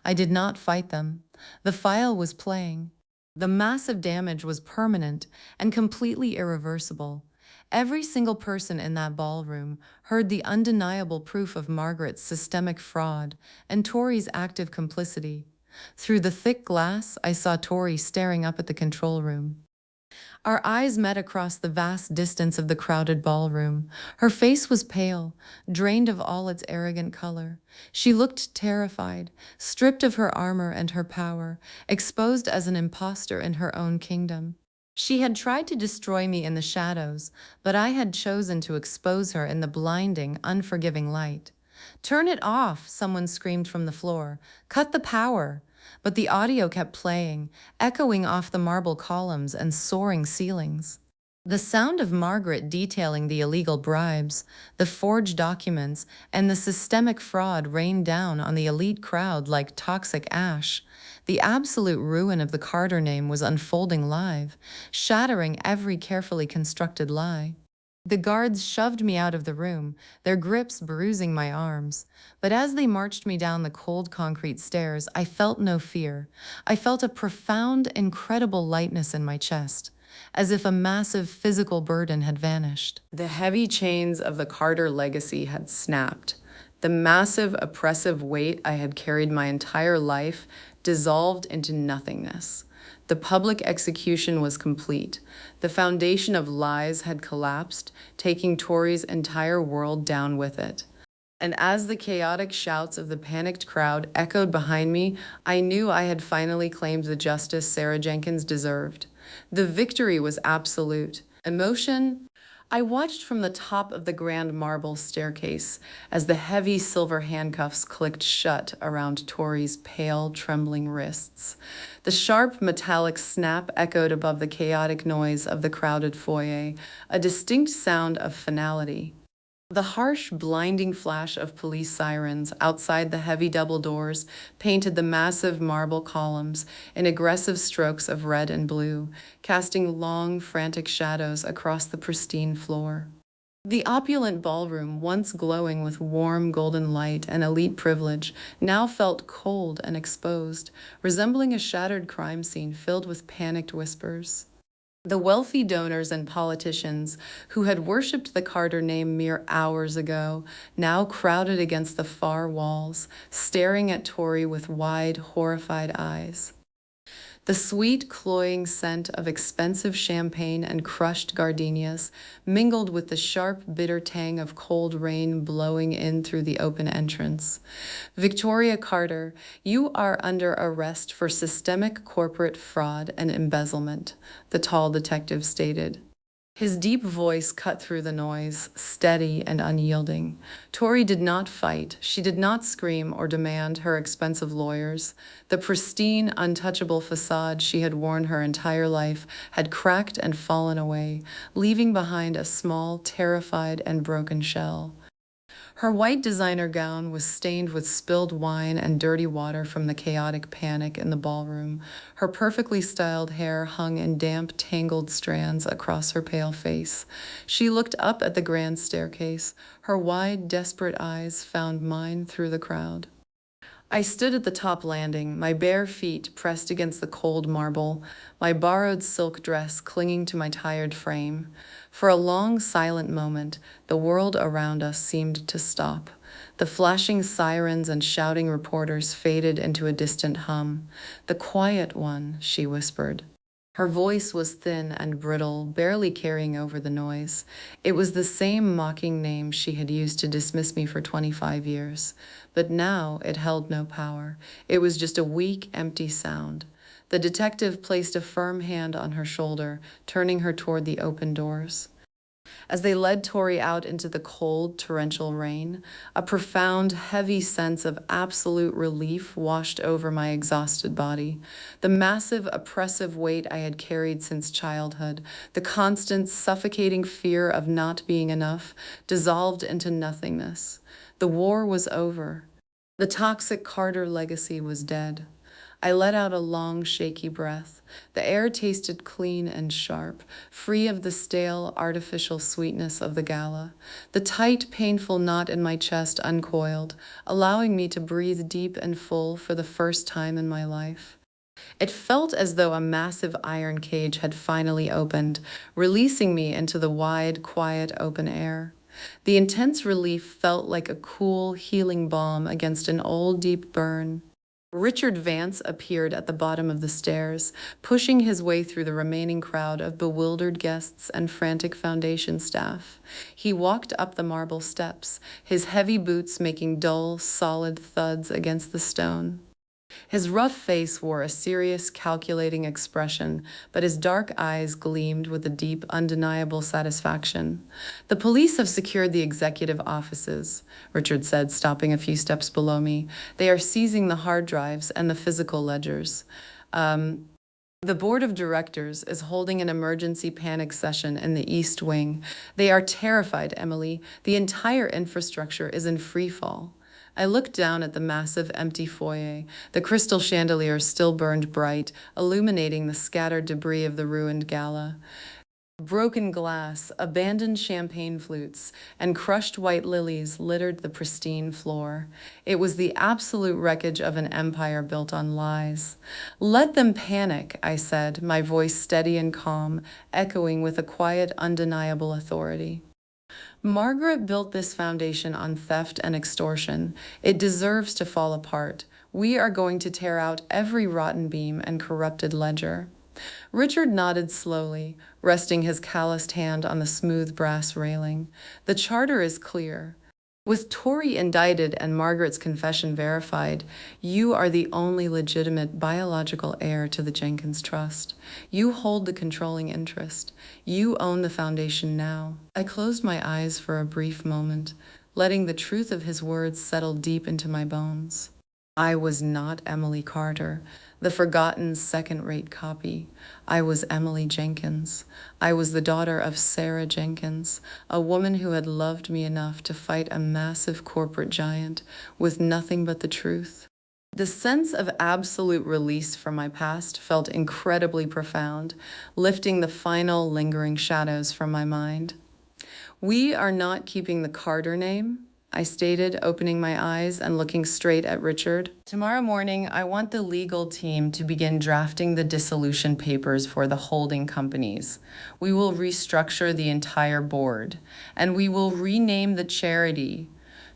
I did not fight them. The file was playing. The massive damage was permanent and completely irreversible. Every single person in that ballroom heard the undeniable proof of Margaret's systemic fraud and Tori's active complicity. Through the thick glass, I saw Tori staring up at the control room. Our eyes met across the vast distance of the crowded ballroom. Her face was pale, drained of all its arrogant color. She looked terrified, stripped of her armor and her power, exposed as an imposter in her own kingdom. She had tried to destroy me in the shadows, but I had chosen to expose her in the blinding, unforgiving light. "Turn it off," someone screamed from the floor. "Cut the power." But the audio kept playing, echoing off the marble columns and soaring ceilings. The sound of Margaret detailing the illegal bribes, the forged documents, and the systemic fraud rained down on the elite crowd like toxic ash. The absolute ruin of the Carter name was unfolding live, shattering every carefully constructed lie. The guards shoved me out of the room, their grips bruising my arms. But as they marched me down the cold concrete stairs, I felt no fear. I felt a profound, incredible lightness in my chest, as if a massive physical burden had vanished. The heavy chains of the Carter legacy had snapped. The massive, oppressive weight I had carried my entire life dissolved into nothingness. The public execution was complete. The foundation of lies had collapsed, taking Tori's entire world down with it. And as the chaotic shouts of the panicked crowd echoed behind me, I knew I had finally claimed the justice Sarah Jenkins deserved. The victory was absolute. Emotion? I watched from the top of the grand marble staircase as the heavy silver handcuffs clicked shut around Tori's pale, trembling wrists. The sharp, metallic snap echoed above the chaotic noise of the crowded foyer, a distinct sound of finality. The harsh, blinding flash of police sirens outside the heavy double doors painted the massive marble columns in aggressive strokes of red and blue, casting long, frantic shadows across the pristine floor. The opulent ballroom, once glowing with warm golden light and elite privilege, now felt cold and exposed, resembling a shattered crime scene filled with panicked whispers. The wealthy donors and politicians who had worshipped the Carter name mere hours ago now crowded against the far walls, staring at Tori with wide, horrified eyes. The sweet, cloying scent of expensive champagne and crushed gardenias mingled with the sharp, bitter tang of cold rain blowing in through the open entrance. "Victoria Carter, you are under arrest for systemic corporate fraud and embezzlement," the tall detective stated. His deep voice cut through the noise, steady and unyielding. Tori did not fight. She did not scream or demand her expensive lawyers. The pristine, untouchable facade she had worn her entire life had cracked and fallen away, leaving behind a small, terrified, and broken shell. Her white designer gown was stained with spilled wine and dirty water from the chaotic panic in the ballroom. Her perfectly styled hair hung in damp, tangled strands across her pale face. She looked up at the grand staircase. Her wide, desperate eyes found mine through the crowd. I stood at the top landing, my bare feet pressed against the cold marble, my borrowed silk dress clinging to my tired frame. For a long, silent moment, the world around us seemed to stop. The flashing sirens and shouting reporters faded into a distant hum. "The quiet one," she whispered. Her voice was thin and brittle, barely carrying over the noise. It was the same mocking name she had used to dismiss me for 25 years. But now it held no power. It was just a weak, empty sound. The detective placed a firm hand on her shoulder, turning her toward the open doors. As they led Tori out into the cold, torrential rain, a profound, heavy sense of absolute relief washed over my exhausted body. The massive, oppressive weight I had carried since childhood, the constant, suffocating fear of not being enough, dissolved into nothingness. The war was over. The toxic Carter legacy was dead. I let out a long, shaky breath. The air tasted clean and sharp, free of the stale, artificial sweetness of the Gala. The tight, painful knot in my chest uncoiled, allowing me to breathe deep and full for the first time in my life. It felt as though a massive iron cage had finally opened, releasing me into the wide, quiet, open air. The intense relief felt like a cool, healing balm against an old, deep burn. Richard Vance appeared at the bottom of the stairs, pushing his way through the remaining crowd of bewildered guests and frantic foundation staff. He walked up the marble steps, his heavy boots making dull, solid thuds against the stone. His rough face wore a serious, calculating expression, but his dark eyes gleamed with a deep, undeniable satisfaction. "The police have secured the executive offices," Richard said, stopping a few steps below me. "They are seizing the hard drives and the physical ledgers. The board of directors is holding an emergency panic session in the East Wing. They are terrified, Emily. The entire infrastructure is in free fall." I looked down at the massive empty foyer. The crystal chandeliers still burned bright, illuminating the scattered debris of the ruined Gala. Broken glass, abandoned champagne flutes, and crushed white lilies littered the pristine floor. It was the absolute wreckage of an empire built on lies. "Let them panic," I said, my voice steady and calm, echoing with a quiet, undeniable authority. "Margaret built this foundation on theft and extortion. It deserves to fall apart. We are going to tear out every rotten beam and corrupted ledger." Richard nodded slowly, resting his calloused hand on the smooth brass railing. "The charter is clear. With Tori indicted and Margaret's confession verified, you are the only legitimate biological heir to the Jenkins Trust. You hold the controlling interest. You own the foundation now." I closed my eyes for a brief moment, letting the truth of his words settle deep into my bones. I was not Emily Carter, the forgotten second-rate copy. I was Emily Jenkins. I was the daughter of Sarah Jenkins, a woman who had loved me enough to fight a massive corporate giant with nothing but the truth. The sense of absolute release from my past felt incredibly profound, lifting the final lingering shadows from my mind. "We are not keeping the Carter name," I stated, opening my eyes and looking straight at Richard. "Tomorrow morning, I want the legal team to begin drafting the dissolution papers for the holding companies. We will restructure the entire board, and we will rename the charity."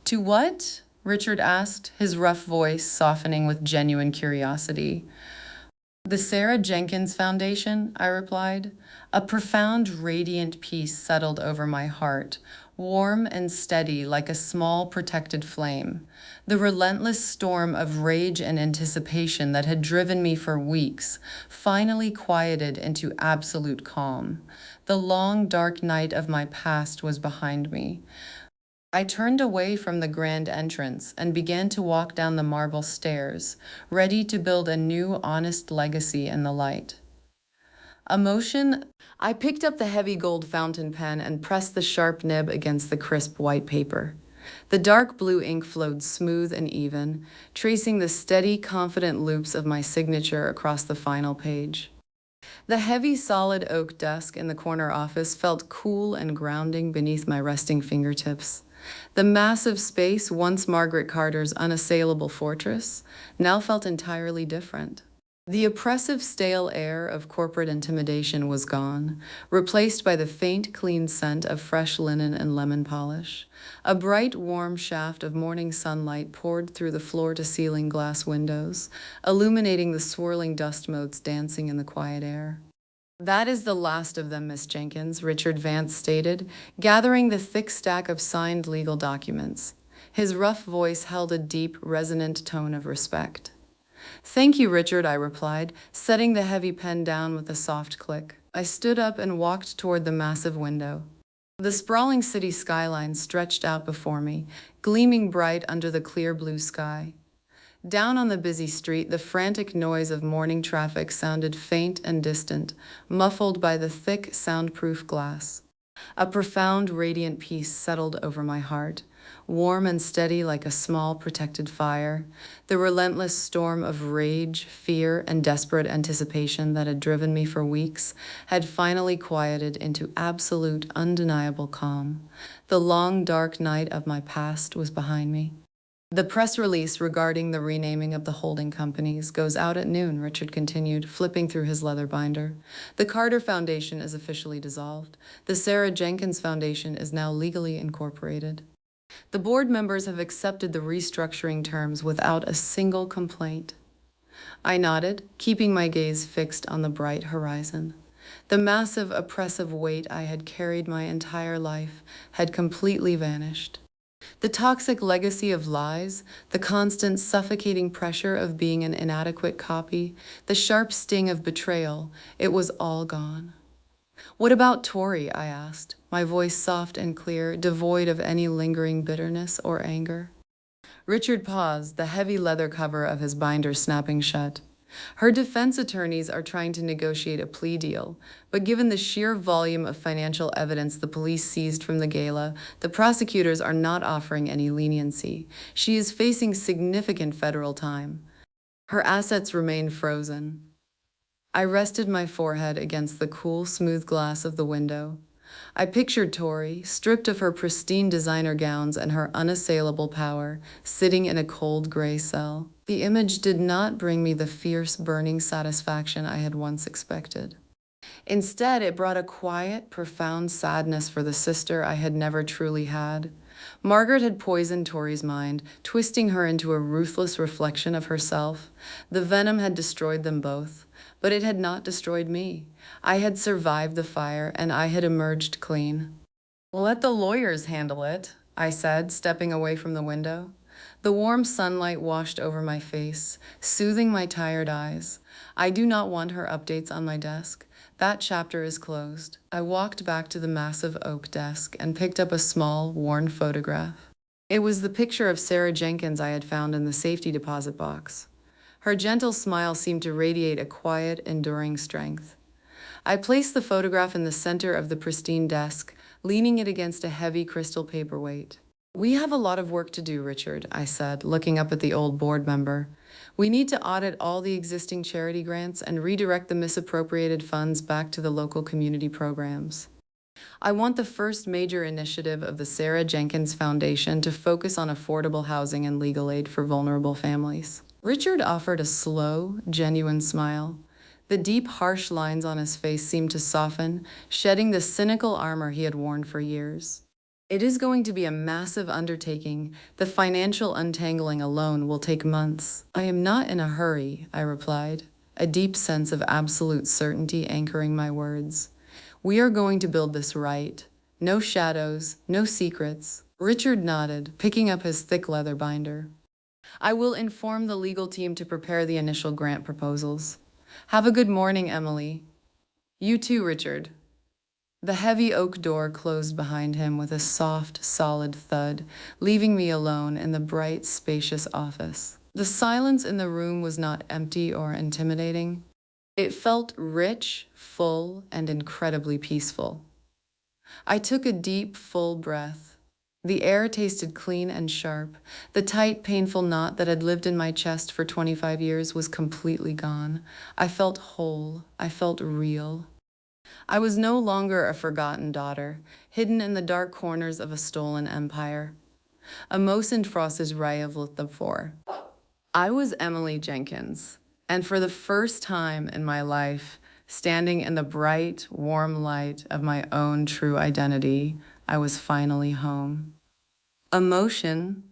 "To what?" Richard asked, his rough voice softening with genuine curiosity. "The Sarah Jenkins Foundation," I replied. A profound, radiant peace settled over my heart, warm and steady like a small protected flame. The relentless storm of rage and anticipation that had driven me for weeks finally quieted into absolute calm. The long, dark night of my past was behind me. I turned away from the grand entrance and began to walk down the marble stairs, ready to build a new, honest legacy in the light. I picked up the heavy gold fountain pen and pressed the sharp nib against the crisp white paper. The dark blue ink flowed smooth and even, tracing the steady, confident loops of my signature across the final page. The heavy, solid oak desk in the corner office felt cool and grounding beneath my resting fingertips. The massive space, once Margaret Carter's unassailable fortress, now felt entirely different. The oppressive, stale air of corporate intimidation was gone, replaced by the faint, clean scent of fresh linen and lemon polish. A bright, warm shaft of morning sunlight poured through the floor-to-ceiling glass windows, illuminating the swirling dust motes dancing in the quiet air. "That is the last of them, Miss Jenkins," Richard Vance stated, gathering the thick stack of signed legal documents. His rough voice held a deep, resonant tone of respect. "Thank you, Richard," I replied, setting the heavy pen down with a soft click. I stood up and walked toward the massive window. The sprawling city skyline stretched out before me, gleaming bright under the clear blue sky. Down on the busy street, the frantic noise of morning traffic sounded faint and distant, muffled by the thick, soundproof glass. A profound, radiant peace settled over my heart, warm and steady like a small, protected fire. The relentless storm of rage, fear, and desperate anticipation that had driven me for weeks had finally quieted into absolute, undeniable calm. The long, dark night of my past was behind me. The press release regarding the renaming of the holding companies goes out at noon, Richard continued, flipping through his leather binder. The Carter Foundation is officially dissolved. The Sarah Jenkins Foundation is now legally incorporated. The board members have accepted the restructuring terms without a single complaint. I nodded, keeping my gaze fixed on the bright horizon. The massive, oppressive weight I had carried my entire life had completely vanished. The toxic legacy of lies, the constant suffocating pressure of being an inadequate copy, the sharp sting of betrayal, it was all gone. "What about Tori?" I asked, my voice soft and clear, devoid of any lingering bitterness or anger. Richard paused, the heavy leather cover of his binder snapping shut. "Her defense attorneys are trying to negotiate a plea deal, but given the sheer volume of financial evidence the police seized from the Gala, the prosecutors are not offering any leniency. She is facing significant federal time. Her assets remain frozen." I rested my forehead against the cool, smooth glass of the window. I pictured Tori, stripped of her pristine designer gowns and her unassailable power, sitting in a cold gray cell. The image did not bring me the fierce, burning satisfaction I had once expected. Instead, it brought a quiet, profound sadness for the sister I had never truly had. Margaret had poisoned Tori's mind, twisting her into a ruthless reflection of herself. The venom had destroyed them both, but it had not destroyed me. I had survived the fire, and I had emerged clean. "Let the lawyers handle it," I said, stepping away from the window. The warm sunlight washed over my face, soothing my tired eyes. I do not want her updates on my desk. That chapter is closed. I walked back to the massive oak desk and picked up a small, worn photograph. It was the picture of Sarah Jenkins I had found in the safety deposit box. Her gentle smile seemed to radiate a quiet, enduring strength. I placed the photograph in the center of the pristine desk, leaning it against a heavy crystal paperweight. "We have a lot of work to do, Richard," I said, looking up at the old board member. "We need to audit all the existing charity grants and redirect the misappropriated funds back to the local community programs. I want the first major initiative of the Sarah Jenkins Foundation to focus on affordable housing and legal aid for vulnerable families." Richard offered a slow, genuine smile. The deep, harsh lines on his face seemed to soften, shedding the cynical armor he had worn for years. "It is going to be a massive undertaking. The financial untangling alone will take months." "I am not in a hurry," I replied, a deep sense of absolute certainty anchoring my words. "We are going to build this right. No shadows, no secrets." Richard nodded, picking up his thick leather binder. "I will inform the legal team to prepare the initial grant proposals. Have a good morning, Emily." "You too, Richard." The heavy oak door closed behind him with a soft, solid thud, leaving me alone in the bright, spacious office. The silence in the room was not empty or intimidating. It felt rich, full, and incredibly peaceful. I took a deep, full breath. The air tasted clean and sharp. The tight, painful knot that had lived in my chest for 25 years was completely gone. I felt whole. I felt real. I was no longer a forgotten daughter, hidden in the dark corners of a stolen empire. A Mosenfrosses Rayavlet for. I was Emily Jenkins, and for the first time in my life, standing in the bright, warm light of my own true identity, I was finally home. Emotion,